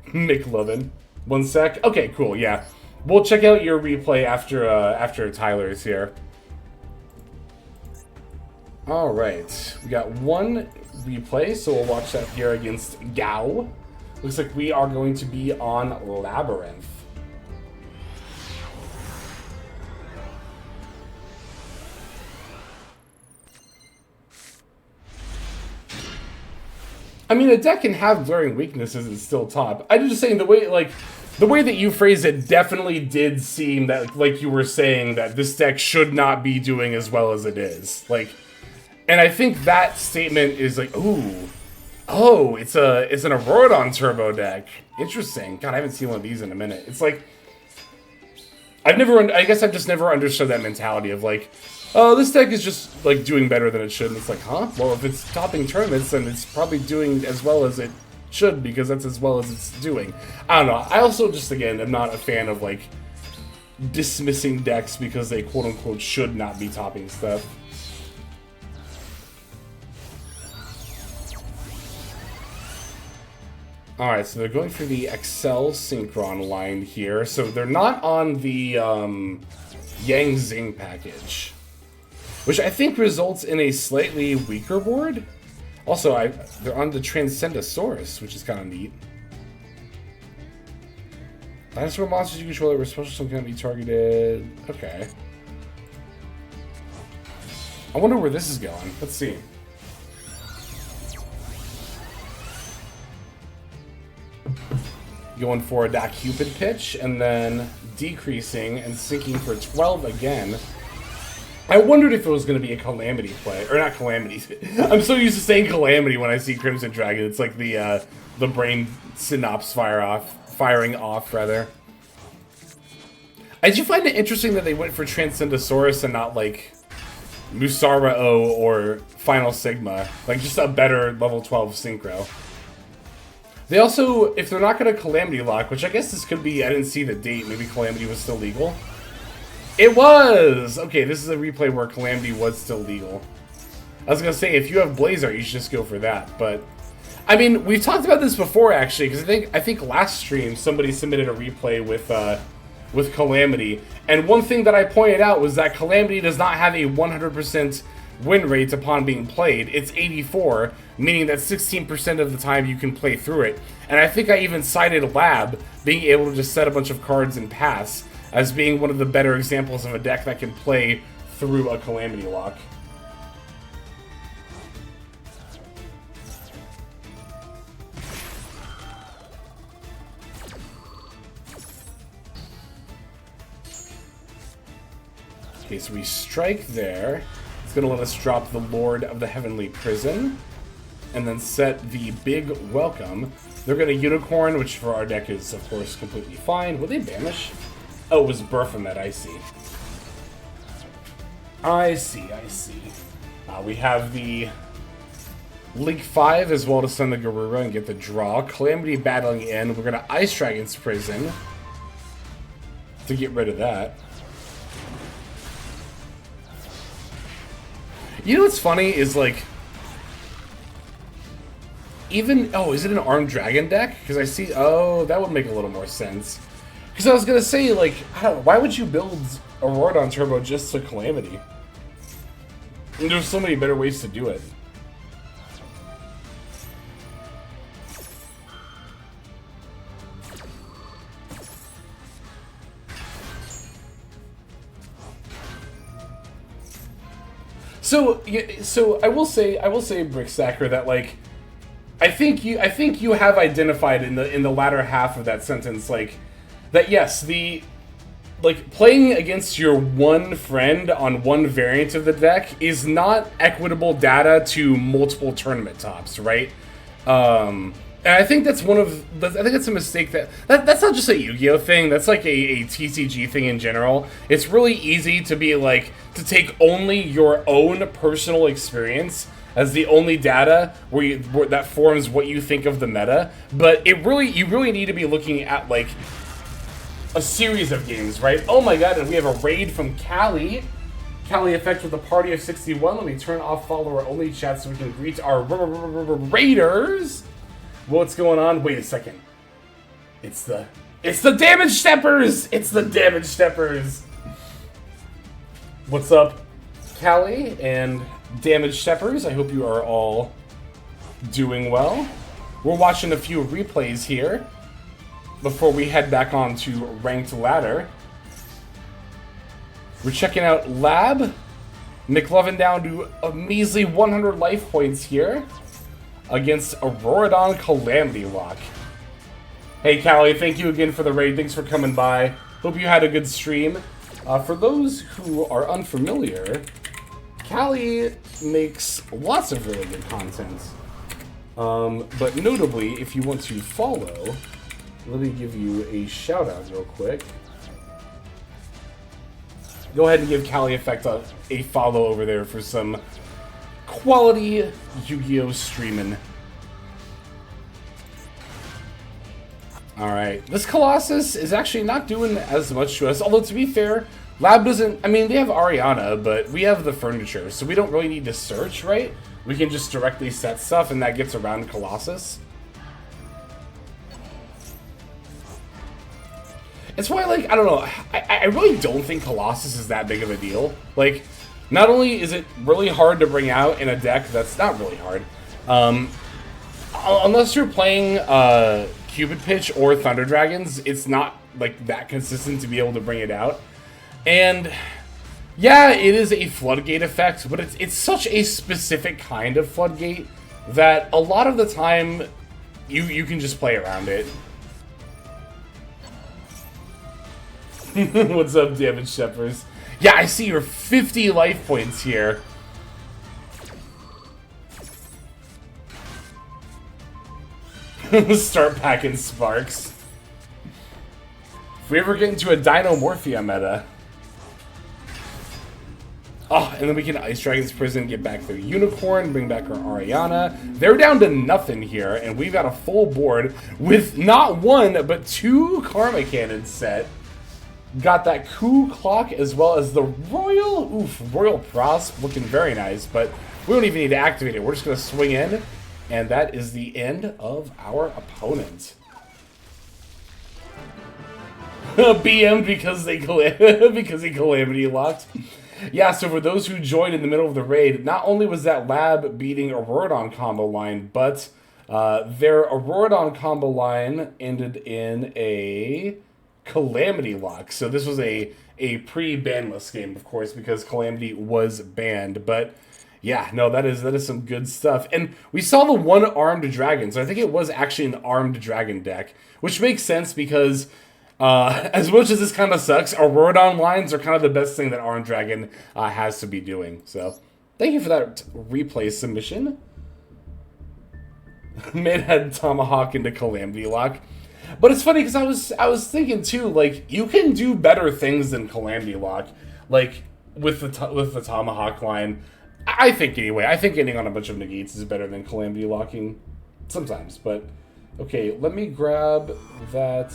McLovin. 1 sec. Okay, cool. Yeah, we'll check out your replay after Tyler's here. All right, we got one replay, so we'll watch that here against Gao. Looks like we are going to be on Labyrinth. I mean, a deck can have glaring weaknesses and still top. I'm just saying the way that you phrased it definitely did seem that like you were saying that this deck should not be doing as well as it is. Like, and I think that statement is like, ooh, oh, it's an Auroradon turbo deck. Interesting. God, I haven't seen one of these in a minute. It's like, I guess I've just never understood that mentality of like, oh, this deck is just like doing better than it should. And it's like, huh? Well, if it's topping tournaments, then it's probably doing as well as it should because that's as well as it's doing. I don't know. I also just, again, am not a fan of like dismissing decks because they quote unquote should not be topping stuff. Alright, so they're going for the Excel Synchron line here. So they're not on the Yang Zing package, which I think results in a slightly weaker board. Also, they're on the Transcendosaurus, which is kind of neat. Dinosaur monsters you control that special summon cannot be targeted. Okay. I wonder where this is going. Let's see. Going for that Cupid pitch, and then decreasing and sinking for 12 again. I wondered if it was going to be a Calamity play, or not Calamity. I'm so used to saying Calamity when I see Crimson Dragon. It's like the brain synapse firing off rather. Did you find it interesting that they went for Transcendosaurus and not like Musara-O or Final Sigma, like just a better level 12 synchro? They also, if they're not going to Calamity lock, which I guess this could be, I didn't see the date, maybe Calamity was still legal. It was! Okay, this is a replay where Calamity was still legal. I was going to say, if you have Blazer, you should just go for that, but... I mean, we've talked about this before, actually, because I think last stream somebody submitted a replay with Calamity, and one thing that I pointed out was that Calamity does not have a 100% win rate upon being played. It's 84, meaning that 16% of the time you can play through it. And I think I even cited Lab being able to just set a bunch of cards and pass as being one of the better examples of a deck that can play through a Calamity lock. Okay, so we strike there. It's going to let us drop the Lord of the Heavenly Prison, and then set the big welcome. They're going to Unicorn, which for our deck is, of course, completely fine. Will they banish? Oh, it was Baphomet, I see. I see. We have the Link 5 as well to send the Garura and get the draw. Calamity battling in. We're going to Ice Dragon's Prison to get rid of that. You know what's funny is like, even, oh, is it an Armed Dragon deck? Because I see, oh, that would make a little more sense. Because I was going to say, like, I don't know, why would you build Auroradon Turbo just to Calamity? And there's so many better ways to do it. So I will say, Brickstacker, that like, I think you have identified in the latter half of that sentence, like, that yes, like, playing against your one friend on one variant of the deck is not equitable data to multiple tournament tops, right? And I think that's I think that's a mistake that's not just a Yu-Gi-Oh thing, that's like a TCG thing in general. It's really easy to be like, to take only your own personal experience as the only data where that forms what you think of the meta. But you really need to be looking at like a series of games, right? Oh my god, and we have a raid from Callie. Callie Effect with a party of 61. Let me turn off follower only chat so we can greet our raiders. What's going on? Wait a second. It's the damage steppers! It's the damage steppers! What's up, Callie and damage steppers? I hope you are all doing well. We're watching a few replays here before we head back on to Ranked Ladder. We're checking out Lab. McLovin down to a measly 100 life points here against Auroradon Calamity Lock. Hey, Callie, thank you again for the raid. Thanks for coming by. Hope you had a good stream. For those who are unfamiliar, Callie makes lots of really good content. But notably, if you want to follow, let me give you a shout out real quick. Go ahead and give Callie Effect a follow over there for some quality Yu-Gi-Oh! Streaming. Alright, this Colossus is actually not doing as much to us, although to be fair, Lab doesn't, I mean, they have Ariana, but we have the furniture, so we don't really need to search, right? We can just directly set stuff, and that gets around Colossus. It's why, like, I don't know, I really don't think Colossus is that big of a deal. Like, not only is it really hard to bring out in a deck that's not really hard, unless you're playing Cupid Pitch or Thunder Dragons, it's not, like, that consistent to be able to bring it out. And, yeah, it is a floodgate effect, but it's such a specific kind of floodgate that a lot of the time you can just play around it. What's up, damage steppers? Yeah, I see your 50 life points here. Start packing sparks. If we ever get into a Dinomorphia meta. Oh, and then we can Ice Dragon's Prison, get back their Unicorn, bring back our Ariana. They're down to nothing here, and we've got a full board with not one, but 2 Karma Cannons set. Got that Coup Clock as well as the Royal Prosp, looking very nice, but we don't even need to activate it. We're just going to swing in, and that is the end of our opponent. BM because he Calamity locked. Yeah, so for those who joined in the middle of the raid, not only was that Lab beating Auroradon combo line, but their Auroradon combo line ended in a Calamity lock. So this was a pre-banless game, of course, because Calamity was banned. But yeah, no, that is some good stuff. And we saw the one armed dragon, so I think it was actually an armed dragon deck, which makes sense because as much as this kind of sucks, Auroradon lines are kind of the best thing that armed dragon has to be doing. So thank you for that replay submission. Man had Tomahawk into Calamity lock. But it's funny because I was thinking too, like, you can do better things than Calamity Lock, like with the Tomahawk line. I think anyway. I think ending on a bunch of negates is better than Calamity Locking sometimes. But okay, let me grab that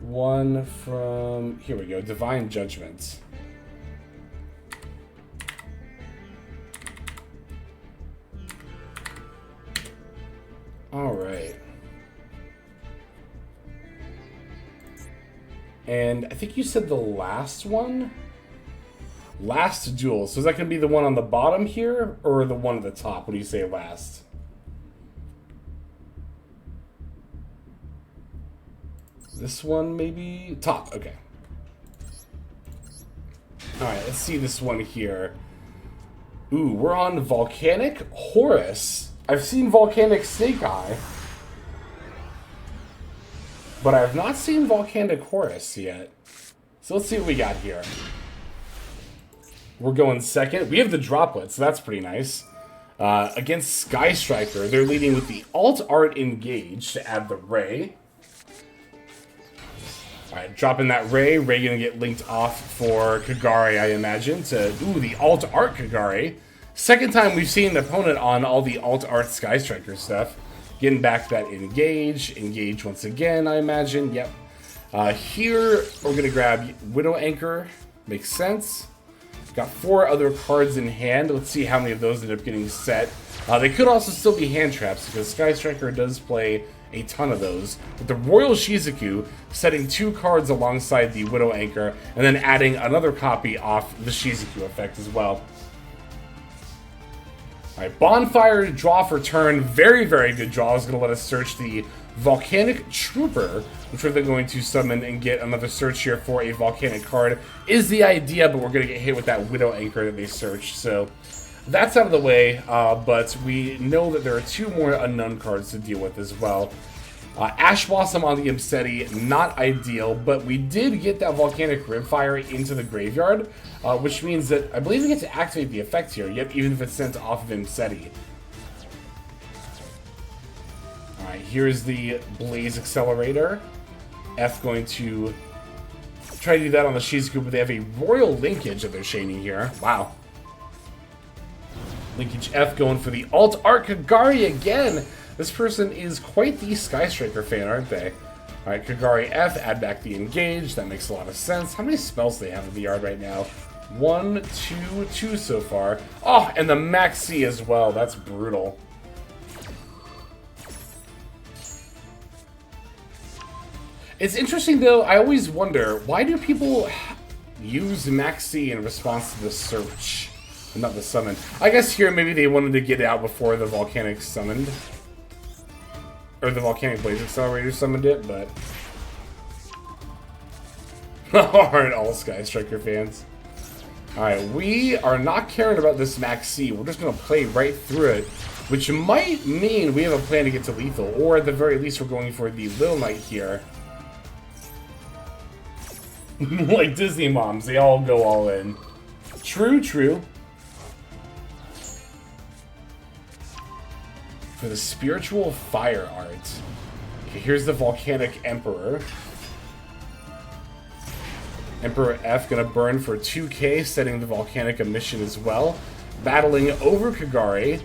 one from here. We go, Divine Judgment. All right. And I think you said the last one? Last Duel. So is that going to be the one on the bottom here, or the one at the top? What do you say last? This one, maybe? Top, okay. Alright, let's see this one here. Ooh, we're on Volcanic Horus. I've seen Volcanic Snake Eye, but I have not seen Volcanic Horus yet. So let's see what we got here. We're going second. We have the Droplet, so that's pretty nice. Against Sky Striker, they're leading with the Alt Art Engage to add the Ray. Alright, dropping that Ray. Ray gonna get linked off for Kagari, I imagine. To, ooh, the Alt Art Kagari. Second time we've seen the opponent on all the alt-art Sky Striker stuff. Getting back that engage. Engage once again, I imagine. Yep. Here, we're going to grab Widow Anchor. Makes sense. Got 4 other cards in hand. Let's see how many of those end up getting set. They could also still be hand traps, because Sky Striker does play a ton of those. With the Royal Shizuku setting 2 cards alongside the Widow Anchor, and then adding another copy off the Shizuku effect as well. Alright, Bonfire, draw for turn. Very, very good draw. Is going to let us search the Volcanic Trooper, which we're then going to summon and get another search here for a Volcanic card. Is the idea, but we're going to get hit with that Widow Anchor that they searched. So that's out of the way, but we know that there are 2 more unknown cards to deal with as well. Ash Blossom on the Imseti, not ideal, but we did get that Volcanic Rimfire into the graveyard, which means that I believe we get to activate the effect here, yep, even if it's sent off of Imseti. Alright, here's the Blaze Accelerator. F going to try to do that on the Shizuku, but they have a Royal Linkage that they're shading here. Wow. Linkage F going for the Alt Art Kagari again. This person is quite the Sky Striker fan, aren't they? Alright, Kagari F, add back the Engage. That makes a lot of sense. How many spells do they have in the yard right now? 1, 2 so far. Oh, and the Maxi as well. That's brutal. It's interesting, though. I always wonder, why do people use Maxi in response to the search? Not the summon. I guess here maybe they wanted to get it out before the Volcanic summoned. Or the Volcanic Blaze Accelerator summoned it, but... Aren't all Sky Striker fans. Alright, we are not caring about this Max C. We're just going to play right through it, which might mean we have a plan to get to lethal, or at the very least we're going for the Little Knight here. Like Disney moms, they all go all in. True, true. For the Spiritual Fire Art. Okay, here's the Volcanic Emperor. Emperor F gonna burn for 2k, setting the Volcanic Emission as well. Battling over Kagari.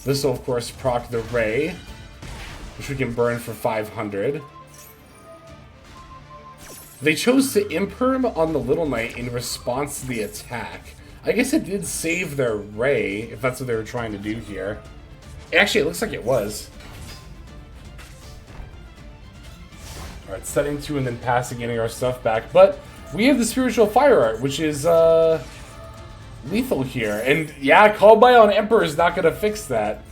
This will, of course, proc the Ray, which we can burn for 500. They chose to Imperm on the Little Knight in response to the attack. I guess it did save their Ray, if that's what they were trying to do here. Actually, it looks like it was. Alright, setting 2 and then passing, getting our stuff back. But we have the Spiritual Fire Art, which is lethal here. And yeah, Call by on Emperor is not going to fix that.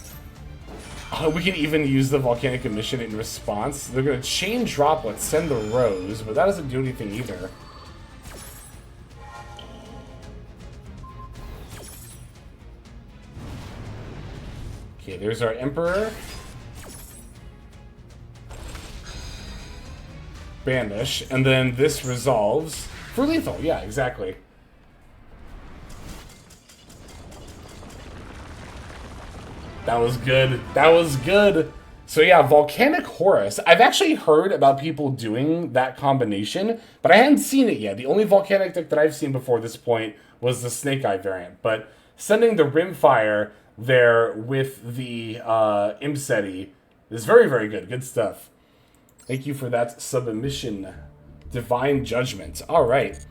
We can even use the Volcanic Emission in response. They're going to chain Droplet, send the Rose, but that doesn't do anything either. Okay, there's our Emperor. Banish, and then this resolves for lethal. Yeah, exactly. That was good. That was good. So yeah, Volcanic Horus. I've actually heard about people doing that combination, but I hadn't seen it yet. The only Volcanic deck that I've seen before this point was the Snake Eye variant. But sending the Rimfire there with the Imseti is very, very good. Good stuff. Thank you for that submission. Divine Judgment. All right.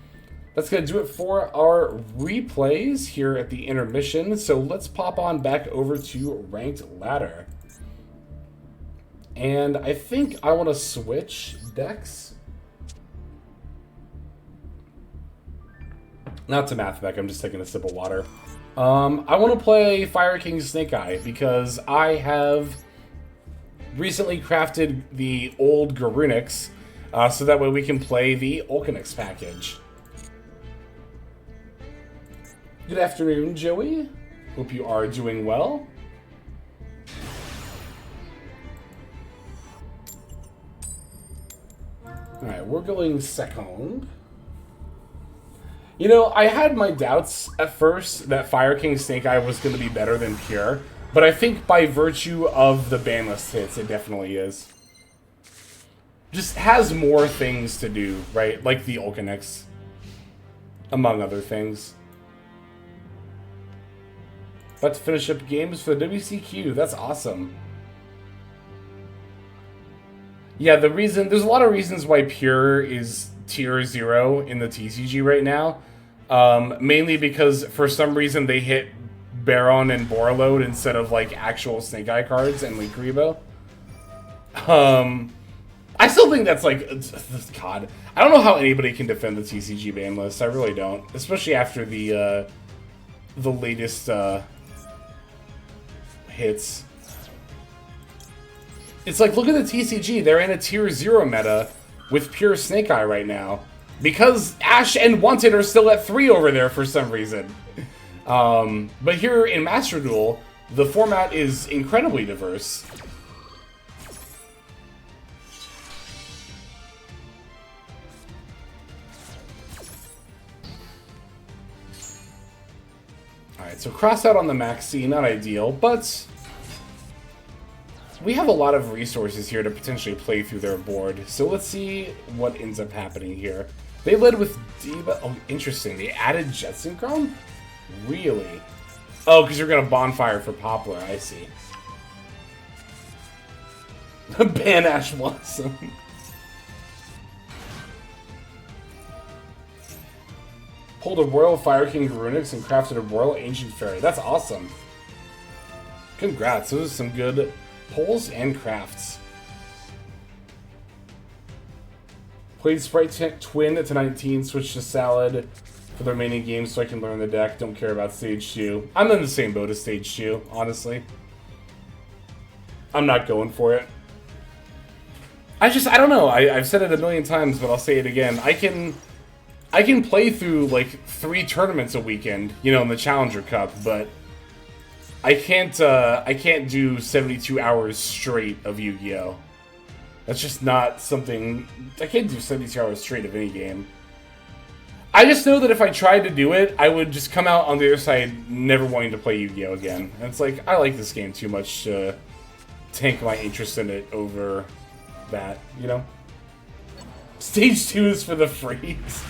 That's going to do it for our replays here at the intermission. So let's pop on back over to Ranked Ladder. And I think I want to switch decks. Not to Mathmech, I'm just taking a sip of water. I want to play Fire King Snake Eye because I have recently crafted the old Garunix, so that way we can play the Ulcanix package. Good afternoon, Joey. Hope you are doing well. Alright, we're going second. You know, I had my doubts at first that Fire King Snake Eye was going to be better than Pure, but I think by virtue of the ban list hits, it definitely is. Just has more things to do, right? Like the Ulcanix, among other things. About to finish up games for the WCQ. That's awesome. Yeah, there's a lot of reasons why Pure is tier 0 in the TCG right now. Mainly because for some reason they hit Baron and Borreload instead of like actual Snake Eye cards and like Rebo. I still think that's like, God, I don't know how anybody can defend the TCG ban list. I really don't, especially after the latest hits. It's like, look at the TCG. They're in a tier 0 meta with pure Snake Eye right now. Because Ash and Wanted are still at 3 over there for some reason. But here in Master Duel, the format is incredibly diverse. Alright, so cross out on the Maxi, not ideal, but we have a lot of resources here to potentially play through their board. So let's see what ends up happening here. They led with Diva. Oh, interesting. They added Jet Synchron? Really? Oh, because you're going to Bonfire for Poplar. I see. Ban Ash Blossom. Pulled a Royal Fire King Garunix and crafted a Royal Ancient Fairy. That's awesome. Congrats. Those are some good pulls and crafts. Played Sprite Twin to 19, switched to Salad for the remaining games so I can learn the deck. Don't care about Stage 2. I'm in the same boat as Stage 2, honestly. I'm not going for it. I don't know. I've said it a million times, but I'll say it again. I can play through like 3 tournaments a weekend, you know, in the Challenger Cup, but I can't do 72 hours straight of Yu-Gi-Oh! That's just not something... I can't do 72 hours straight of any game. I just know that if I tried to do it, I would just come out on the other side never wanting to play Yu-Gi-Oh! Again. And it's like, I like this game too much to tank my interest in it over that, you know? Stage 2 is for the freeze.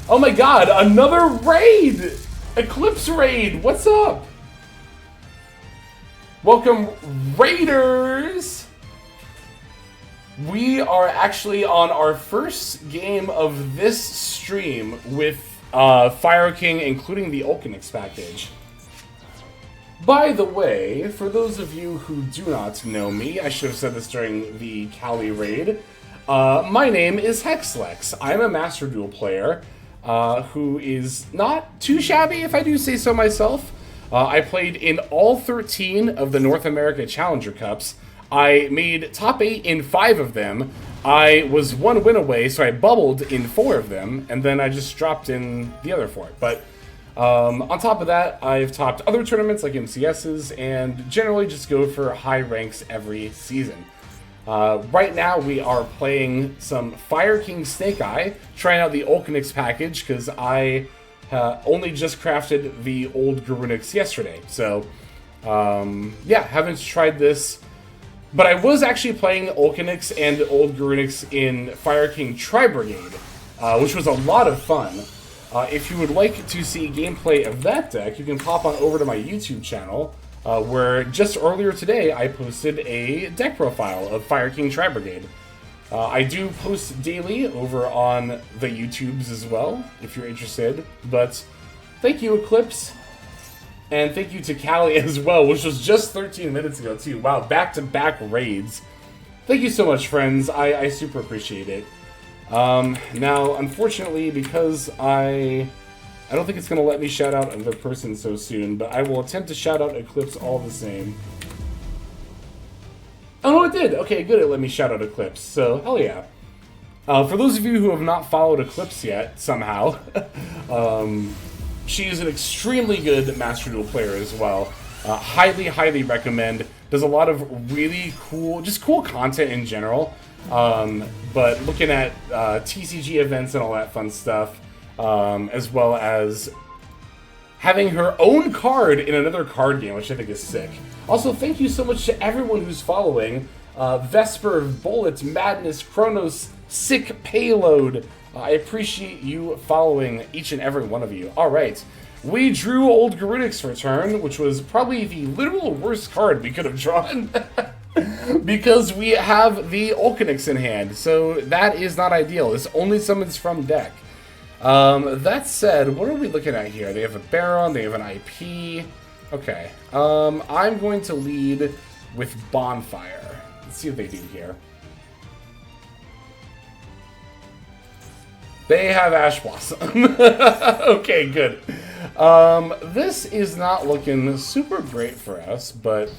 Oh my god, another raid! Eclipse raid, what's up? Welcome, Raiders! We are actually on our first game of this stream with Fire King, including the Ulcanix package. By the way, for those of you who do not know me, I should have said this during the Cali raid, my name is Hexlex. I'm a Master Duel player who is not too shabby, if I do say so myself. I played in all 13 of the North America Challenger Cups. I made top 8 in 5 of them. I was 1 win away, so I bubbled in 4 of them, and then I just dropped in the other 4. But on top of that, I've topped other tournaments like MCSs, and generally just go for high ranks every season. Right now, we are playing some Fire King Snake Eye, trying out the Ulcanix package, because I only just crafted the old Garunix yesterday. So, yeah, haven't tried this. But I was actually playing Ulcanix and Old Garunix in Fire King Tri-Brigade, which was a lot of fun. If you would like to see gameplay of that deck, you can pop on over to my YouTube channel, where just earlier today I posted a deck profile of Fire King Tri-Brigade. I do post daily over on the YouTubes as well, if you're interested. But thank you, Eclipse. And thank you to Callie as well, which was just 13 minutes ago, too. Wow, back-to-back raids. Thank you so much, friends. I super appreciate it. Now, unfortunately, because I don't think it's going to let me shout out another person so soon, but I will attempt to shout out Eclipse all the same. Oh, no, it did. Okay, good. It let me shout out Eclipse. So, hell yeah. For those of you who have not followed Eclipse yet, somehow, she is an extremely good Master Duel player as well. Highly, highly recommend. Does a lot of really cool, just cool content in general. But looking at TCG events and all that fun stuff, as well as having her own card in another card game, which I think is sick. Also, thank you so much to everyone who's following. Vesper, Bullet, Madness, Chronos, Sick Payload. I appreciate you following each and every one of you. All right, We drew Old Garudik's Return, which was probably the literal worst card we could have drawn. Because we have the Ulcanix in hand, so that is not ideal. This only summons from deck. That said, what are we looking at here? They have a Baron, they have an IP. Okay, I'm going to lead with Bonfire. Let's see what they do here. They have Ash Blossom. Okay, good. This is not looking super great for us, but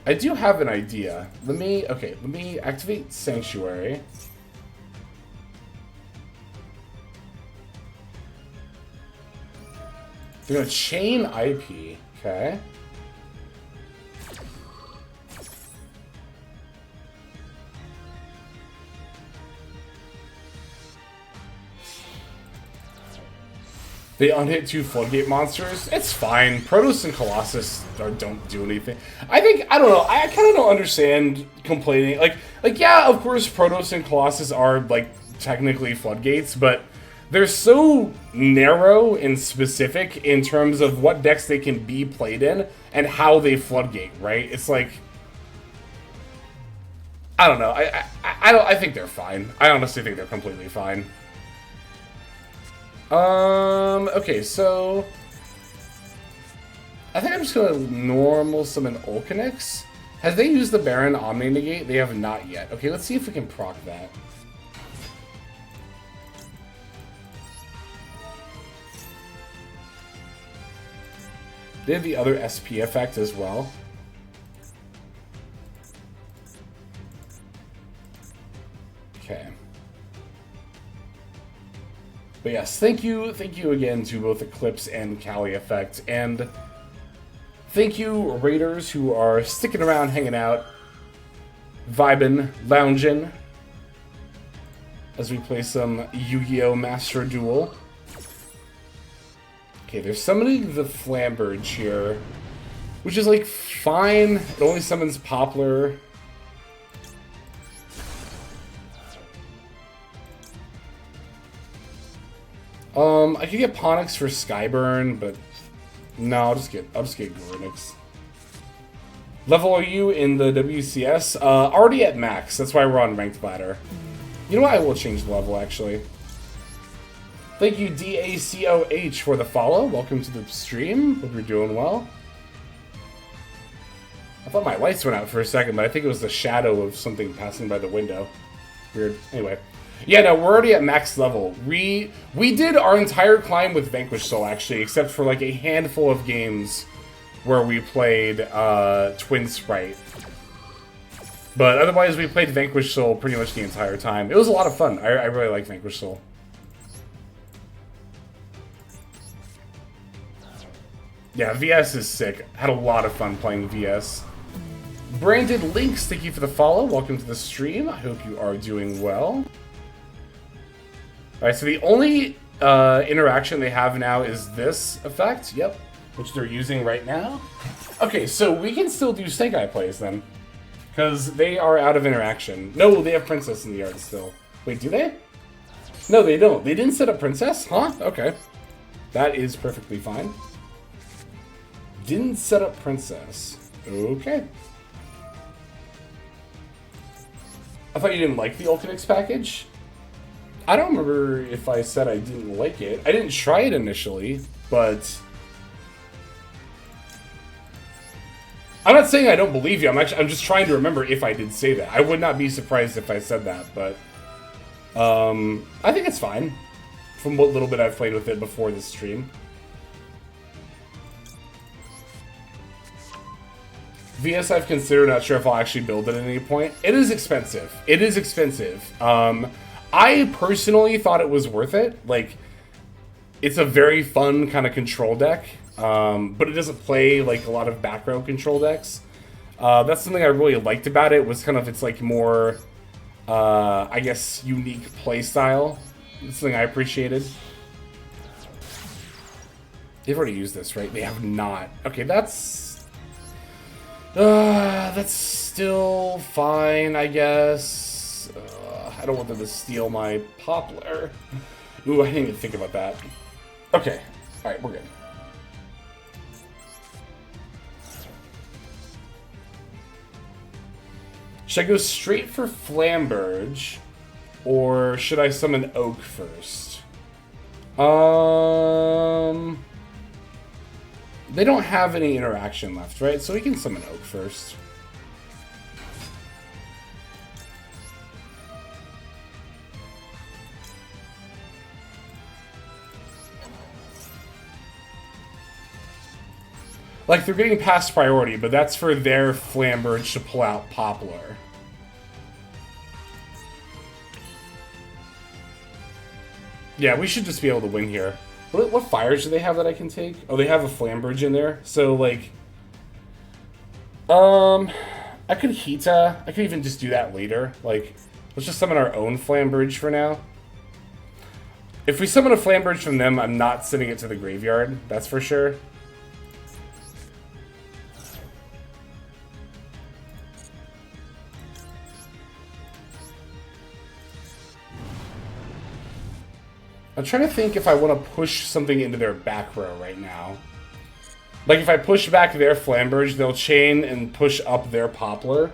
I do have an idea. Let me activate Sanctuary. They're gonna chain IP, okay. They unhit 2 Floodgate monsters. It's fine. Protoss and Colossus don't do anything. I don't know. I kind of don't understand complaining. Like yeah, of course, Protoss and Colossus are like technically Floodgates, but they're so narrow and specific in terms of what decks they can be played in and how they Floodgate. Right? It's like I don't know. I think they're fine. I honestly think they're completely fine. Okay, so I think I'm just gonna normal summon Ulcanix. Has they used the Baron Omni Negate? They have not yet. Okay, let's see if we can proc that. They have the other SP effect as well. Okay. But yes, thank you again to both Eclipse and Kali Effect, and thank you Raiders who are sticking around, hanging out, vibing, lounging, as we play some Yu-Gi-Oh! Master Duel. Okay, they're summoning the Flamberge here, which is like fine. It only summons Poplar. I could get Ponix for Skyburn, but no, I'll just get Garunix. Level are you in the WCS? Already at max. That's why we're on ranked ladder. You know what? I will change the level actually. Thank you DACOH for the follow. Welcome to the stream. Hope you're doing well. I thought my lights went out for a second, but I think it was the shadow of something passing by the window. Weird. Anyway. Yeah, no, we're already at max level. We did our entire climb with Vanquish Soul, actually, except for like a handful of games where we played Twin Sprite. But otherwise, we played Vanquish Soul pretty much the entire time. It was a lot of fun. I really like Vanquish Soul. Yeah, VS is sick. Had a lot of fun playing VS. Branded Links, thank you for the follow. Welcome to the stream. I hope you are doing well. Alright, so the only interaction they have now is this effect, yep, which they're using right now. Okay, so we can still do Snake Eye plays then, because they are out of interaction. No, they have Princess in the yard still. Wait, do they? No, they don't. They didn't set up Princess? Huh? Okay. That is perfectly fine. Didn't set up Princess. Okay. I thought you didn't like the Ulcanix package? I don't remember if I said I didn't like it. I didn't try it initially, but I'm not saying I don't believe you. I'm just trying to remember if I did say that. I would not be surprised if I said that, but I think it's fine from what little bit I've played with it before this stream. VS I've considered, not sure if I'll actually build it at any point. It is expensive. It is expensive. I personally thought it was worth it. Like, it's a very fun kind of control deck, but it doesn't play like a lot of back row control decks. That's something I really liked about it, was kind of its like more, I guess, unique play style. That's something I appreciated. They've already used this, right? They have not. Okay, that's still fine, I guess. I don't want them to steal my Poplar. Ooh, I didn't even think about that. Okay. Alright, we're good. Should I go straight for Flamberge, or should I summon Oak first? They don't have any interaction left, right? So we can summon Oak first. Like, they're getting past priority, but that's for their Flamberge to pull out Poplar. Yeah, we should just be able to win here. What fires do they have that I can take? Oh, they have a Flamberge in there. So, like... I could Hita. I could even just do that later. Like, let's just summon our own Flamberge for now. If we summon a Flamberge from them, I'm not sending it to the graveyard. That's for sure. I'm trying to think if I want to push something into their back row right now. Like, if I push back their Flamberge, they'll chain and push up their Poplar.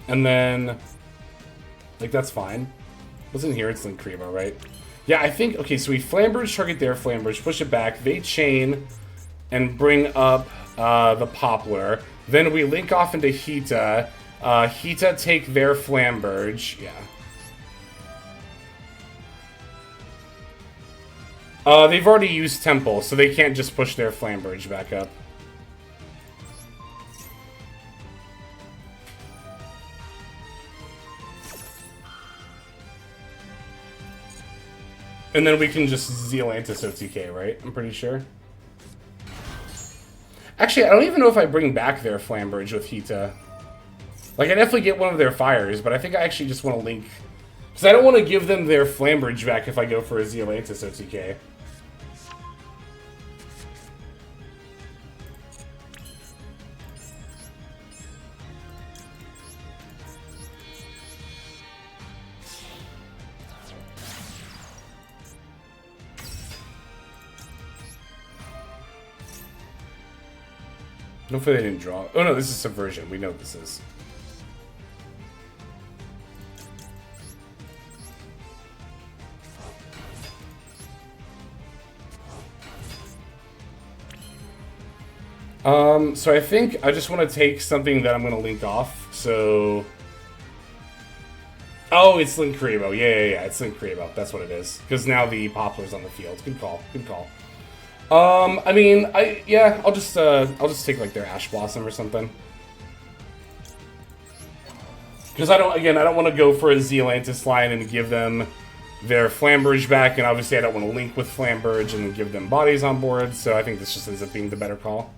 And then... like, that's fine. What's in here? It's Linkribo, right? Yeah, I think... okay, so we Flamberge target their Flamberge, push it back, they chain, and bring up the Poplar. Then we link off into Hita... Hita take their Flamberge, yeah. They've already used Temple, so they can't just push their Flamberge back up. And then we can just Zealantis OTK, right? I'm pretty sure. Actually, I don't even know if I bring back their Flamberge with Hita. Like, I definitely get one of their fires, but I think I actually just want to link... because I don't want to give them their Flamberge back if I go for a Zealantis OTK. Hopefully they didn't draw... oh no, this is Subversion. We know what this is. So I think I just want to take something that I'm going to link off, so... oh, it's Linkribo. Yeah, it's Linkribo. That's what it is. Because now the Poplar's on the field. Good call. Good call. I mean, I'll just take, like, their Ash Blossom or something. Because I don't want to go for a Zealantis line and give them their Flamberge back, and obviously I don't want to link with Flamberge and give them bodies on board, so I think this just ends up being the better call.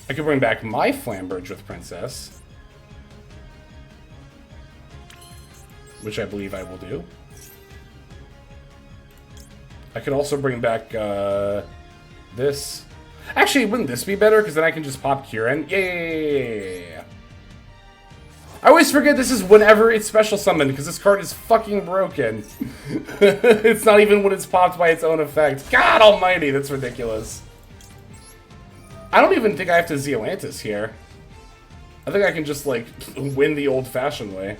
I could bring back my Flamberge with Princess, which I believe I will do. I could also bring back this. Actually, wouldn't this be better? Because then I can just pop Kieran. Yeah. I always forget this is whenever it's special summoned, because this card is fucking broken. It's not even when it's popped by its own effect. God almighty, that's ridiculous. I don't even think I have to Zealantis here. I think I can just, like, win the old-fashioned way.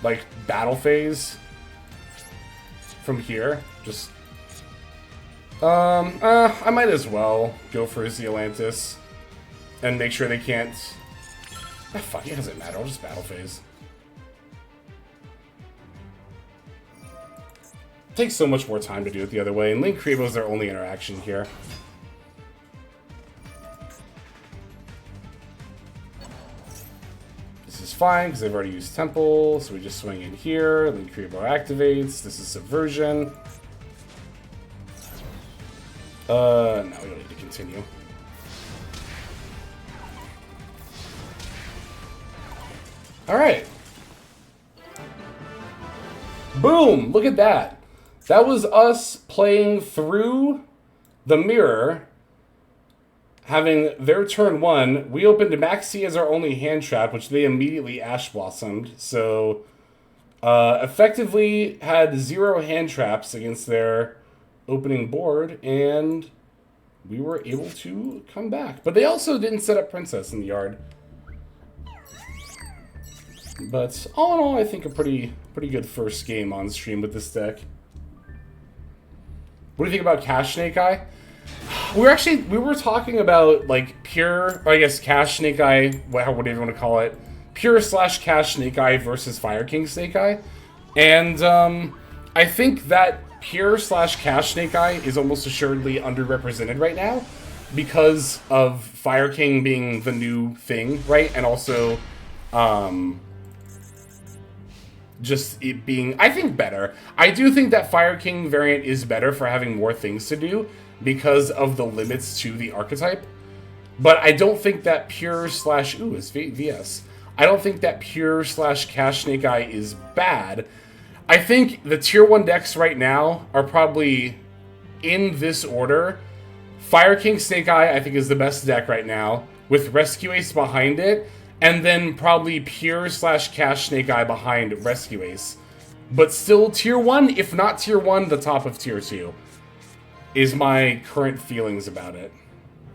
Like, battle phase from here. Just... I might as well go for Zealantis and make sure they can't... ah, fuck, it doesn't matter. I'll just battle phase. It takes so much more time to do it the other way, and Linkribo is their only interaction here. This is fine, because they've already used Temple, so we just swing in here, Linkribo activates, this is Subversion. No, we don't need to continue. Alright. Boom! Look at that. That was us playing through the mirror, having their turn 1. We opened Maxi as our only hand trap, which they immediately Ash Blossomed. So, effectively had 0 hand traps against their opening board, and we were able to come back. But they also didn't set up Princess in the yard. But all in all, I think a pretty good first game on stream with this deck. What do you think about Cash Snake Eye? We were talking about like pure, or I guess Cash Snake Eye, whatever you want to call it, pure / Cash Snake Eye versus Fire King Snake Eye, and I think that pure / Cash Snake Eye is almost assuredly underrepresented right now because of Fire King being the new thing, right? And also, just it being, I think, better. I do think that Fire King variant is better for having more things to do because of the limits to the archetype. But I don't think that pure / ooh, it's VS. I don't think that pure / Cash Snake Eye is bad. I think the tier 1 decks right now are probably in this order. Fire King Snake Eye, I think, is the best deck right now, with Rescue Ace behind it, and then probably pure / Cash Snake Eye behind Rescue Ace. But still tier 1, if not tier 1, the top of tier 2, is my current feelings about it.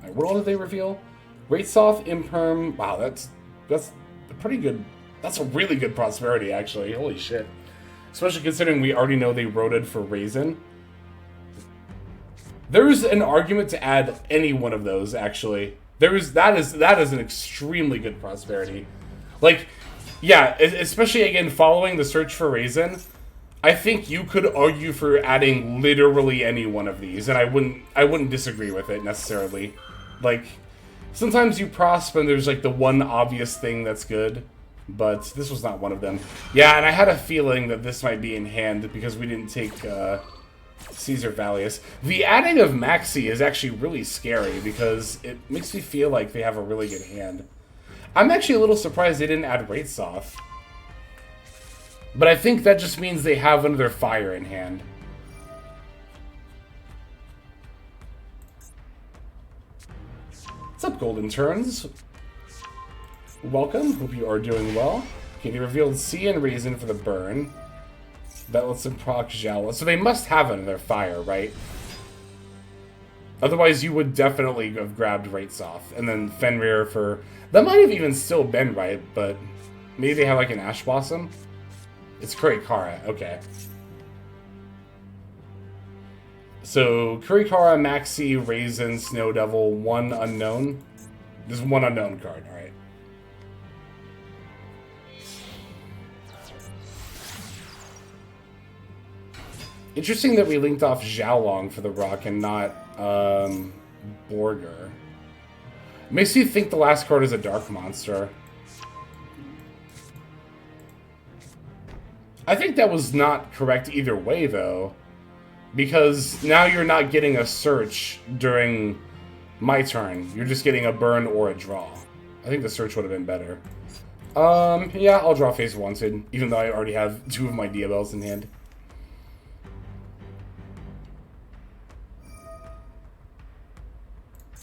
All right, what all did they reveal? Ratesoft, Imperm. Wow, that's a pretty good, that's a really good prosperity, actually. Holy shit. Especially considering we already know they roted for Raisin. There's an argument to add any one of those, actually. That is an extremely good prosperity. Like, yeah, especially again following the search for Raisin, I think you could argue for adding literally any one of these, and I wouldn't disagree with it necessarily. Like, sometimes you prosper and there's like the one obvious thing that's good, but this was not one of them. Yeah, and I had a feeling that this might be in hand because we didn't take Caesar Valius. The adding of Maxi is actually really scary because it makes me feel like they have a really good hand. I'm actually a little surprised they didn't add Ratesoft. But I think that just means they have another fire in hand. What's up, Golden Turns? Welcome. Hope you are doing well. Okay, they revealed C and Raisin for the burn. That lets them proc Zhao. So they must have another fire, right? Otherwise, you would definitely have grabbed Ratesoft. And then Fenrir for... That might have even still been right, but... Maybe they have like an Ash Blossom? It's Kurikara, okay. So, Kurikara, Maxi, Raisin, Snow Devil, 1 unknown. There's 1 unknown card, alright. Interesting that we linked off Xiaolong for the rock and not Borger. Makes you think the last card is a dark monster. I think that was not correct either way, though. Because now you're not getting a search during my turn. You're just getting a burn or a draw. I think the search would have been better. Yeah, I'll draw Face Wanted, even though I already have 2 of my Diabells in hand.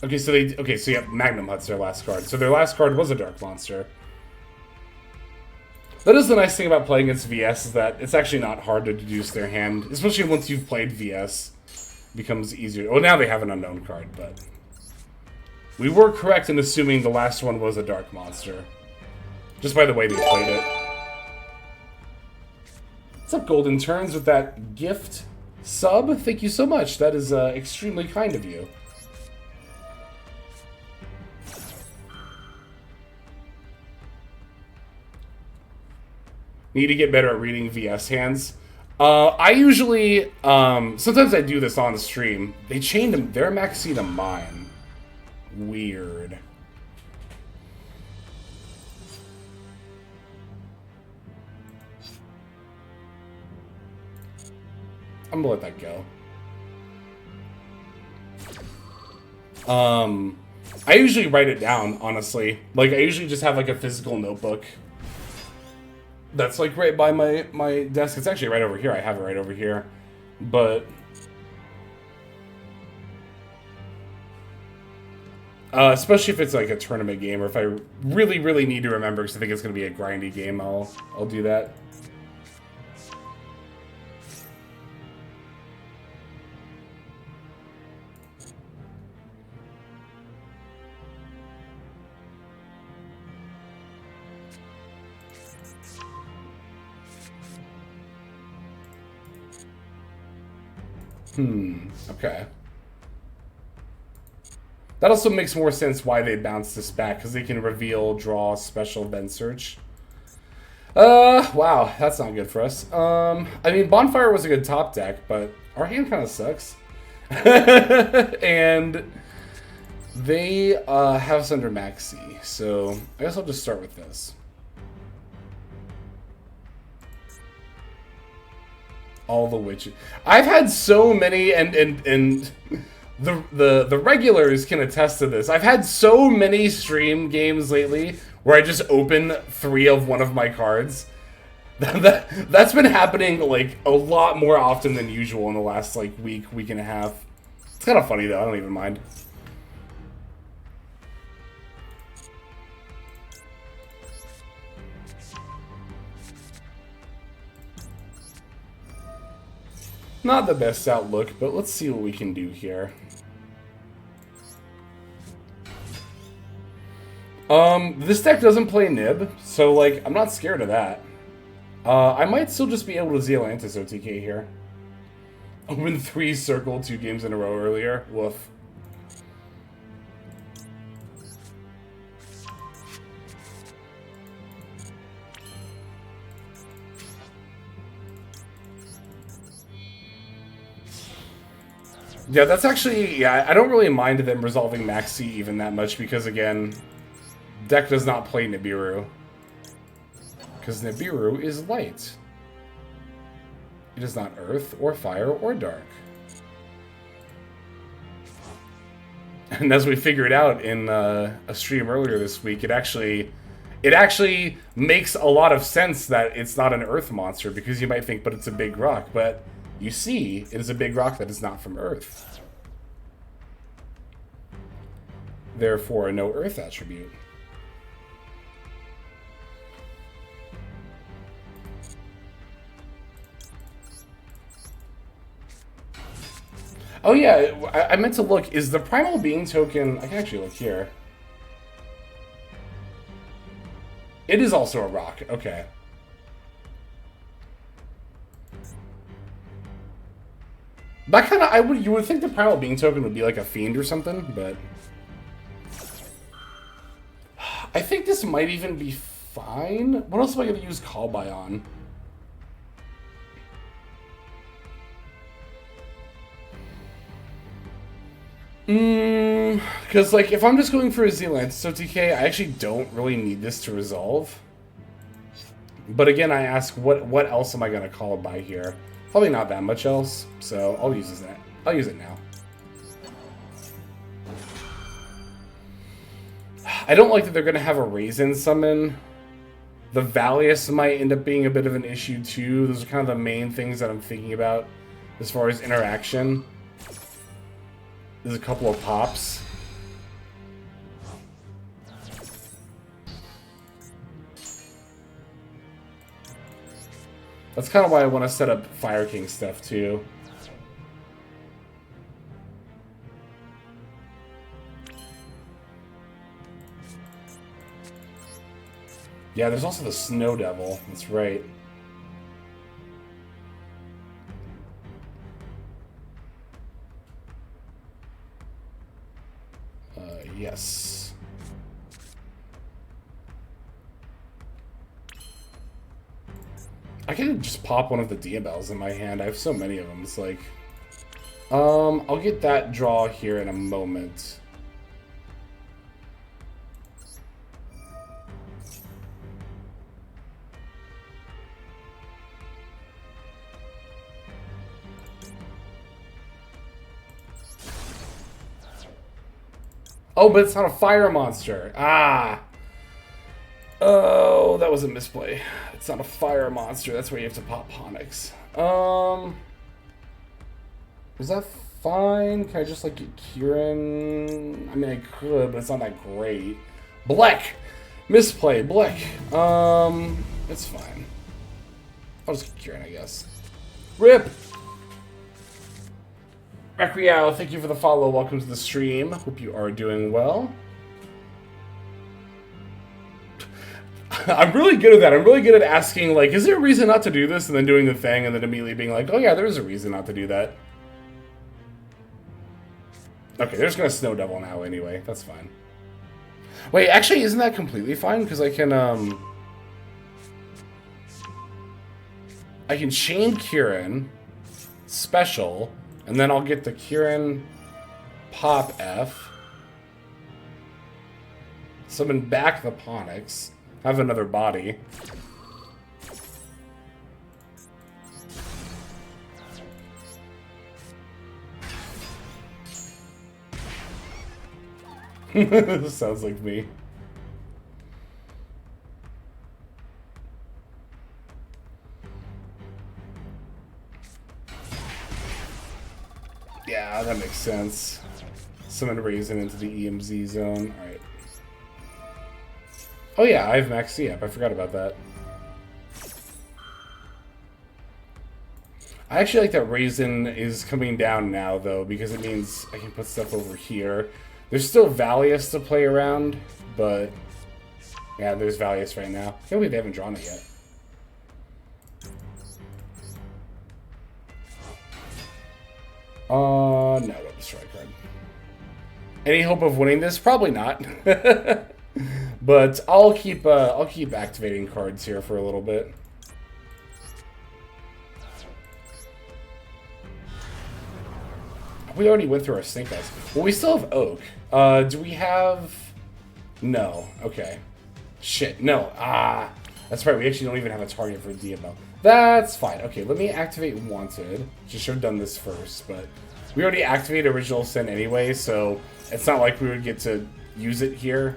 Okay, so yeah, Magnum Hut's their last card. So their last card was a Dark Monster. That is the nice thing about playing against VS, is that it's actually not hard to deduce their hand, especially once you've played VS. It becomes easier. Oh, now they have an unknown card, but... We were correct in assuming the last one was a Dark Monster. Just by the way they played it. What's up, Golden Turns, with that gift sub? Thank you so much. That is extremely kind of you. Need to get better at reading VS hands. I usually, sometimes I do this on the stream. They chained their Maxi to mine. Weird. I'm gonna let that go. I usually write it down, honestly. Like, I usually just have like a physical notebook that's like right by my desk. It's actually right over here. I have it right over here. But especially if it's like a tournament game, or if I really, really need to remember because I think it's going to be a grindy game, I'll do that. Okay. That also makes more sense why they bounced this back, because they can reveal, draw, special, then search. Wow, that's not good for us. I mean, Bonfire was a good top deck, but our hand kind of sucks. And they have us under Maxi, so I guess I'll just start with this. All the witches. I've had so many, and the regulars can attest to this. I've had so many stream games lately where I just open 3 of one of my cards. That's been happening like a lot more often than usual in the last like week and a half. It's kind of funny though. I don't even mind. Not the best outlook, but let's see what we can do here. This deck doesn't play Nib, so, like, I'm not scared of that. I might still just be able to Zealantis OTK here. Open 3 circle 2 games in a row earlier. Woof. Yeah, that's actually, yeah, I don't really mind them resolving Maxi even that much because, again, deck does not play Nibiru. Because Nibiru is light. It is not earth, or fire, or dark. And as we figured out in a stream earlier this week, it actually makes a lot of sense that it's not an earth monster, because you might think, but it's a big rock, but you see, it is a big rock that is not from Earth. Therefore, no Earth attribute. Oh yeah, I meant to look. Is the Primal Being token... I can actually look here. It is also a rock. Okay. That kind of, you would think the Primal Being token would be like a fiend or something, but I think this might even be fine. What else am I going to use Call By on? Because like if I'm just going for a Zealantis OTK, I actually don't really need this to resolve. But again, I ask, what else am I going to Call By here? Probably not that much else, so I'll use that. I'll use it now. I don't like that they're going to have a Raisin summon. The Valius might end up being a bit of an issue too. Those are kind of the main things that I'm thinking about as far as interaction. There's a couple of pops. That's kind of why I want to set up Fire King stuff, too. Yeah, there's also the Snow Devil. That's right. Yes. I can just pop one of the Diabells in my hand. I have so many of them. It's like... I'll get that draw here in a moment. Oh, but it's not a fire monster. Ah! Oh, that was a misplay. It's not a fire monster. That's where you have to pop Onyx. Is that fine? Can I just like get Kieran? I mean, I could, but it's not that great. Black, misplay. Black. It's fine. I'll just get Kieran, I guess. Rip. Requial, thank you for the follow. Welcome to the stream. Hope you are doing well. I'm really good at that. I'm really good at asking, like, is there a reason not to do this? And then doing the thing, and then immediately being like, oh yeah, there is a reason not to do that. Okay, they're just gonna Snow Devil now anyway. That's fine. Wait, actually, isn't that completely fine? Because I can chain Kieran, special, and then I'll get the Kieran pop F, summon back the Ponix, have another body. This sounds like me. Yeah, that makes sense. Summon Raisin into the EMZ zone. Alright. Oh yeah, I have Max C up. I forgot about that. I actually like that Raisin is coming down now, though, because it means I can put stuff over here. There's still Valius to play around, but... yeah, there's Valius right now. I can't believe they haven't drawn it yet. No, don't destroy a card. Any hope of winning this? Probably not. But I'll keep activating cards here for a little bit. We already went through our Snake Eyes. Well, we still have Oak. Do we have... no. Okay. Shit. No. That's right. We actually don't even have a target for DMO. That's fine. Okay, let me activate Wanted. Just should have done this first, but... we already activated Original Sin anyway, so it's not like we would get to use it here.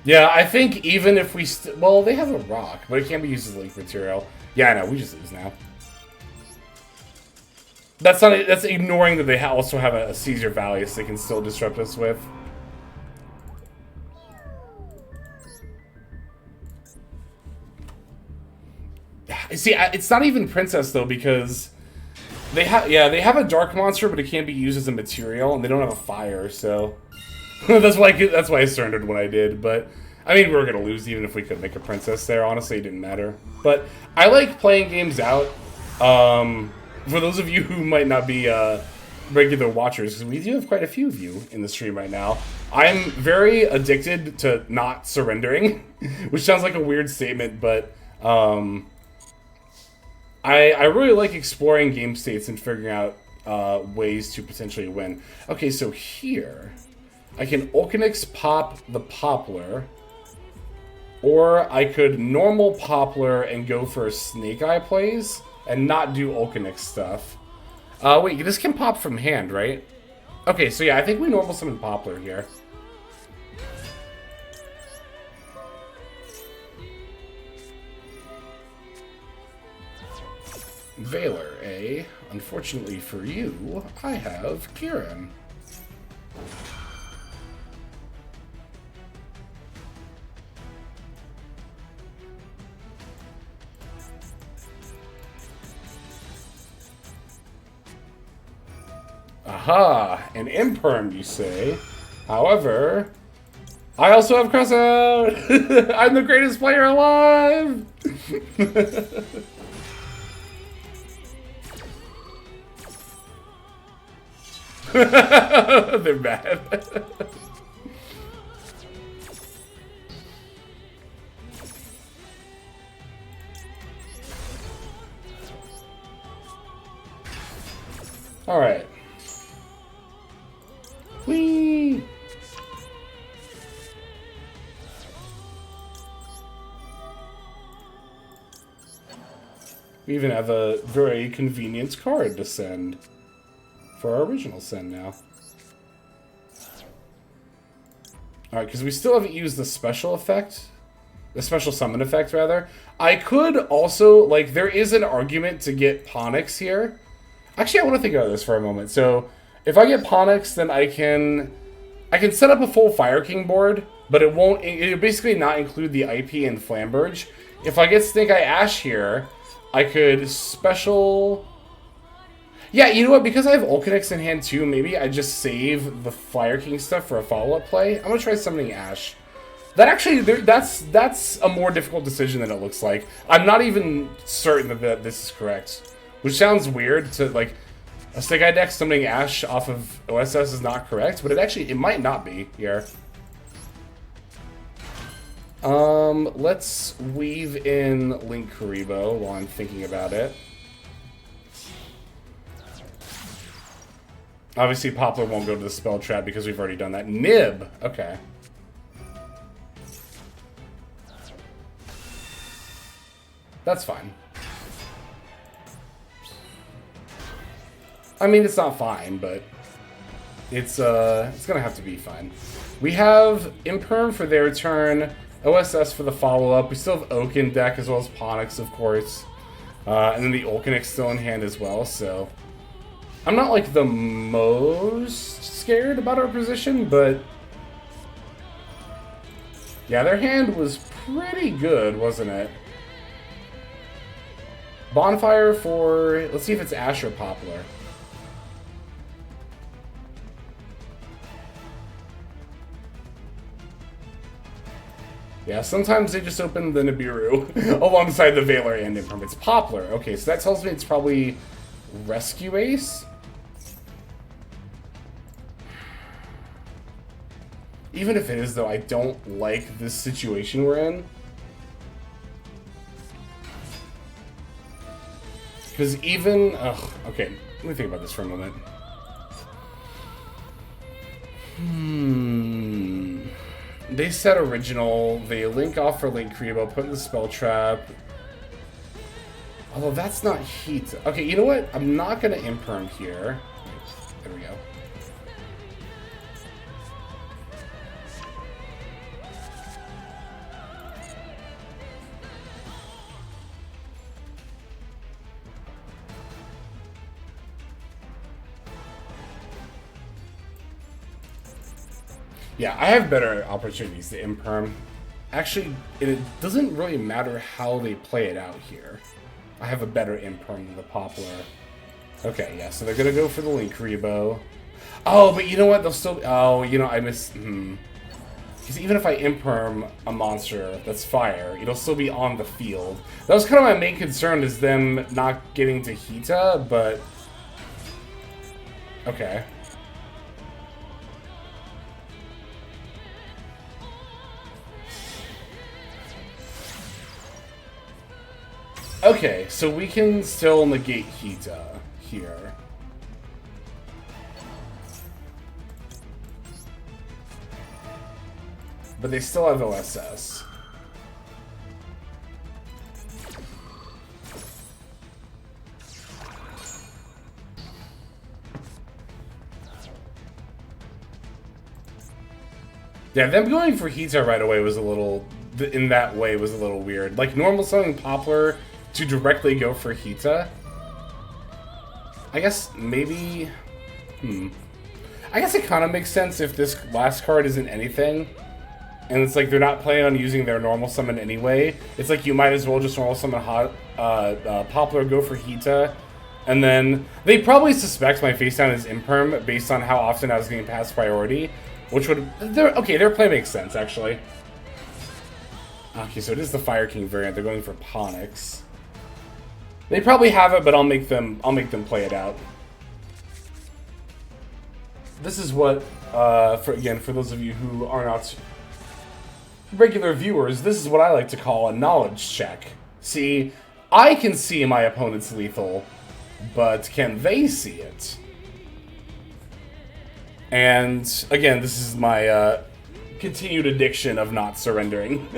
Yeah, I think even if we well, they have a rock, but it can't be used as link material. Yeah, I know, we just lose now. That's not. That's ignoring that they also have a Caesar Valius they can still disrupt us with. See, it's not even Princess though, because they have a dark monster, but it can't be used as a material, and they don't have a fire, so that's why I surrendered when I did. But I mean, we were gonna lose even if we could make a princess there. Honestly, it didn't matter. But I like playing games out. For those of you who might not be regular watchers, because we do have quite a few of you in the stream right now, I'm very addicted to not surrendering, which sounds like a weird statement, but I really like exploring game states and figuring out ways to potentially win. Okay, so here, I can Ulcanix pop the Poplar, or I could normal Poplar and go for a Snake Eye plays and not do Ulcanix stuff. Wait, this can pop from hand, right? Okay, so yeah, I think we normal summon Poplar here. Valor, eh? Unfortunately for you, I have Kieran. Aha! An Imperm, you say? However, I also have Crossout! I'm the greatest player alive! They're mad. All right. Whee! We even have a very convenient card to send for our original send now. Alright, because we still haven't used the special effect. The special summon effect, rather. I could also, like, there is an argument to get Ponix here. Actually, I want to think about this for a moment. So, if I get Ponix, then I can set up a full Fire King board, but it'll basically not include the IP and Flamberge. If I get Snake Eye Ash here, I could special... Yeah, you know what? Because I have Ulcanix in hand too, maybe I just save the Fire King stuff for a follow-up play. I'm gonna try summoning Ash. That actually, that's a more difficult decision than it looks like. I'm not even certain that this is correct. Which sounds weird to, like, a Snake Eye deck summoning Ash off of OSS is not correct, but it might not be here. Let's weave in Link Kuriboh while I'm thinking about it. Obviously, Poplar won't go to the spell trap because we've already done that. Nib! Okay. That's fine. I mean, it's not fine, but it's gonna have to be fine. We have Imperm for their turn, OSS for the follow-up. We still have Oak in deck as well as Ponix, of course. And then the Ulcanix still in hand as well, so... I'm not, like, the most scared about our position, but... Yeah, their hand was pretty good, wasn't it? Bonfire for... Let's see if it's Ash or Poplar. Yeah, sometimes they just open the Nibiru alongside the Valor and Imperm. It's Poplar. Okay, so that tells me it's probably Rescue Ace? Even if it is, though, I don't like this situation we're in. Because even... Ugh, okay, let me think about this for a moment. They set original, they link off for Link Kuriboh, put in the spell trap. Although that's not heat. Okay, you know what? I'm not going to Imperm here. There we go. Yeah, I have better opportunities to Imperm. Actually, it doesn't really matter how they play it out here. I have a better Imperm than the Poplar. Okay, yeah, so they're gonna go for the Link Kuriboh. Oh, but you know what? They'll still... Oh, you know, I miss... Because even if I Imperm a monster that's fire, it'll still be on the field. That was kind of my main concern, is them not getting to Hita, but... Okay. Okay, so we can still negate Hita here. But they still have OSS. Yeah, them going for Hita right away was a little... In that way was a little weird. Like, normal selling Poplar... to directly go for Hita. I guess maybe... I guess it kind of makes sense if this last card isn't anything. And it's like they're not planning on using their normal summon anyway. It's like you might as well just normal summon Poplar, go for Hita. And then they probably suspect my face down is Imperm based on how often I was getting past priority. Which would... Okay, their play makes sense, actually. Okay, so it is the Fire King variant. They're going for Ponix. They probably have it, but I'll make them play it out. This is what, for those of you who are not regular viewers, this is what I like to call a knowledge check. See, I can see my opponent's lethal, but can they see it? And, again, this is my continued addiction of not surrendering.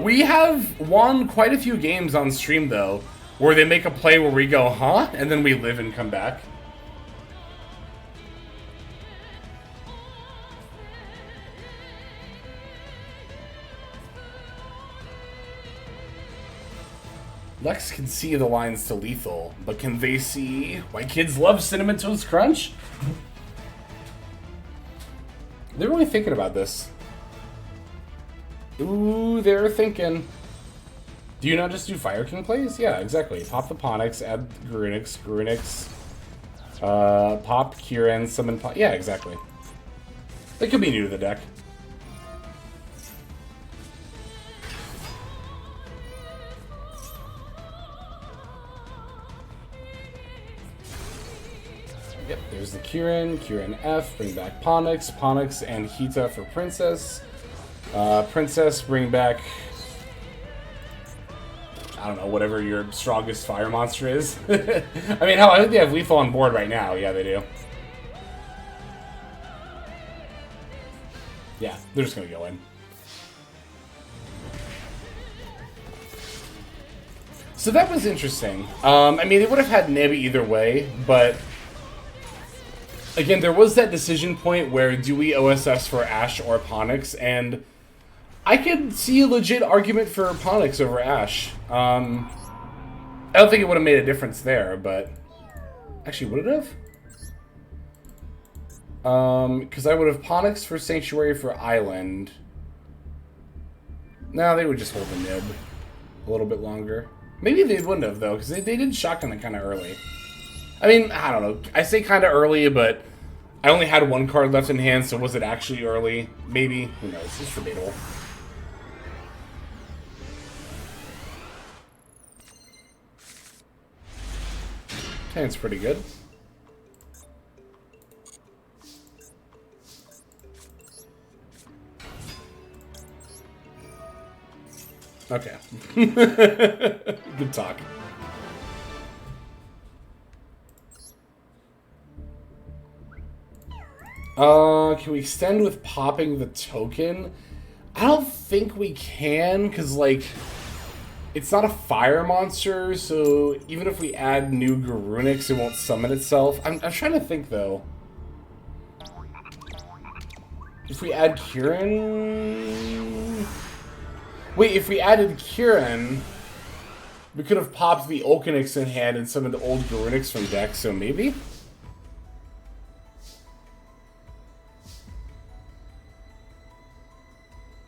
We have won quite a few games on stream, though. Where they make a play where we go, huh? And then we live and come back. Lex can see the lines to lethal, but can they see why kids love Cinnamon Toast Crunch? They're really thinking about this. Ooh, they're thinking. Do you not just do Fire King plays? Yeah, exactly. Pop the Ponix, add Grunix, pop Kieran, summon pop. Yeah, exactly. They could be new to the deck. Yep, there's the Kieran F, bring back Ponix, and Hita for Princess. Princess, bring back, I don't know, whatever your strongest fire monster is. I mean, hell, I think they have lethal on board right now. Yeah, they do. Yeah, they're just gonna go in. So that was interesting. I mean, they would have had Nebby either way, but again, there was that decision point where do we OSS for Ashe or Ponix, and I could see a legit argument for Ponix over Ashe. I don't think it would have made a difference there, but actually, would it have? Because I would have Ponix for Sanctuary for Island. No, they would just hold the nib a little bit longer. Maybe they wouldn't have, though, because they did shotgun it kind of early. I mean, I don't know. I say kind of early, but I only had one card left in hand, so was it actually early? Maybe. Who knows? It's debatable. Okay, it's pretty good. Okay. Good talk. Can we extend with popping the token? I don't think we can, because, like, it's not a fire monster, so even if we add new Garunix, it won't summon itself. I'm trying to think, though. If we add Kieran... Wait, if we added Kieran, we could have popped the Ulcanix in hand and summoned old Garunix from deck, so maybe?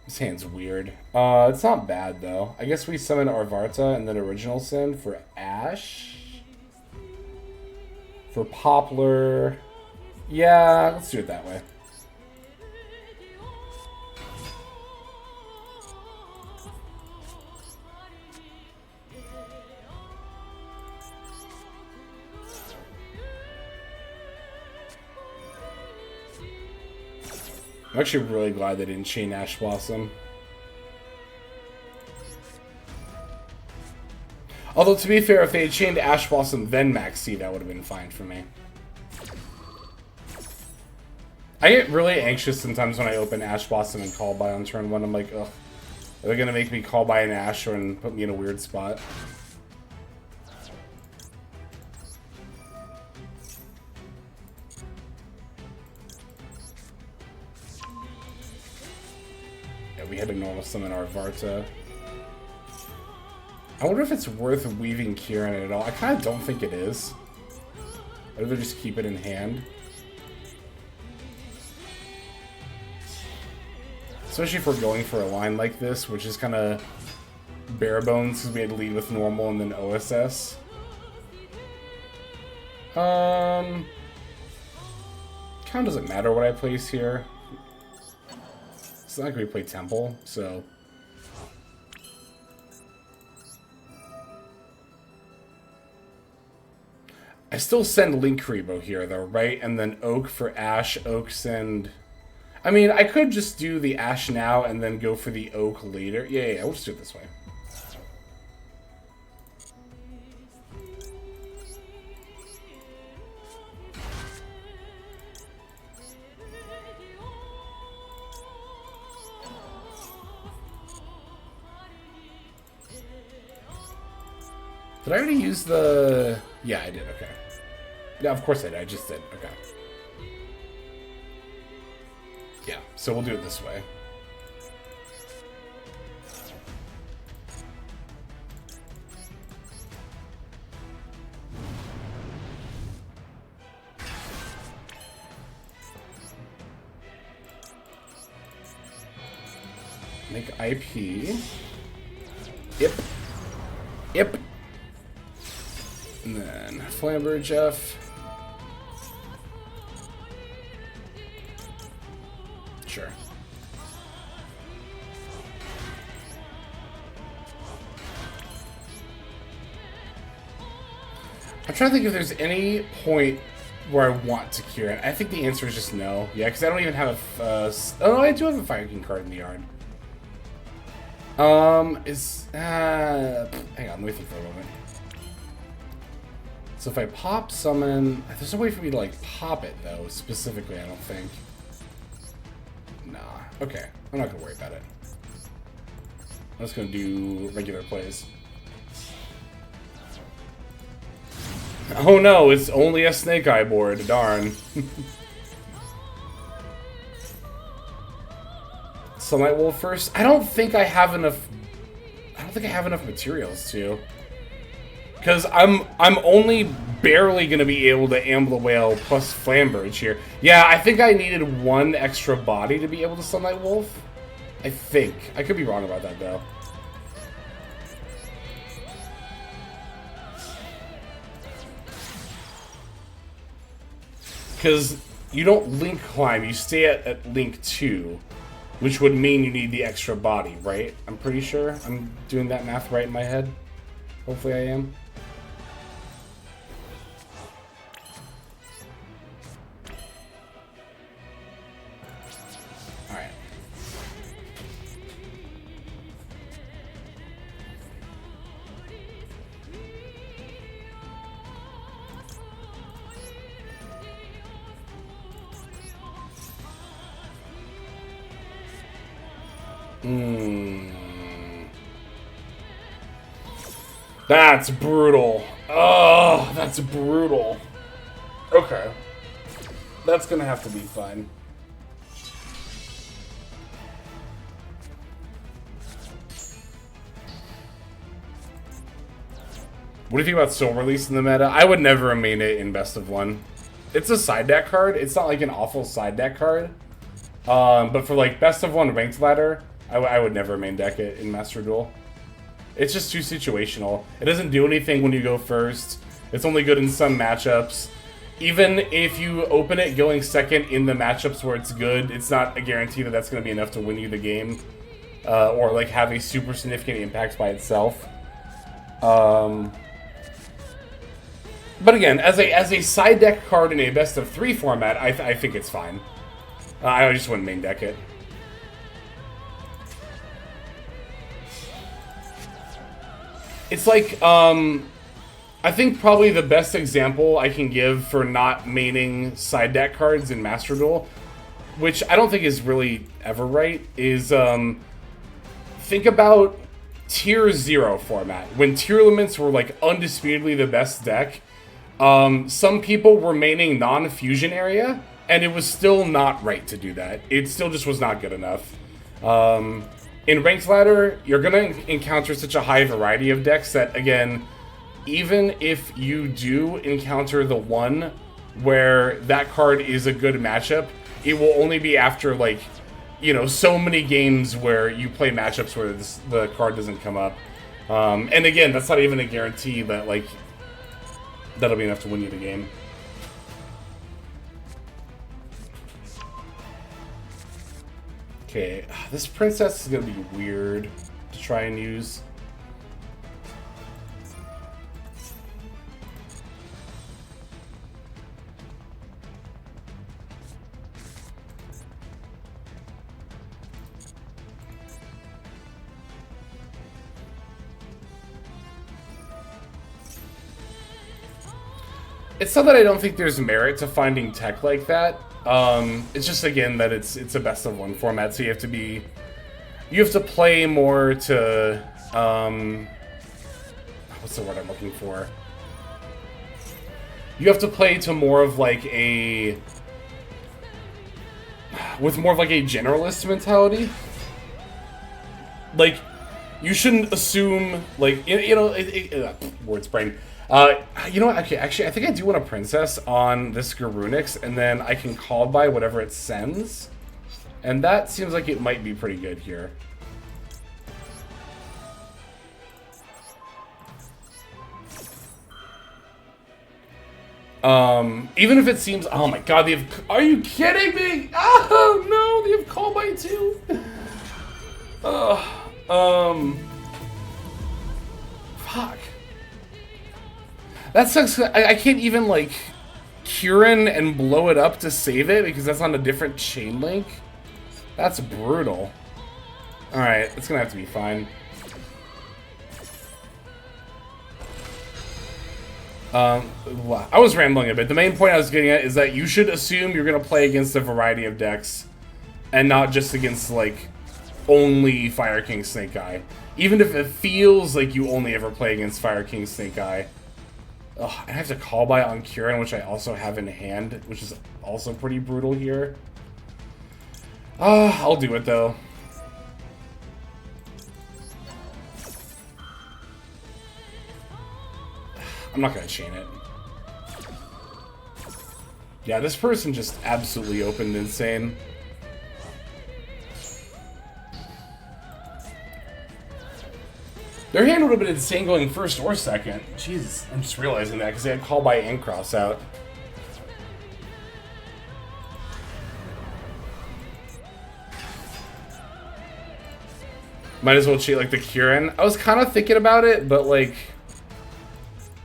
This hand's weird. It's not bad, though. I guess we summon Arvarta and then Original Sin for Ashe. For Poplar. Yeah, let's do it that way. I'm actually really glad they didn't chain Ash Blossom. Although, to be fair, if they had chained Ash Blossom then Maxi, that would have been fine for me. I get really anxious sometimes when I open Ash Blossom and Call By on turn 1. I'm like, ugh, are they going to make me Call By an Ash and put me in a weird spot? We had a normal summon Arvarta. I wonder if it's worth weaving Kieran at all. I kind of don't think it is. I'd rather just keep it in hand. Especially if we're going for a line like this, which is kind of bare bones because we had to lead with normal and then OSS. Kind of doesn't matter what I place here. It's not like we play Temple, so... I still send Link Karibo here, though, right? And then Oak for Ashe, Oak send... I mean, I could just do the Ashe now and then go for the Oak later. Yeah, we'll just do it this way. Did I already use the... Yeah, I did, okay. Yeah, of course I did. I just did. Okay. Yeah, so we'll do it this way. Make IP. Yep. Yep. And then Flamber Jeff. Sure. I'm trying to think if there's any point where I want to cure it. I think the answer is just no. Yeah, because I don't even have a... oh, no, I do have a Fire King card in the yard. Hang on, let me think for a moment. So if I pop summon... There's no way for me to, like, pop it, though, specifically, I don't think. Nah. Okay. I'm not gonna worry about it. I'm just gonna do regular plays. Oh no, it's only a Snake Eye board. Darn. Sunlight Wolf first. I don't think I have enough materials to. Because I'm only barely gonna be able to Ambler Whale plus Flamberge here. Yeah, I think I needed one extra body to be able to Sunlight Wolf. I think. I could be wrong about that though. Because you don't link climb, you stay at link 2, which would mean you need the extra body, right? I'm pretty sure I'm doing that math right in my head. Hopefully I am. Alright. That's brutal. Oh, that's brutal. Okay. That's gonna have to be fun. What do you think about Soul Release in the meta? I would never main it in Best of 1. It's a side deck card. It's not like an awful side deck card. But for like Best of 1 ranked ladder, I would never main deck it in Master Duel. It's just too situational. It doesn't do anything when you go first. It's only good in some matchups. Even if you open it going second in the matchups where it's good, it's not a guarantee that that's going to be enough to win you the game. Or like have a super significant impact by itself. But again, as a side deck card in a best of 3 format, I think it's fine. I just wouldn't main deck it. It's like, I think probably the best example I can give for not maining side deck cards in Master Duel, which I don't think is really ever right, is think about Tier 0 format. When Tier Elements were like undisputedly the best deck, some people were maining non-fusion area, and it was still not right to do that. It still just was not good enough. In Ranked Ladder, you're going to encounter such a high variety of decks that, again, even if you do encounter the one where that card is a good matchup, it will only be after, like, you know, so many games where you play matchups where the card doesn't come up. And again, that's not even a guarantee that, like, that'll be enough to win you the game. Okay, this princess is gonna be weird to try and use. It's not that I don't think there's merit to finding tech like that. It's just, again, that it's a best of 1 format, so you have to play more to, what's the word I'm looking for? You have to play to more of like a... with more of like a generalist mentality. Like, you shouldn't assume, like, you know, words brain. You know what, okay, actually, I think I do want a princess on this Garunix, and then I can call by whatever it sends. And that seems like it might be pretty good here. Even if it seems, oh my god, they have, are you kidding me? Oh no, they have call by too. Fuck. That sucks. I can't even like Kieran and blow it up to save it because that's on a different chain link. That's brutal. All right, it's gonna have to be fine. I was rambling a bit. The main point I was getting at is that you should assume you're gonna play against a variety of decks, and not just against like only Fire King Snake Eye. Even if it feels like you only ever play against Fire King Snake Eye. Ugh, I have to call by on Kieran, which I also have in hand, which is also pretty brutal here. I'll do it though. I'm not gonna chain it. Yeah, this person just absolutely opened insane. Their hand would have been insane going first or second. Jesus, I'm just realizing that because they had call by and cross out. Might as well cheat like the Kieran. I was kind of thinking about it, but like,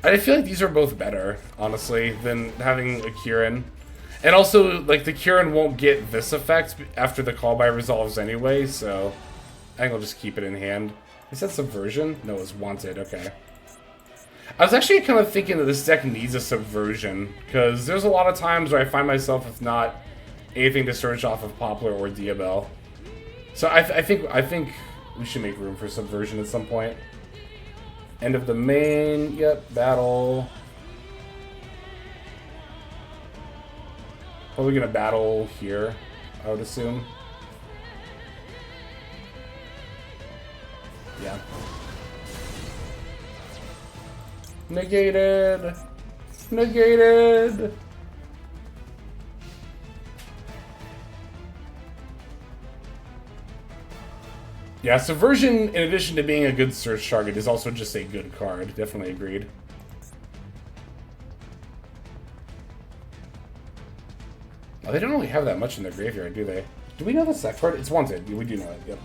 I feel like these are both better, honestly, than having a Kieran. And also, like, the Kieran won't get this effect after the call by resolves anyway, so I think I'll just keep it in hand. Is that Subversion? No, it's Wanted, okay. I was actually kind of thinking that this deck needs a Subversion, because there's a lot of times where I find myself with not anything to search off of Poplar or Diabell. So I think we should make room for Subversion at some point. End of the main, yep, battle. Probably gonna battle here, I would assume. Yeah. Negated! Negated! Yeah, Subversion, in addition to being a good search target, is also just a good card. Definitely agreed. Oh, they don't really have that much in their graveyard, do they? Do we know the set card? It's Wanted. We do know it, yep.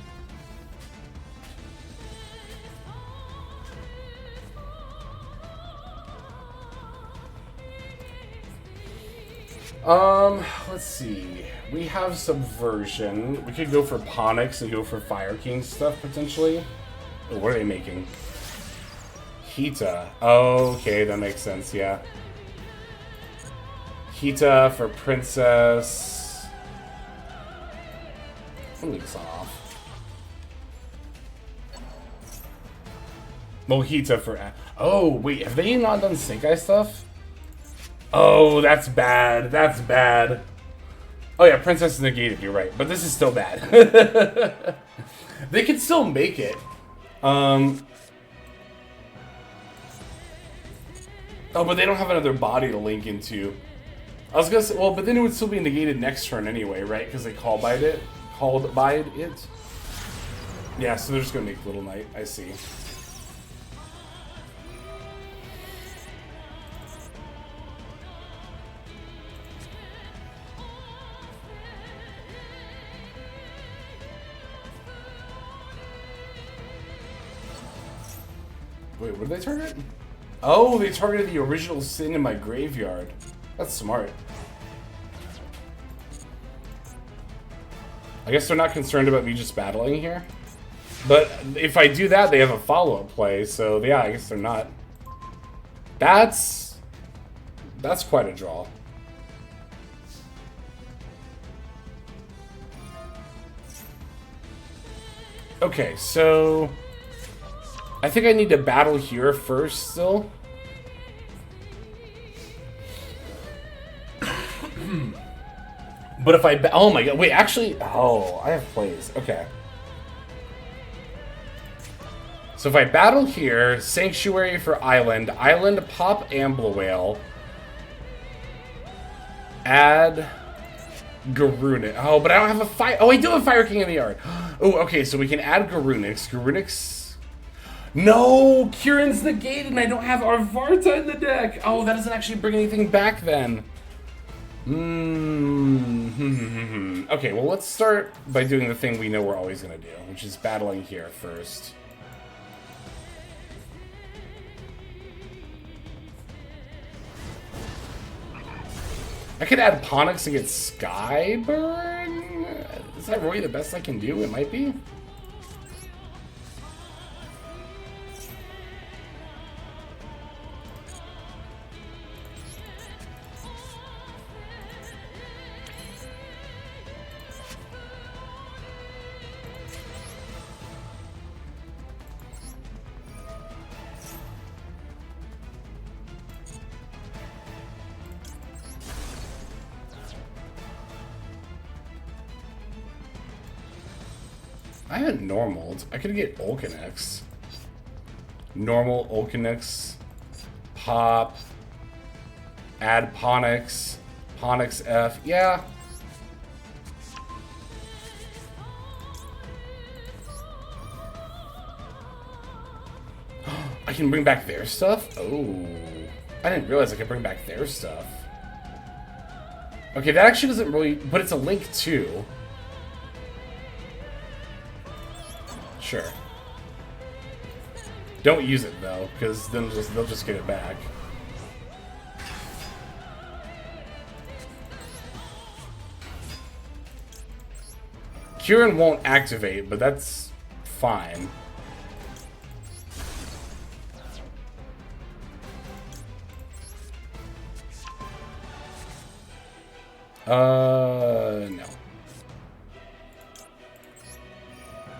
Let's see. We have Subversion. We could go for Ponix and go for Fire King stuff, potentially. Oh, what are they making? Hita. Okay, that makes sense, yeah. Hita for Princess. I'll leave this off. Mojita for... Oh, wait, have they not done Snake Eye stuff? Oh, that's bad. That's bad. Oh yeah, Princess is negated, you're right. But this is still bad. They can still make it. Oh, but they don't have another body to link into. I was gonna say, well, but then it would still be negated next turn anyway, right? Because they called by it. Yeah, so they're just gonna make Little Knight. I see. Wait, what did they target? Oh, they targeted the original sin in my graveyard. That's smart. I guess they're not concerned about me just battling here. But if I do that, they have a follow-up play, so yeah, I guess they're not. That's quite a draw. Okay, so I think I need to battle here first still. But if I... Oh my god. Wait, actually... Oh, I have plays. Okay. So if I battle here, Sanctuary for Island, Island, pop Ambler Whale, add Garunic. Oh, but I don't have a fire... Oh, I do have Fire King in the yard. Oh, okay, so we can add Garunix. Garunix... No! Kieran's negated and I don't have Arvarta in the deck! Oh, that doesn't actually bring anything back then. Okay, well, let's start by doing the thing we know we're always going to do, which is battling here first. I could add Ponix and get Skyburn? Is that really the best I can do? It might be. I had normaled. I could get Ulcanex. Normal Ulcanex. Pop. Add Ponix. Ponix F. Yeah. I can bring back their stuff? Oh. I didn't realize I could bring back their stuff. Okay, that actually doesn't really... But it's a link too. Sure. Don't use it though, because then they'll just get it back. Kieran won't activate, but that's fine. No.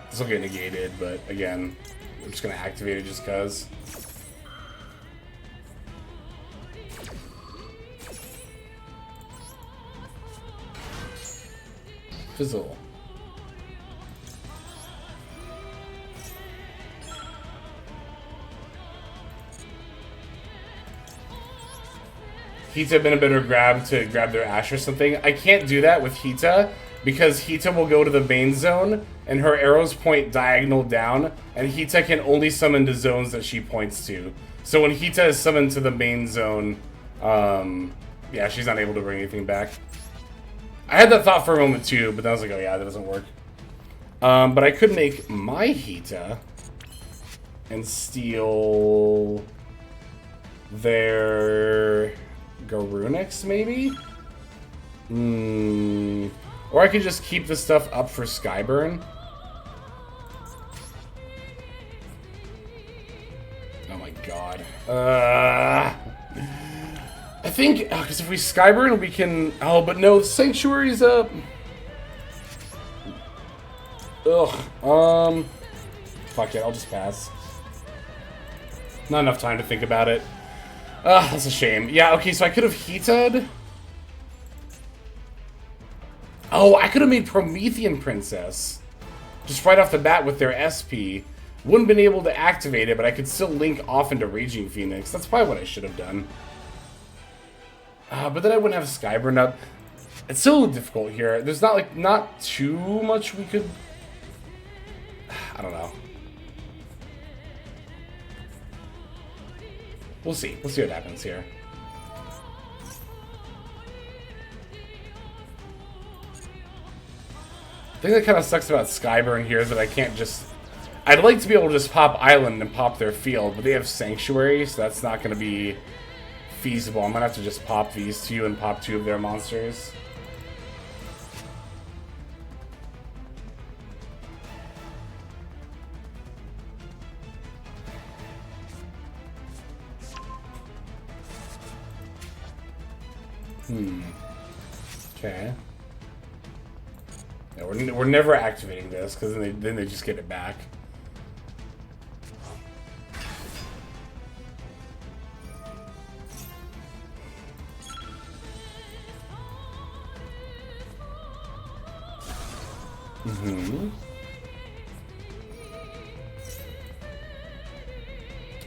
This will get negated, but again, I'm just gonna activate it just cause. Fizzle. Hita been a better grab to grab their Ash or something. I can't do that with Hita because Hita will go to the main zone and her arrows point diagonal down, and Hita can only summon to zones that she points to. So when Hita is summoned to the main zone, yeah, she's not able to bring anything back. I had that thought for a moment too, but then I was like, oh yeah, that doesn't work. But I could make my Hita and steal their Garunix, maybe? Or I could just keep the stuff up for Skyburn. Oh my god. I think, because if we Skyburn, we can... Oh, but no, Sanctuary's up. Ugh. Fuck it, I'll just pass. Not enough time to think about it. That's a shame. Yeah, okay, so I could have Hita'd. Oh, I could have made Promethean Princess. Just right off the bat with their SP. Wouldn't been able to activate it, but I could still link off into Raging Phoenix. That's probably what I should have done. But then I wouldn't have Skyburn up. It's so difficult here. There's not too much we could... I don't know. We'll see. We'll see what happens here. The thing that kind of sucks about Skyburn here is that I can't just... I'd like to be able to just pop Island and pop their field, but they have Sanctuary, so that's not going to be feasible. I'm going to have to just pop these two and pop two of their monsters. Okay. Yeah, we're never activating this, because then they just get it back.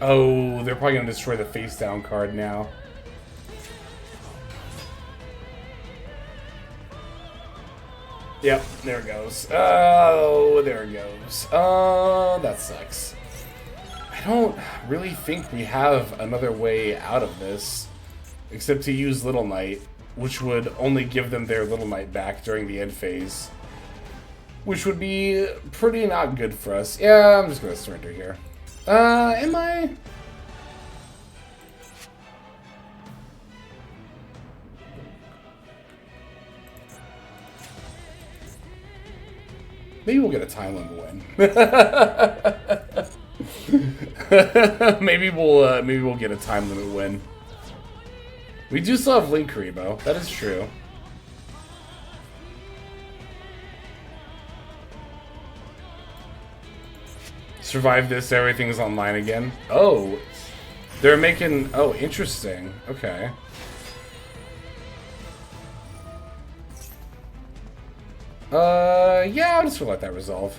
Oh, they're probably gonna destroy the face down card now. Yep, there it goes. Oh, there it goes. Oh, that sucks. I don't really think we have another way out of this, except to use Little Knight, which would only give them their Little Knight back during the end phase. Which would be pretty not good for us. Yeah, I'm just gonna surrender here. Am I? Maybe we'll get a time limit win. maybe we'll get a time limit win. We do still have Link Karibo. That is true. Survive this, everything's online again. Oh, they're making... Oh, interesting. Okay. Yeah, I'm just gonna let that resolve.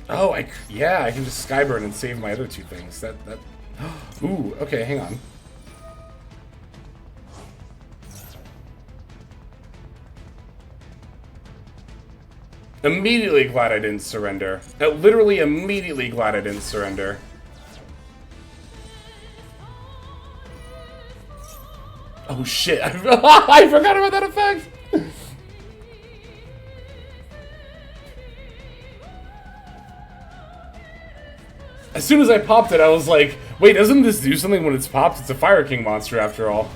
Oh, yeah, I can just Skyburn and save my other two things. Ooh, okay, hang on. Immediately glad I didn't surrender. Literally immediately glad I didn't surrender. Oh shit, I forgot about that effect! As soon as I popped it, I was like, wait, doesn't this do something when it's popped? It's a Fire King monster after all.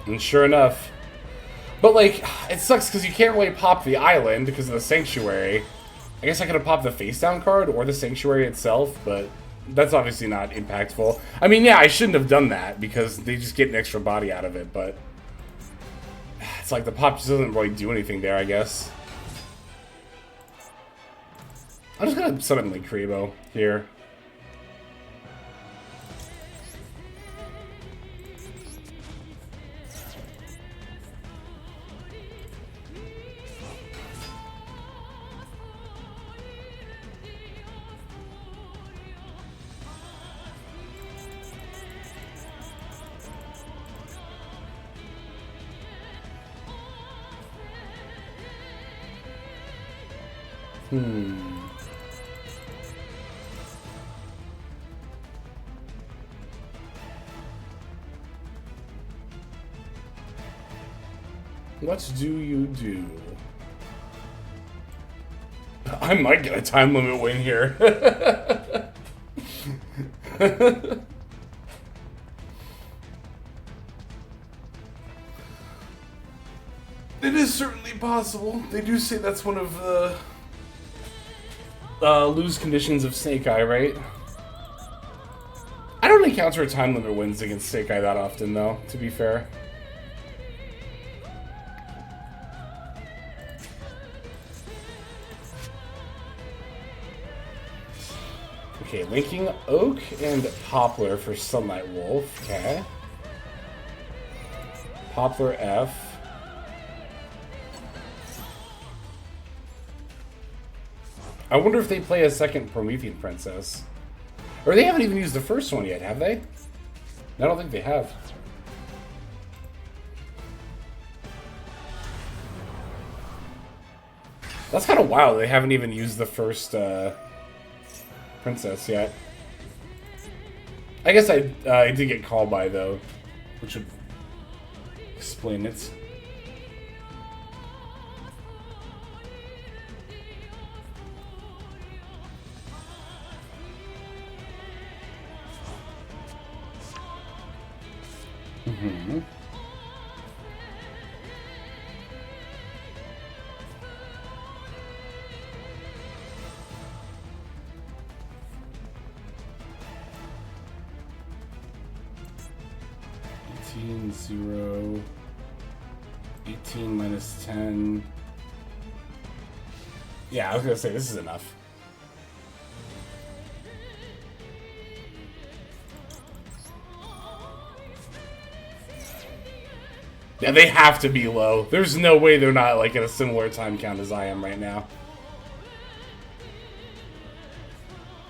And sure enough. But like, it sucks because you can't really pop the island because of the Sanctuary. I guess I could have popped the face down card or the Sanctuary itself, but that's obviously not impactful. I mean, yeah, I shouldn't have done that because they just get an extra body out of it, but it's like the pop just doesn't really do anything there, I guess. I'm just gonna summon Link Karibo here. What do you do? I might get a time limit win here. It is certainly possible. They do say that's one of the lose conditions of Snake Eye, right? I don't encounter time limit wins against Snake Eye that often, though, to be fair. Okay, linking Oak and Poplar for Sunlight Wolf. Okay. Poplar F. I wonder if they play a second Promethean Princess. Or they haven't even used the first one yet, have they? I don't think they have. That's kind of wild. They haven't even used the first Princess yet. I guess I did get called by, though, which would explain it. Mm-hmm. Zero. 18 minus 10. Yeah, I was gonna say this is enough. Yeah, they have to be low. There's no way they're not like at a similar time count as I am right now.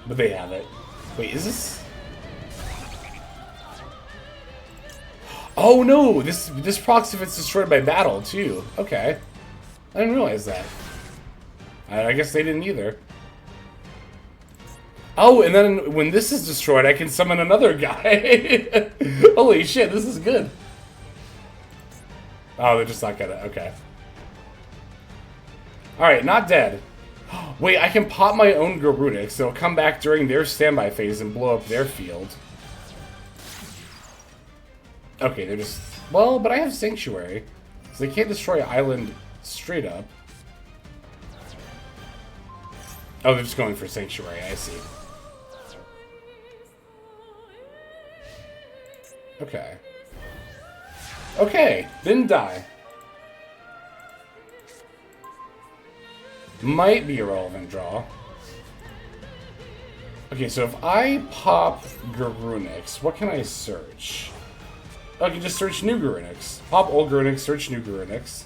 But they have it. Wait, is this? Oh no! This procs if it's destroyed by battle too. Okay, I didn't realize that. I guess they didn't either. Oh, and then when this is destroyed, I can summon another guy. Holy shit, this is good. Oh, they're just not gonna. Okay. Alright, not dead. Wait, I can pop my own Garunix, so it'll come back during their standby phase and blow up their field. Okay, they're just... Well, but I have Sanctuary. So they can't destroy Island straight up. Oh, they're just going for Sanctuary, I see. Okay. Okay, didn't die. Might be a relevant draw. Okay, so if I pop Garunix, what can I search? Oh, I can just search new Garunix. Pop old Garunix, search new Garunix.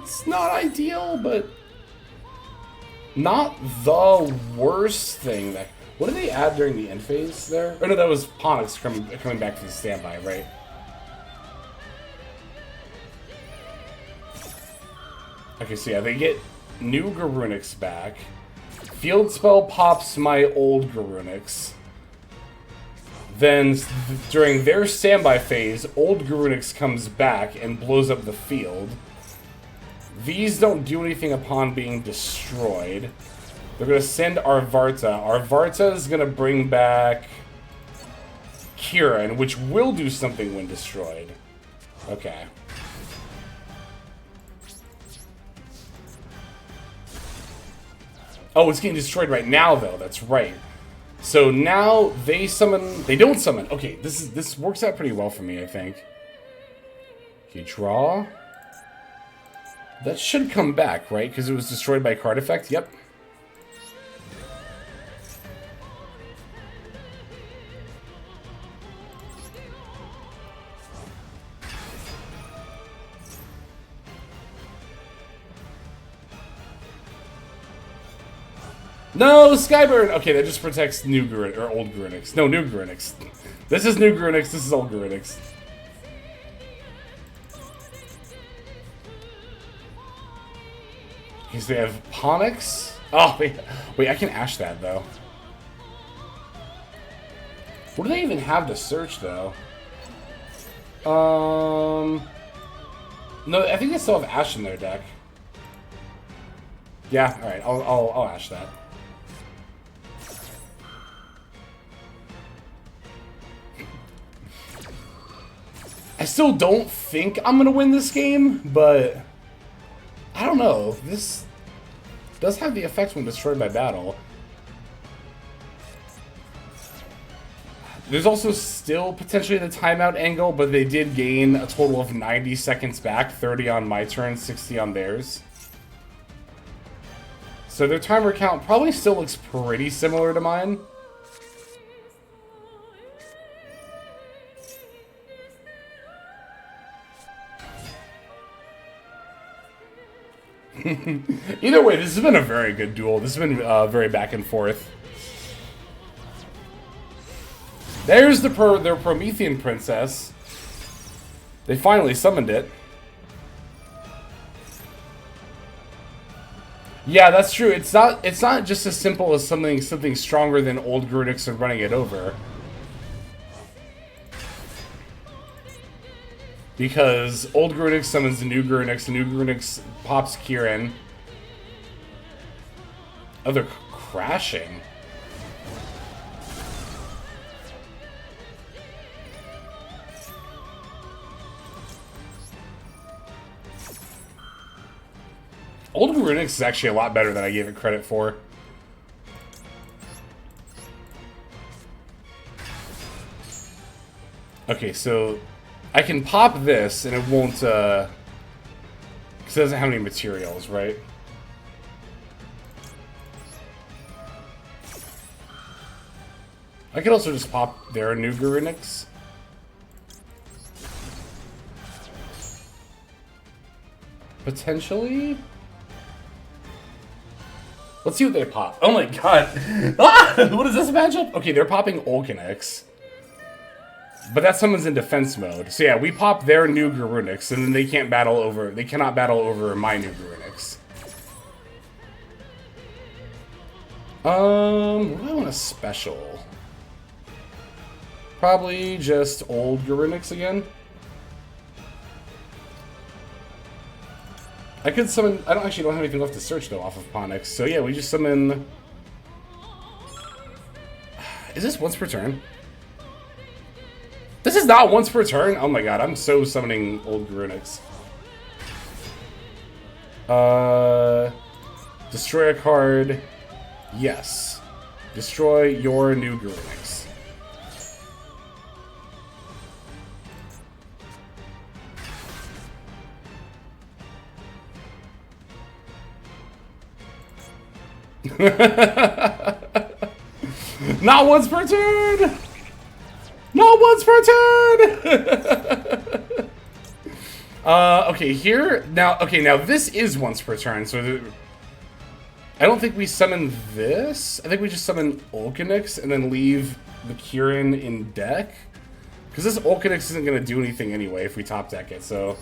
It's not ideal, but not the worst thing that... What did they add during the end phase there? Oh no, that was Ponix coming back to the standby, right? Okay, so yeah, they get new Garunix back. Field spell pops my old Garunix. Then, during their standby phase, old Garunix comes back and blows up the field. These don't do anything upon being destroyed. They're going to send Arvarta. Arvarta is going to bring back Kieran, which will do something when destroyed. Okay. Oh, it's getting destroyed right now, though. That's right. So now they summon... They don't summon. Okay, this works out pretty well for me, I think. Okay, draw. That should come back, right? Because it was destroyed by card effect? Yep. No, Skyburn! Okay, that just protects new Garunix, or old Garunix. No, new Garunix. This is new Garunix, this is old Garunix. Okay, so they have Ponix. Oh, wait, I can Ash that, though. What do they even have to search, though? No, I think they still have Ash in their deck. Yeah, alright, I'll Ash that. I still don't think I'm gonna win this game, but I don't know. This does have the effect when destroyed by battle. There's also still potentially the timeout angle, but they did gain a total of 90 seconds back, 30 on my turn, 60 on theirs. So their timer count probably still looks pretty similar to mine. Either way, this has been a very good duel. This has been very back and forth. There's their Promethean princess. They finally summoned it. Yeah, that's true. It's not just as simple as something stronger than old Garunix and running it over. Because old Garunix summons the new Garunix pops Kieran. Oh, they're crashing. Old Garunix is actually a lot better than I gave it credit for. Okay, so I can pop this and it won't, because it doesn't have any materials, right? I could also just pop their new Garunix. Potentially? Let's see what they pop. Oh my god. Ah! What is this matchup? Okay, they're popping Olkinix. But that summons in defense mode. So yeah, we pop their new Garunix, and then they cannot battle over my new Garunix. What do I want to special? Probably just old Garunix again. I could summon... I don't have anything left to search, though, off of Ponix. So, yeah, we just summon... Is this once per turn? This is not once per turn? Oh my god, I'm so summoning old Garunix. Destroy a card. Yes. Destroy your new Garunix. Not once per turn! Not once per turn! Okay, here... Now, this is once per turn, so... I don't think we summon this. I think we just summon Olkinix and then leave the Kirin in deck. Because this Olkinix isn't going to do anything anyway if we top deck it, so...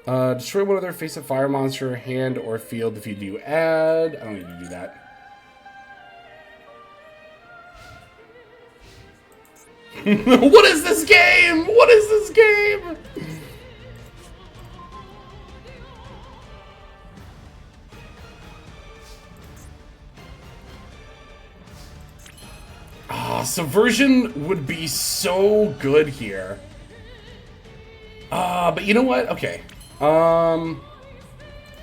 Destroy one other face-up fire monster, hand, or field if you do add. I don't need to do that. What is this game? What is this game? Ah, Subversion would be so good here. But you know what? Okay.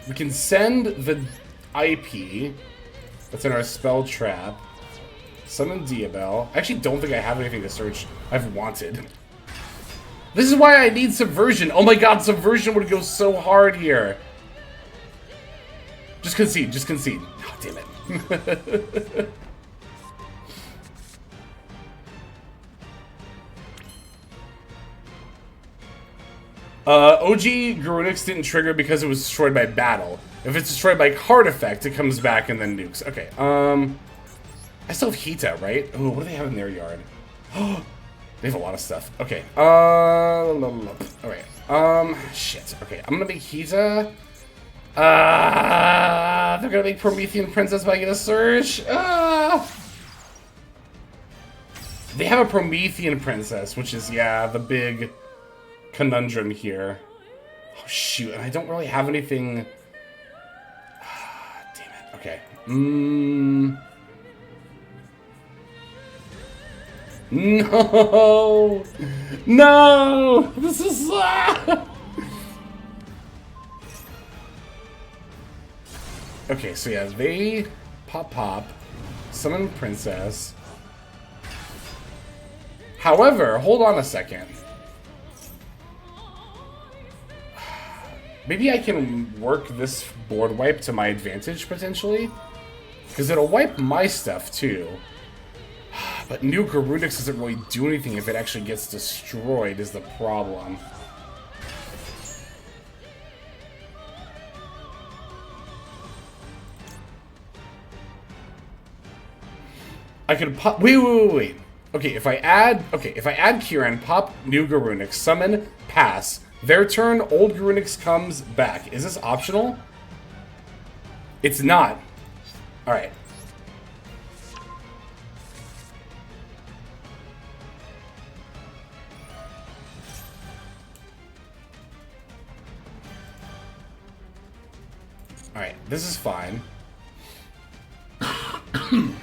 We can send the IP that's in our spell trap. Summon Diabell. I actually don't think I have anything to search. I've wanted. This is why I need Subversion. Oh my god, Subversion would go so hard here. Just concede, just concede. Oh, damn it. OG Garunix didn't trigger because it was destroyed by battle. If it's destroyed by card effect, it comes back and then nukes. Okay, I still have Hita, right? Oh, what do they have in their yard? They have a lot of stuff. Okay, alright. Shit. Okay, I'm gonna make Hita. They're gonna make Promethean Princess by get a search. They have a Promethean Princess, which is, yeah, the big conundrum here. Oh, shoot, and I don't really have anything... Damn it. Okay. No! No! This is... Okay, so yeah, they pop, summon Princess. However, hold on a second. Maybe I can work this board wipe to my advantage, potentially? Because it'll wipe my stuff, too. But new Garunix doesn't really do anything if it actually gets destroyed, is the problem. I could pop... Wait. Okay, if I add Kiran, pop new Garunix, summon, pass... Their turn, old Garunix comes back. Is this optional? It's not. Alright. Alright, this is fine. Okay,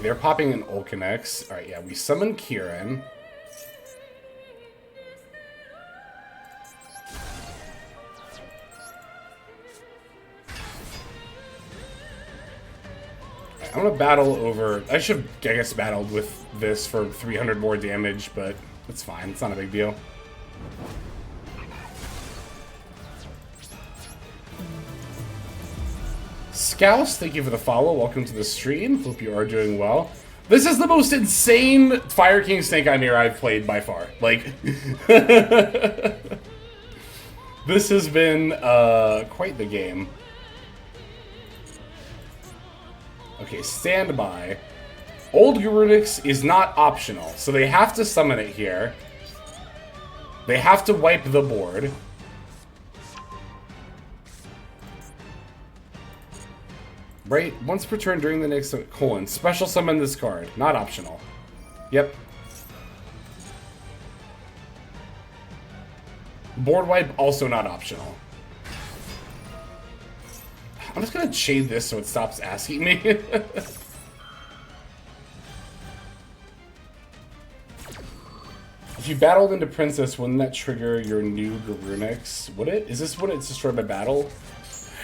they're popping an Olkinix. Alright, yeah, we summon Kiran. I'm gonna battle over... I should have, I guess, battled with this for 300 more damage, but it's fine. It's not a big deal. Scouse, thank you for the follow. Welcome to the stream. Hope you are doing well. This is the most insane Fire King Snake Eye mirror I've played by far. Like, this has been quite the game. Okay, standby. Old Garunix is not optional, so they have to summon it here. They have to wipe the board. Right? Once per turn during the next colon. Special summon this card. Not optional. Yep. Board wipe, also not optional. I'm just gonna shade this so it stops asking me. If you battled into Princess, wouldn't that trigger your new Garunix? Would it? Is this when it's destroyed by battle?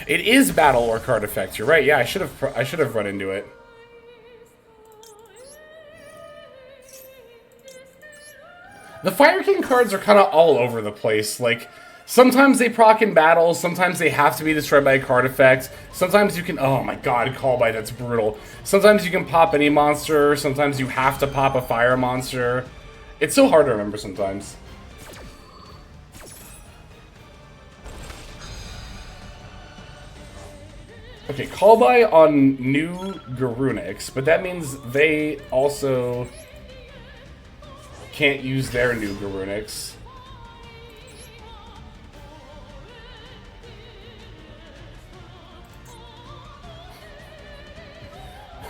It is battle or card effect. You're right. Yeah, I should have run into it. The Fire King cards are kind of all over the place. Like, sometimes they proc in battle, sometimes they have to be destroyed by a card effect. Sometimes you can, oh my god, call by, that's brutal. Sometimes you can pop any monster, sometimes you have to pop a fire monster. It's so hard to remember sometimes. Okay, call by on new Garunix, but that means they also can't use their new Garunix.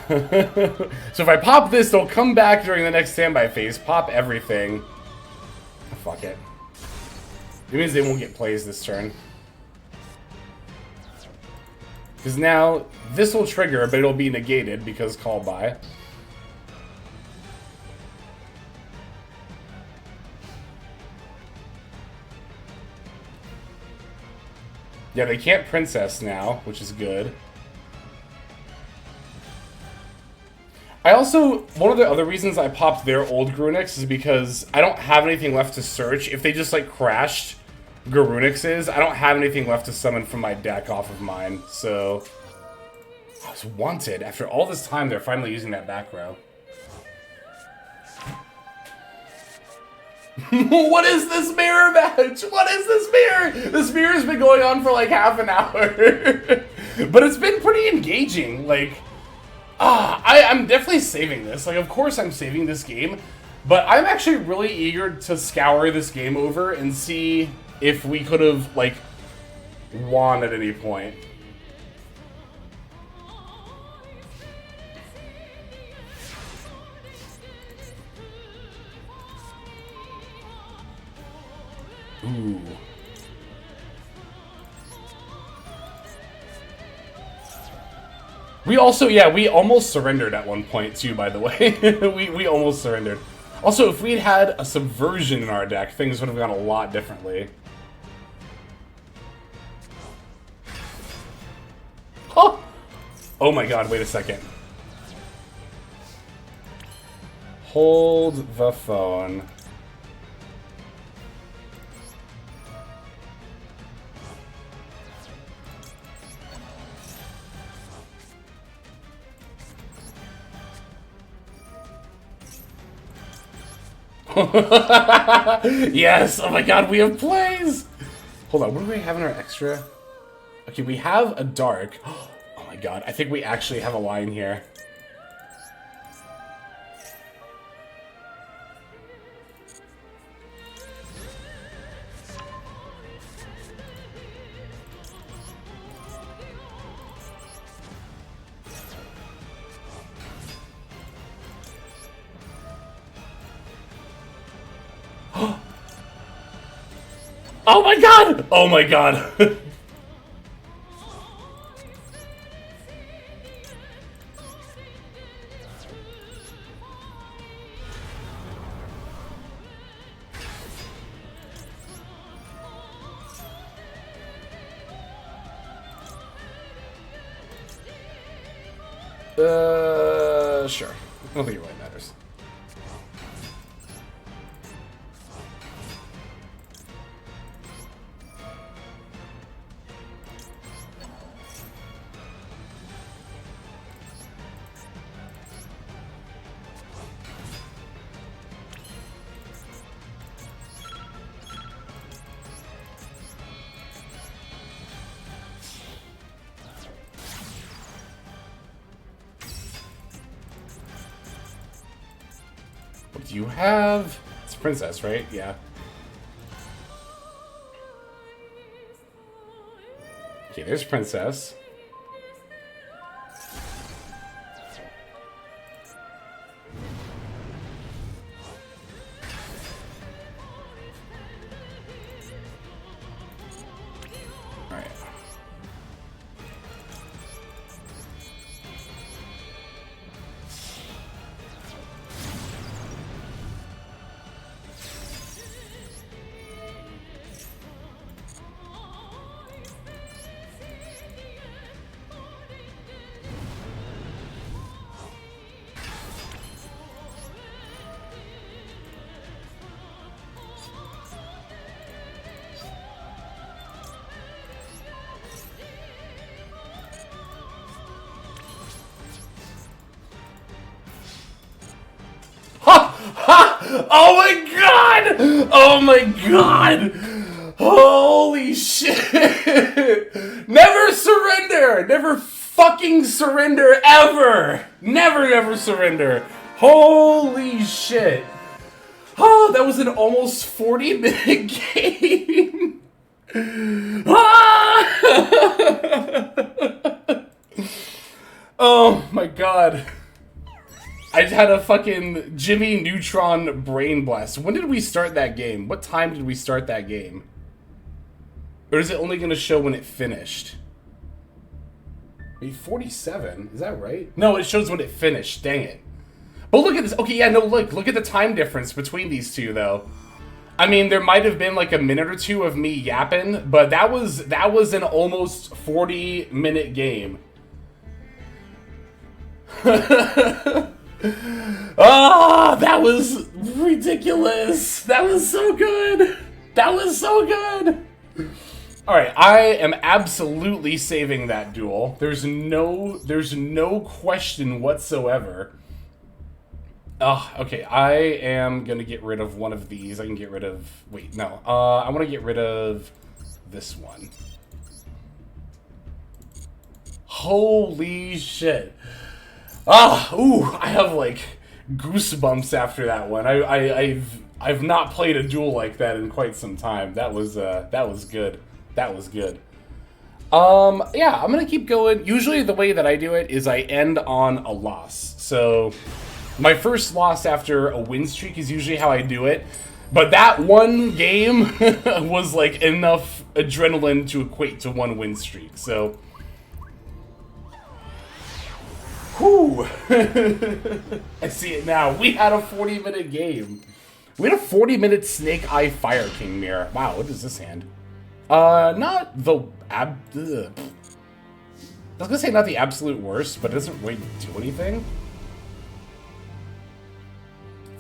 So if I pop this, they'll come back during the next standby phase, pop everything. Fuck it. It means they won't get plays this turn. Because now, this will trigger, but it'll be negated because called by. Yeah, they can't Princess now, which is good. I also, one of the other reasons I popped their old Garunix is because I don't have anything left to search. If they just, like, crashed Garunixes, I don't have anything left to summon from my deck off of mine, so... I was wanted. After all this time, they're finally using that back row. What is this mirror match? What is this mirror? This mirror's been going on for, like, half an hour. But it's been pretty engaging, like... I'm definitely saving this. Like, of course I'm saving this game, but I'm actually really eager to scour this game over and see if we could have, like, won at any point. Ooh. We also, yeah, we almost surrendered at one point, too, by the way. we almost surrendered. Also, if we'd had a Subversion in our deck, things would have gone a lot differently. Huh! Oh my god, wait a second. Hold the phone. Yes! Oh my god, we have plays! Hold on, what do we have in our extra? Okay, we have a dark. Oh my god, I think we actually have a line here. Oh my god! Oh my god! Sure. I don't think it really matters. What do you have? It's Princess, right? Yeah. Okay, there's Princess. Alright. Oh my god! Oh my god! Holy shit! Never surrender! Never fucking surrender ever! Never surrender! Holy shit! Oh, that was an almost 40-minute game! Ah! Oh my god. I just had a fucking Jimmy Neutron brain blast. When did we start that game? What time did we start that game? Or is it only going to show when it finished? Wait, 47? Is that right? No, it shows when it finished. Dang it. But look at this. Okay, yeah, no, look at the time difference between these two, though. I mean, there might have been like a minute or two of me yapping, but that was an almost 40-minute game. Ah, that was ridiculous. That was so good. That was so good. All right, I am absolutely saving that duel. There's no question whatsoever. Okay, I am gonna get rid of one of these. I can get rid of, wait, no. I want to get rid of this one. Holy shit. Ooh, I have like goosebumps after that one. I've not played a duel like that in quite some time. That was good. That was good. Yeah, I'm gonna keep going. Usually the way that I do it is I end on a loss. So my first loss after a win streak is usually how I do it. But that one game was like enough adrenaline to equate to one win streak. So whew. I see it now. We had a 40-minute game. We had a 40-minute Snake Eye Fire King mirror. Wow, what is this hand? Not the I was gonna say not the absolute worst, but it doesn't really do anything.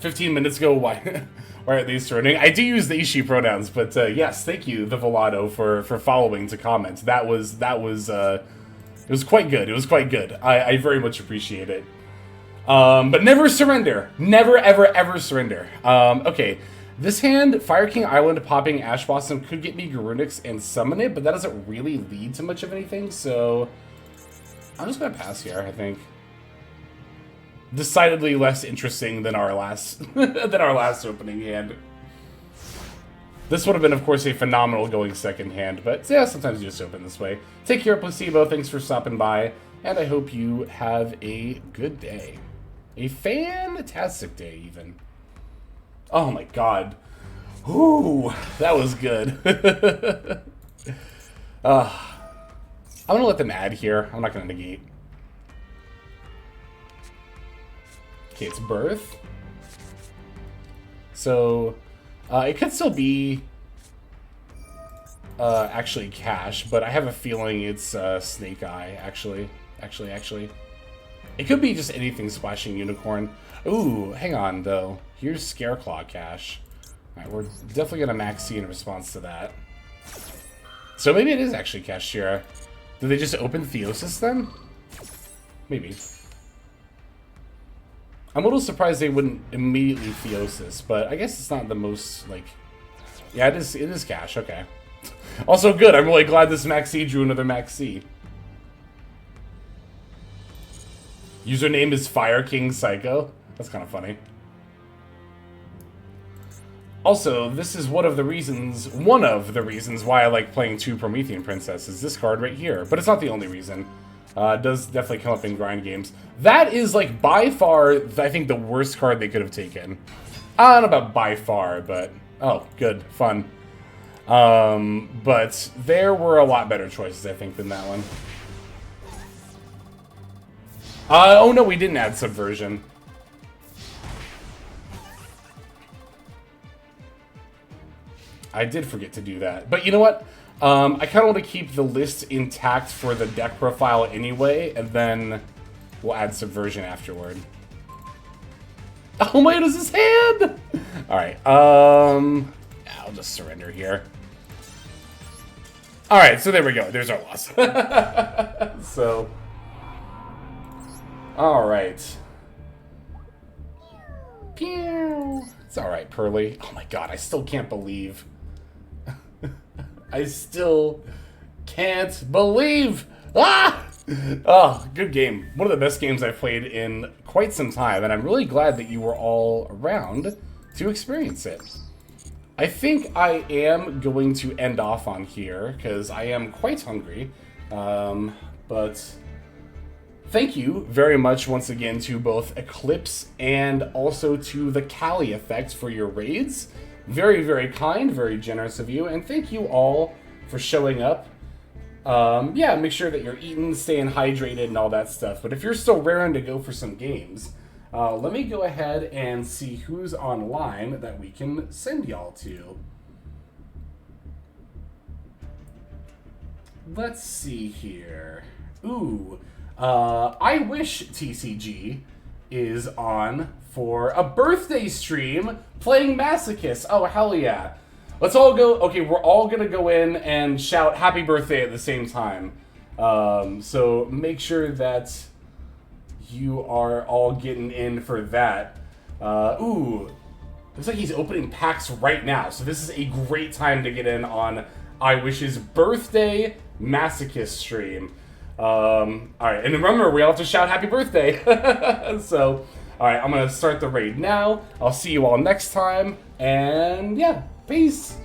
15 minutes ago, why are these running? I do use the Ishi pronouns, but yes, thank you, the Volado, for following to comment. It was quite good. It was quite good. I very much appreciate it. But never surrender. Never, ever, ever surrender. Okay. This hand, Fire King Island popping Ash Blossom could get me Garunix and summon it, but that doesn't really lead to much of anything, so I'm just gonna pass here, I think. Decidedly less interesting than our last opening hand. This would have been, of course, a phenomenal going second hand, but yeah, sometimes you just open this way. Take care, Placebo. Thanks for stopping by, and I hope you have a good day. A fantastic day, even. Oh my god. Ooh, that was good. I'm gonna let them add here. I'm not gonna negate. Okay, it's Birth. So, it could still be actually Cash, but I have a feeling it's Snake Eye, actually. It could be just anything splashing Unicorn. Ooh, hang on, though. Here's Scareclaw Cash. Alright, we're definitely going to max C in response to that. So maybe it is actually Cashira. Did they just open Theosis then? Maybe. I'm a little surprised they wouldn't immediately Theosis, but I guess it's not the most, like... Yeah, it is Cash, okay. Also good, I'm really glad this Max C drew another Max C. Username is Fire King Psycho. That's kind of funny. Also, this is one of the reasons why I like playing 2 Promethean Princesses, this card right here. But it's not the only reason. It does definitely come up in grind games. That is, like, by far, I think, the worst card they could have taken. I don't know about by far, but... Oh, good. Fun. But there were a lot better choices, I think, than that one. Oh no, we didn't add Subversion. I did forget to do that. But you know what? I kind of want to keep the list intact for the deck profile anyway, and then we'll add Subversion afterward. Oh my, it is his hand! Alright, I'll just surrender here. Alright, so there we go. There's our loss. So... Alright. Pew! It's alright, Pearly. Oh my god, I still can't believe... I still can't believe. Ah! Oh, good game. One of the best games I've played in quite some time, and I'm really glad that you were all around to experience it. I think I am going to end off on here, because I am quite hungry. But thank you very much once again to both Eclipse and also to the Kali Effect for your raids. Very, very kind, very generous of you, and thank you all for showing up. Yeah, make sure that you're eating, staying hydrated, and all that stuff. But if you're still raring to go for some games, let me go ahead and see who's online that we can send y'all to. Let's see here. Ooh, I wish TCG is on for a birthday stream playing Masochist. Oh, hell yeah. Let's all go. Okay, we're all going to go in and shout happy birthday at the same time. So make sure that you are all getting in for that. Ooh, looks like he's opening packs right now. So this is a great time to get in on I Wish's birthday Masochist stream. Alright, and remember, we all have to shout happy birthday. So, alright, I'm going to start the raid now. I'll see you all next time, and yeah, peace.